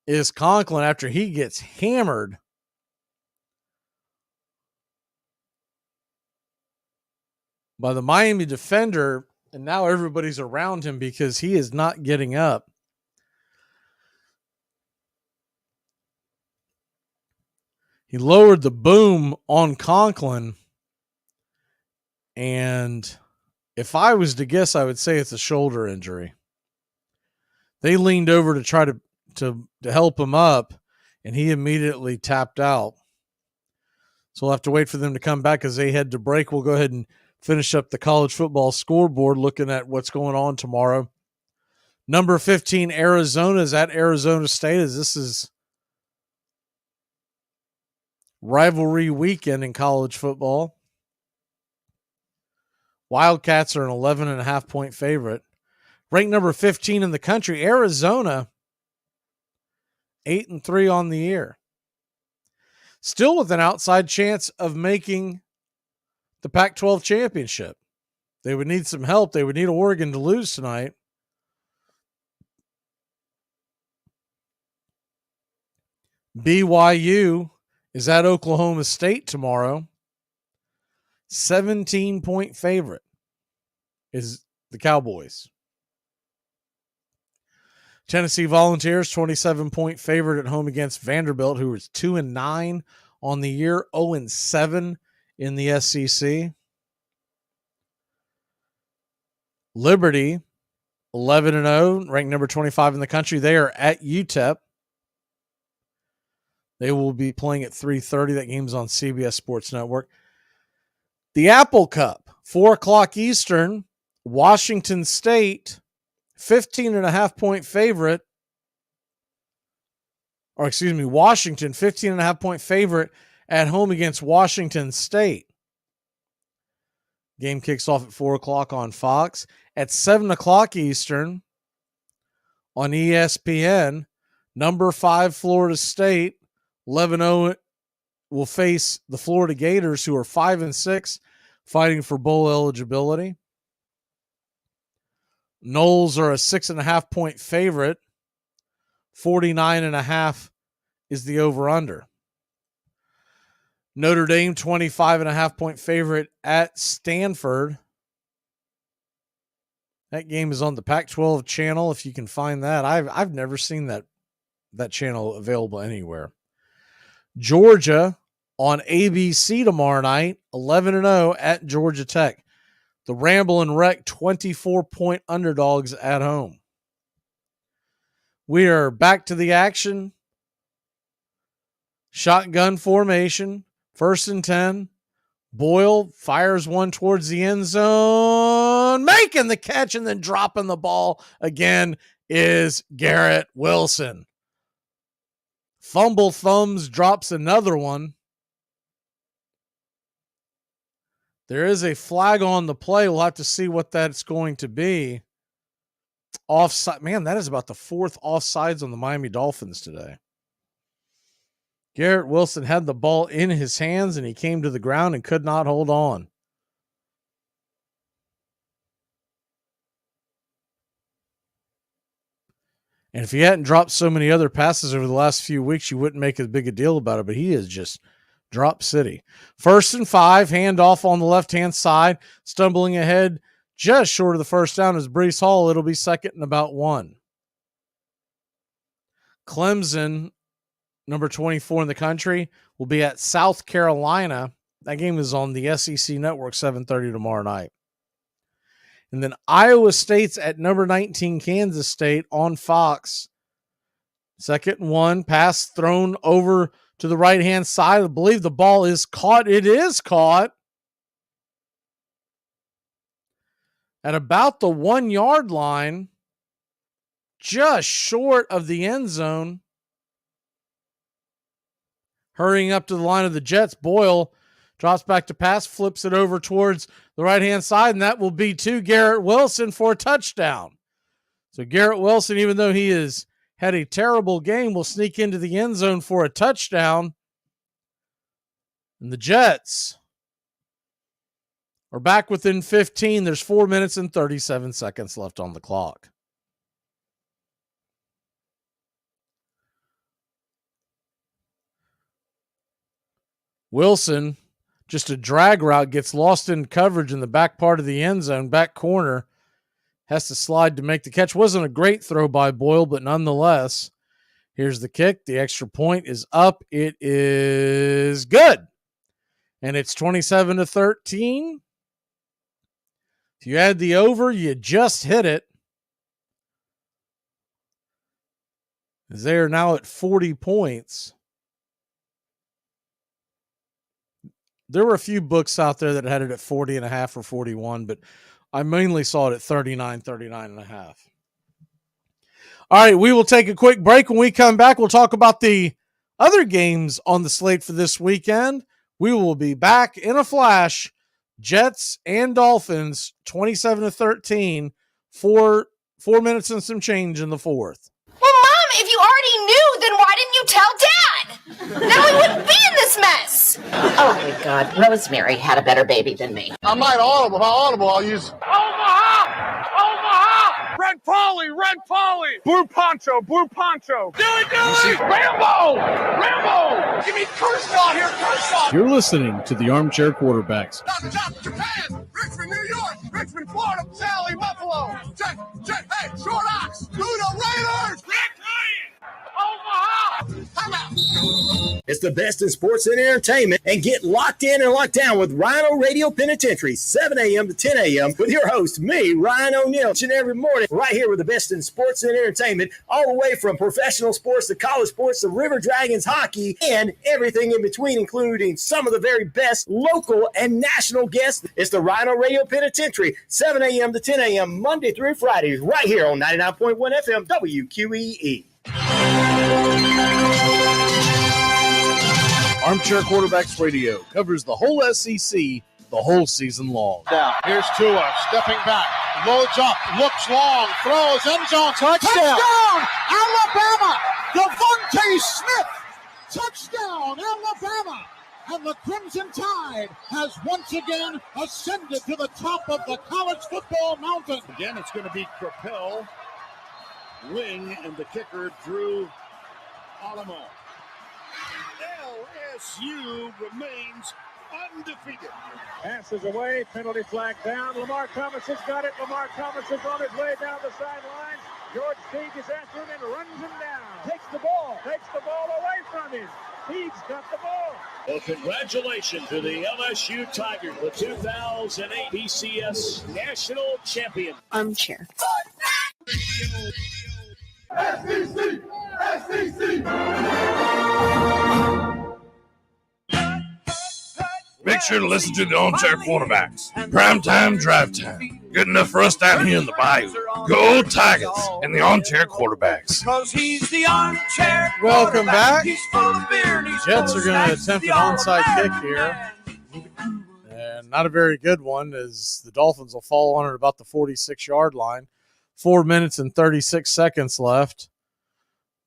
is Conklin after he gets hammered by the Miami defender, and now everybody's around him because he is not getting up. He lowered the boom on Conklin, and if I was to guess, I would say it's a shoulder injury. They leaned over to try to help him up, and he immediately tapped out. So we'll have to wait for them to come back as they head to break. We'll go ahead and finish up the college football scoreboard, looking at what's going on tomorrow. Number 15, Arizona is at Arizona State, as this is rivalry weekend in college football. Wildcats are an 11.5-point favorite. Ranked number 15 in the country, Arizona, 8-3 on the year. Still with an outside chance of making the Pac-12 championship. They would need some help. They would need Oregon to lose tonight. BYU is at Oklahoma State tomorrow. 17-point favorite is the Cowboys. Tennessee Volunteers, 27-point favorite at home against Vanderbilt, who is 2-9 on the year, 0-7 in the SEC. Liberty, 11-0, ranked number 25 in the country. They are at UTEP. They will be playing at 3:30. That game's on CBS Sports Network. The Apple Cup, 4 o'clock Eastern, Washington State, 15.5-point favorite. Washington, 15.5-point favorite at home against Washington State. Game kicks off at 4 o'clock on Fox. At 7 o'clock Eastern on ESPN, number 5 Florida State, 11-0, will face the Florida Gators, who are 5-6, fighting for bowl eligibility. Noles are a 6.5-point favorite. 49.5 is the over-under. Notre Dame, 25.5-point favorite at Stanford. That game is on the Pac-12 channel, if you can find that. I've never seen that channel available anywhere. Georgia on ABC tomorrow night, 11-0 at Georgia Tech. The Ramble and Wreck 24-point underdogs at home. We are back to the action. Shotgun formation, 1st and 10. Boyle fires one towards the end zone, making the catch and then dropping the ball again is Garrett Wilson. Fumble Thumbs drops another one. There is a flag on the play. We'll have to see what that's going to be. Offside. Man, that is about the 4th offsides on the Miami Dolphins today. Garrett Wilson had the ball in his hands and he came to the ground and could not hold on. And if he hadn't dropped so many other passes over the last few weeks, you wouldn't make as big a deal about it, but he is just drop city. 1st and 5, handoff on the left-hand side, stumbling ahead just short of the first down is Breece Hall. It'll be 2nd and about 1. Clemson, number 24 in the country, will be at South Carolina. That game is on the SEC Network, 7:30 tomorrow night. And then Iowa State's at number 19, Kansas State on Fox. 2nd and 1, pass thrown over to the right-hand side. I believe the ball is caught. It is caught at about the 1 yard line, just short of the end zone. Hurrying up to the line of the Jets, Boyle drops back to pass, flips it over towards the right-hand side, and that will be to Garrett Wilson for a touchdown. So Garrett Wilson, even though he has had a terrible game, will sneak into the end zone for a touchdown. And the Jets are back within 15. There's 4 minutes and 37 seconds left on the clock. Wilson, just a drag route, gets lost in coverage in the back part of the end zone, back corner. Has to slide to make the catch. Wasn't a great throw by Boyle, but nonetheless, here's the kick. The extra point is up. It is good. And it's 27-13. If you add the over, you just hit it. They are now at 40 points. There were a few books out there that had it at 40.5 or 41, but I mainly saw it at 39, 39.5. All right, we will take a quick break. When we come back, we'll talk about the other games on the slate for this weekend. We will be back in a flash. Jets and Dolphins, 27-13, 4 minutes and some change in the fourth. Well, Mom, if you already knew, then why didn't you tell Dad? Then we wouldn't be in this mess. Oh, my God. Rosemary had a better baby than me. I might audible. I'll use Omaha! Omaha! Red Polly! Red Polly! Blue Poncho! Blue Poncho! Do it! Rambo! Rambo! Give me Kershaw here, Kershaw! You're listening to the Armchair Quarterbacks. Japan! Richmond, New York! Richmond, Florida! Sally, Buffalo! Hey, Short Ox! Ludo Raiders! Red Lion! Omaha! Time out! It's the best in sports and entertainment, and get locked in and locked down with Rhino Radio Penitentiary, 7 a.m. to 10 a.m. with your host, me, Ryan O'Neill, each and every morning, right here with the best in sports and entertainment, all the way from professional sports to college sports to River Dragons hockey and everything in between, including some of the very best local and national guests. It's the Rhino Radio Penitentiary, 7 a.m. to 10 a.m. Monday through Friday, right here on 99.1 FM WQEE. Armchair Quarterbacks Radio covers the whole SEC the whole season long. Down. Here's Tua stepping back, loads up, looks long, throws, end zone, touchdown! Alabama! Devontae Smith! Touchdown, Alabama! And the Crimson Tide has once again ascended to the top of the college football mountain. Again, it's going to be Crapel, Wing, and the kicker, Drew Alamo. LSU remains undefeated. Passes away, penalty flag down. Lamar Thomas has got it. Lamar Thomas is on his way down the sideline. George Teague is after him and runs him down. Takes the ball away from him. Teague's got the ball. Well, congratulations to the LSU Tigers, the 2008 BCS National Champion. Armchair. SEC! SEC! Make sure to listen to the Armchair Quarterbacks. Prime time, drive time. Good enough for us down here in the bayou. Go Tigers and the Armchair Quarterbacks. Welcome back. Jets are going to attempt an onside kick here. And not a very good one, as the Dolphins will fall on it about the 46-yard line. 4 minutes and 36 seconds left.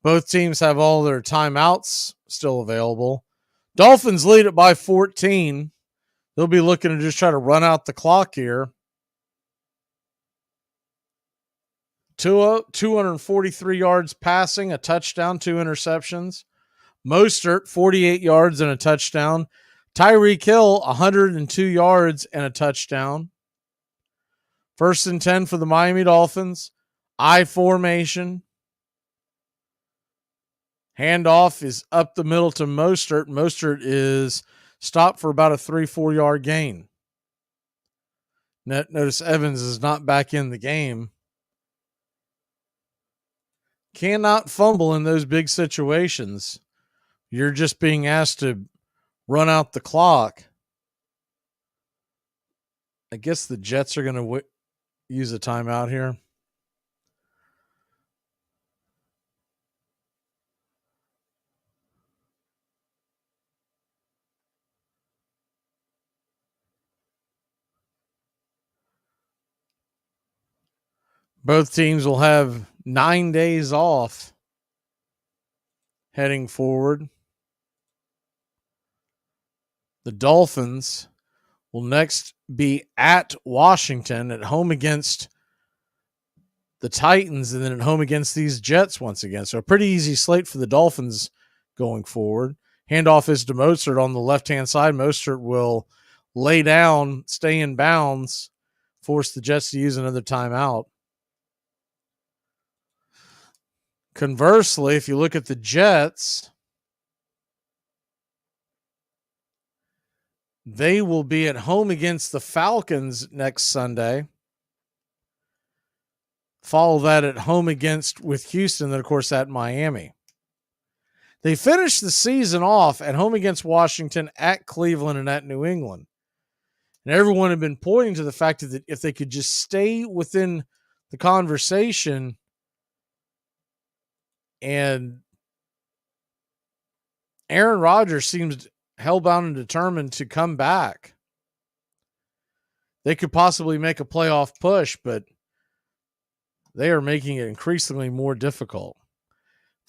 Both teams have all their timeouts still available. Dolphins lead it by 14. They'll be looking to just try to run out the clock here. Tua, 243 yards passing, a touchdown, 2 interceptions. Mostert, 48 yards and a touchdown. Tyreek Hill, 102 yards and a touchdown. 1st and 10 for the Miami Dolphins. I formation. Handoff is up the middle to Mostert. Mostert is stopped for about a 3-4 yard gain. Notice Evans is not back in the game. Cannot fumble in those big situations. You're just being asked to run out the clock. I guess the Jets are going to use a timeout here. Both teams will have 9 days off heading forward. The Dolphins will next be at Washington, at home against the Titans, and then at home against these Jets once again. So a pretty easy slate for the Dolphins going forward. Handoff is to Mostert on the left-hand side. Mostert will lay down, stay in bounds, force the Jets to use another timeout. Conversely, if you look at the Jets, they will be at home against the Falcons next Sunday. Follow that at home with Houston, then, of course, at Miami. They finished the season off at home against Washington, at Cleveland, and at New England. And everyone had been pointing to the fact that if they could just stay within the conversation and Aaron Rodgers seems hellbound and determined to come back, they could possibly make a playoff push, but they are making it increasingly more difficult.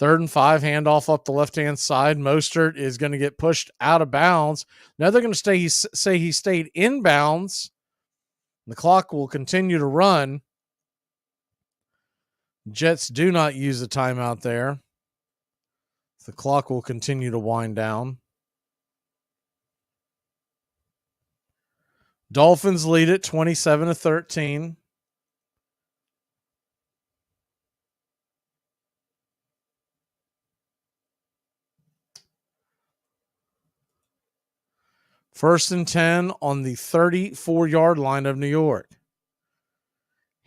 3rd and 5, handoff up the left-hand side. Mostert is going to get pushed out of bounds. Now they're going to say he stayed in bounds. The clock will continue to run. Jets do not use a timeout there. The clock will continue to wind down. Dolphins lead it 27-13. First and 10 on the 34-yard line of New York.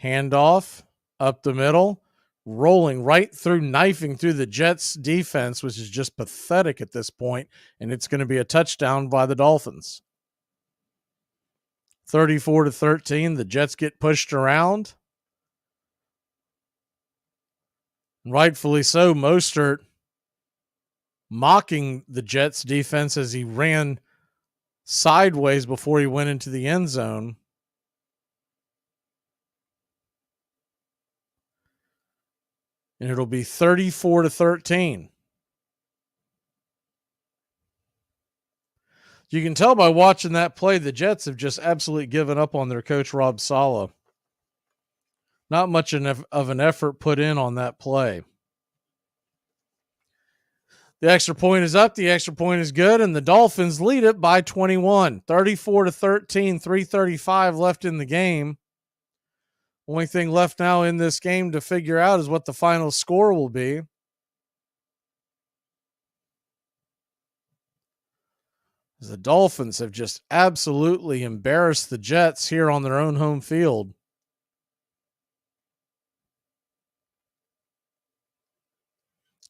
Handoff up the middle, rolling right through, knifing through the Jets defense, which is just pathetic at this point, and it's going to be a touchdown by the Dolphins. 34-13, the Jets get pushed around. Rightfully so, Mostert mocking the Jets defense as he ran sideways before he went into the end zone. And it'll be 34-13. You can tell by watching that play, the Jets have just absolutely given up on their coach, Rob Saleh. Not much of an effort put in on that play. The extra point is up. The extra point is good, and the Dolphins lead it by 21. 34-13, 3:35 left in the game. Only thing left now in this game to figure out is what the final score will be. The Dolphins have just absolutely embarrassed the Jets here on their own home field.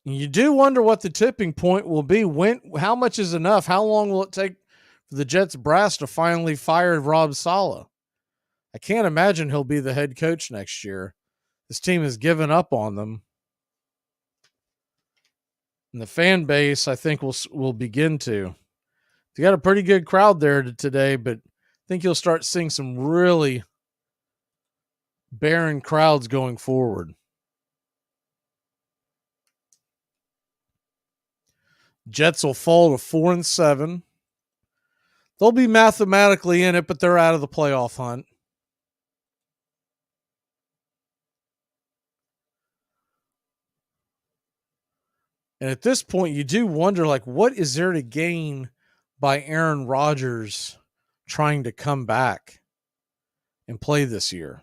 You do wonder what the tipping point will be. How much is enough? How long will it take for the Jets brass to finally fire Rob Saleh? I can't imagine he'll be the head coach next year. This team has given up on them. And the fan base, I think, will begin to. They got a pretty good crowd there today, but I think you'll start seeing some really barren crowds going forward. Jets will fall to 4-7. They'll be mathematically in it, but they're out of the playoff hunt. And at this point, you do wonder, what is there to gain by Aaron Rodgers trying to come back and play this year?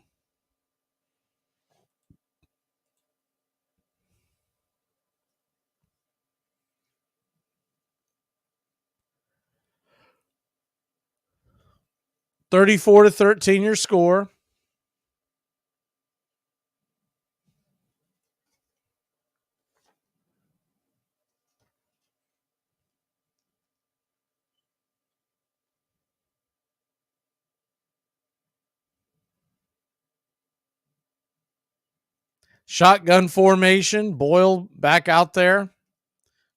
34-13 your score. Shotgun formation. Boyle back out there.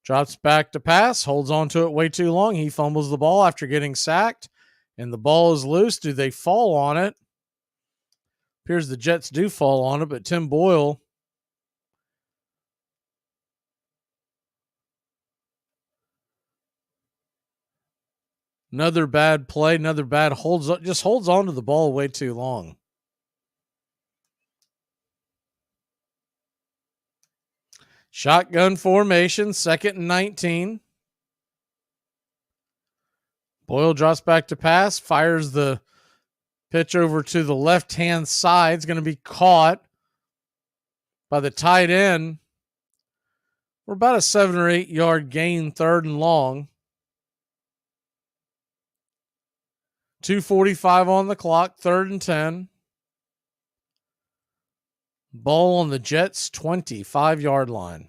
Drops back to pass. Holds on to it way too long. He fumbles the ball after getting sacked. And the ball is loose. Do they fall on it? Appears the Jets do fall on it, but Tim Boyle another bad play, another bad holds on to the ball way too long. Shotgun formation, 2nd and 19. Boyle drops back to pass, fires the pitch over to the left-hand side. It's going to be caught by the tight end. We're about a 7 or 8 yard gain, 3rd and long. 2:45 on the clock, 3rd and 10. Ball on the Jets' 25-yard line.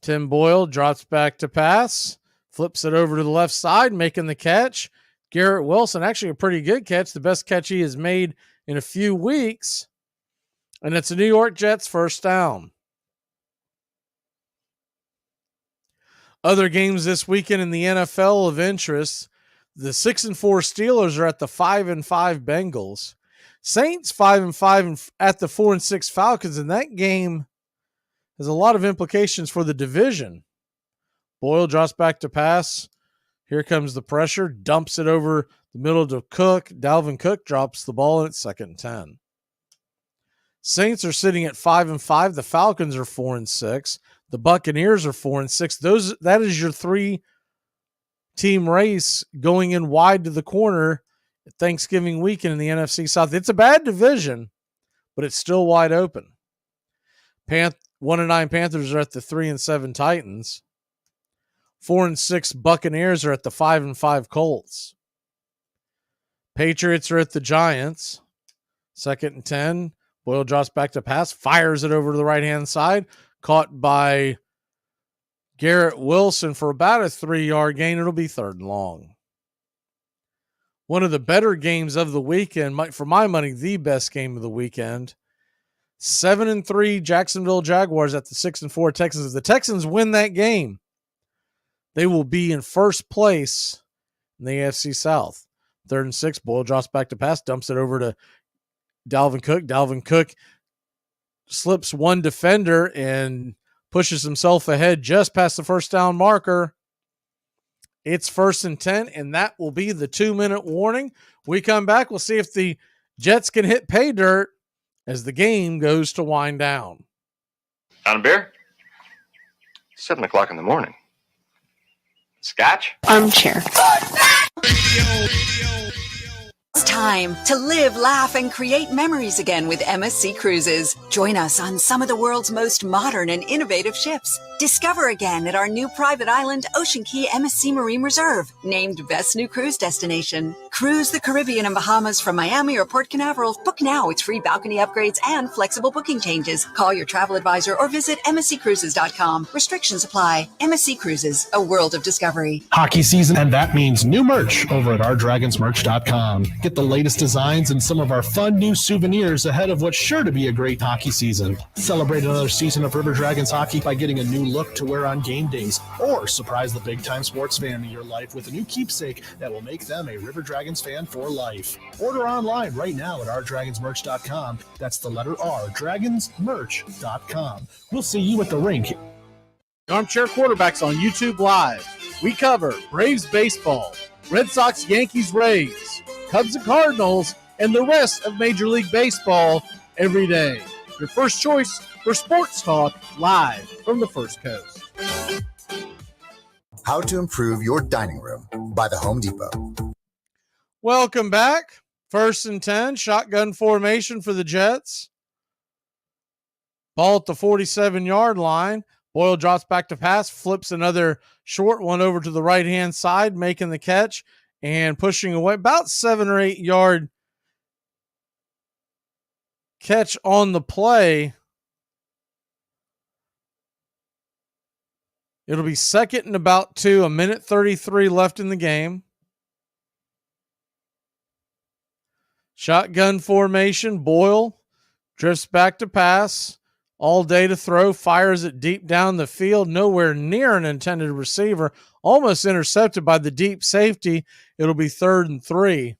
Tim Boyle drops back to pass, flips it over to the left side, making the catch. Garrett Wilson, actually a pretty good catch, the best catch he has made in a few weeks. And it's a New York Jets first down. Other games this weekend in the NFL of interest. The 6-4 Steelers are at the 5-5 Bengals. Saints 5-5 at the 4-6 Falcons, and that game has a lot of implications for the division. Boyle drops back to pass. Here comes the pressure. Dumps it over the middle to Cook. Dalvin Cook drops the ball, and it's 2nd and 10. Saints are sitting at 5-5. The Falcons are 4-6. The Buccaneers are 4-6. That is your 3-team race going in wide to the corner at Thanksgiving weekend in the NFC South. It's a bad division, but it's still wide open. 1-9 Panthers are at the 3-7 Titans. 4-6 Buccaneers are at the 5-5 Colts. Patriots are at the Giants. 2nd and 10. Boyle drops back to pass, fires it over to the right-hand side. Caught by Garrett Wilson for about a 3-yard gain. It'll be 3rd and long. One of the better games of the weekend, for my money, the best game of the weekend. 7-3 Jacksonville Jaguars at the 6-4 Texans. If the Texans win that game, they will be in first place in the AFC South. 3rd and 6, Boyle drops back to pass, dumps it over to Dalvin Cook. Dalvin Cook slips one defender and pushes himself ahead just past the first down marker. It's 1st and 10, and that will be the 2-minute warning. We come back, we'll see if the Jets can hit pay dirt as the game goes to wind down. On a beer? 7 o'clock in the morning. Scotch? Armchair. It's time to live, laugh, and create memories again with MSC Cruises. Join us on some of the world's most modern and innovative ships. Discover again at our new private island, Ocean Key MSC Marine Reserve, named Best New Cruise Destination. Cruise the Caribbean and Bahamas from Miami or Port Canaveral. Book now with free balcony upgrades and flexible booking changes. Call your travel advisor or visit msccruises.com. Restrictions apply. MSC Cruises, a world of discovery. Hockey season, and that means new merch over at ourdragonsmerch.com. Get the latest designs and some of our fun new souvenirs ahead of what's sure to be a great hockey season. Celebrate another season of River Dragons hockey by getting a new look to wear on game days, or surprise the big-time sports fan in your life with a new keepsake that will make them a River Dragons fan for life. Order online right now at ourdragonsmerch.com. That's the letter R, dragonsmerch.com. We'll see you at the rink. Armchair Quarterbacks on YouTube Live. We cover Braves baseball, Red Sox, Yankees, Rays, Cubs and Cardinals, and the rest of Major League Baseball every day. Your first choice for sports talk live from the First Coast. How to improve your dining room by the Home Depot. Welcome back. 1st and 10, shotgun formation for the Jets. Ball at the 47-yard line. Boyle drops back to pass, flips another short one over to the right-hand side, making the catch and pushing away about 7 or 8 yard catch on the play. It'll be 2nd and about 2, 1:33 left in the game. Shotgun formation. Boyle drifts back to pass. All day to throw. Fires it deep down the field. Nowhere near an intended receiver. Almost intercepted by the deep safety. It'll be 3rd and 3.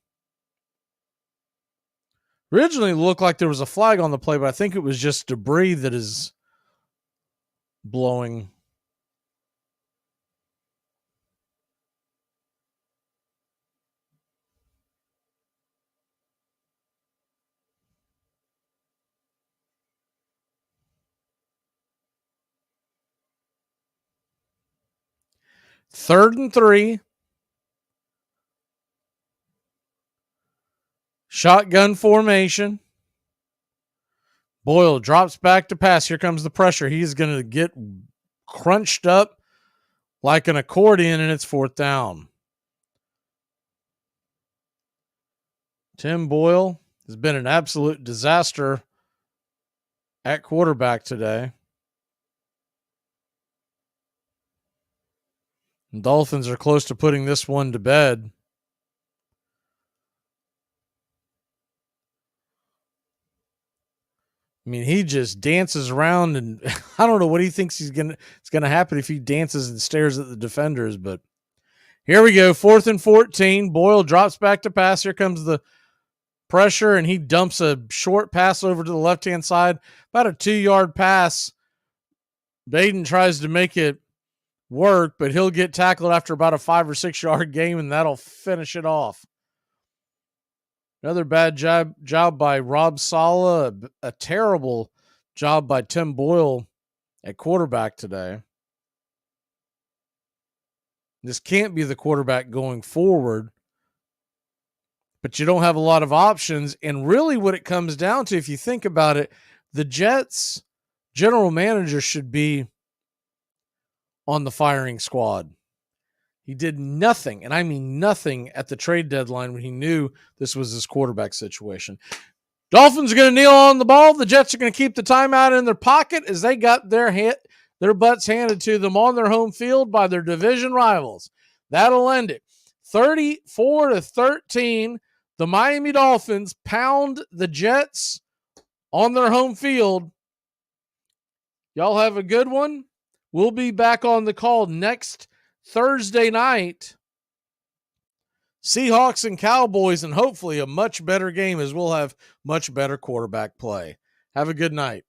Originally looked like there was a flag on the play, but I think it was just debris that is blowing. Third and 3. Shotgun formation. Boyle drops back to pass. Here comes the pressure. He's going to get crunched up like an accordion, and it's 4th down. Tim Boyle has been an absolute disaster at quarterback today. And Dolphins are close to putting this one to bed. I mean, he just dances around, and I don't know what he thinks it's gonna happen if he dances and stares at the defenders. But here we go, 4th and 14. Boyle drops back to pass. Here comes the pressure, and he dumps a short pass over to the left-hand side, about a 2-yard pass. Baden tries to make it work, but he'll get tackled after about a 5 or 6 yard game, and that'll finish it off. Another bad job by Rob Saleh, a terrible job by Tim Boyle at quarterback today. This can't be the quarterback going forward, but you don't have a lot of options. And really what it comes down to, if you think about it, the Jets general manager should be on the firing squad. He did nothing, and I mean nothing, at the trade deadline when he knew this was his quarterback situation. Dolphins are going to kneel on the ball. The Jets are going to keep the timeout in their pocket as they got their butts handed to them on their home field by their division rivals. That'll end it. 34-13. The Miami Dolphins pound the Jets on their home field. Y'all have a good one. We'll be back on the call next Thursday night. Seahawks and Cowboys, and hopefully a much better game as we'll have much better quarterback play. Have a good night.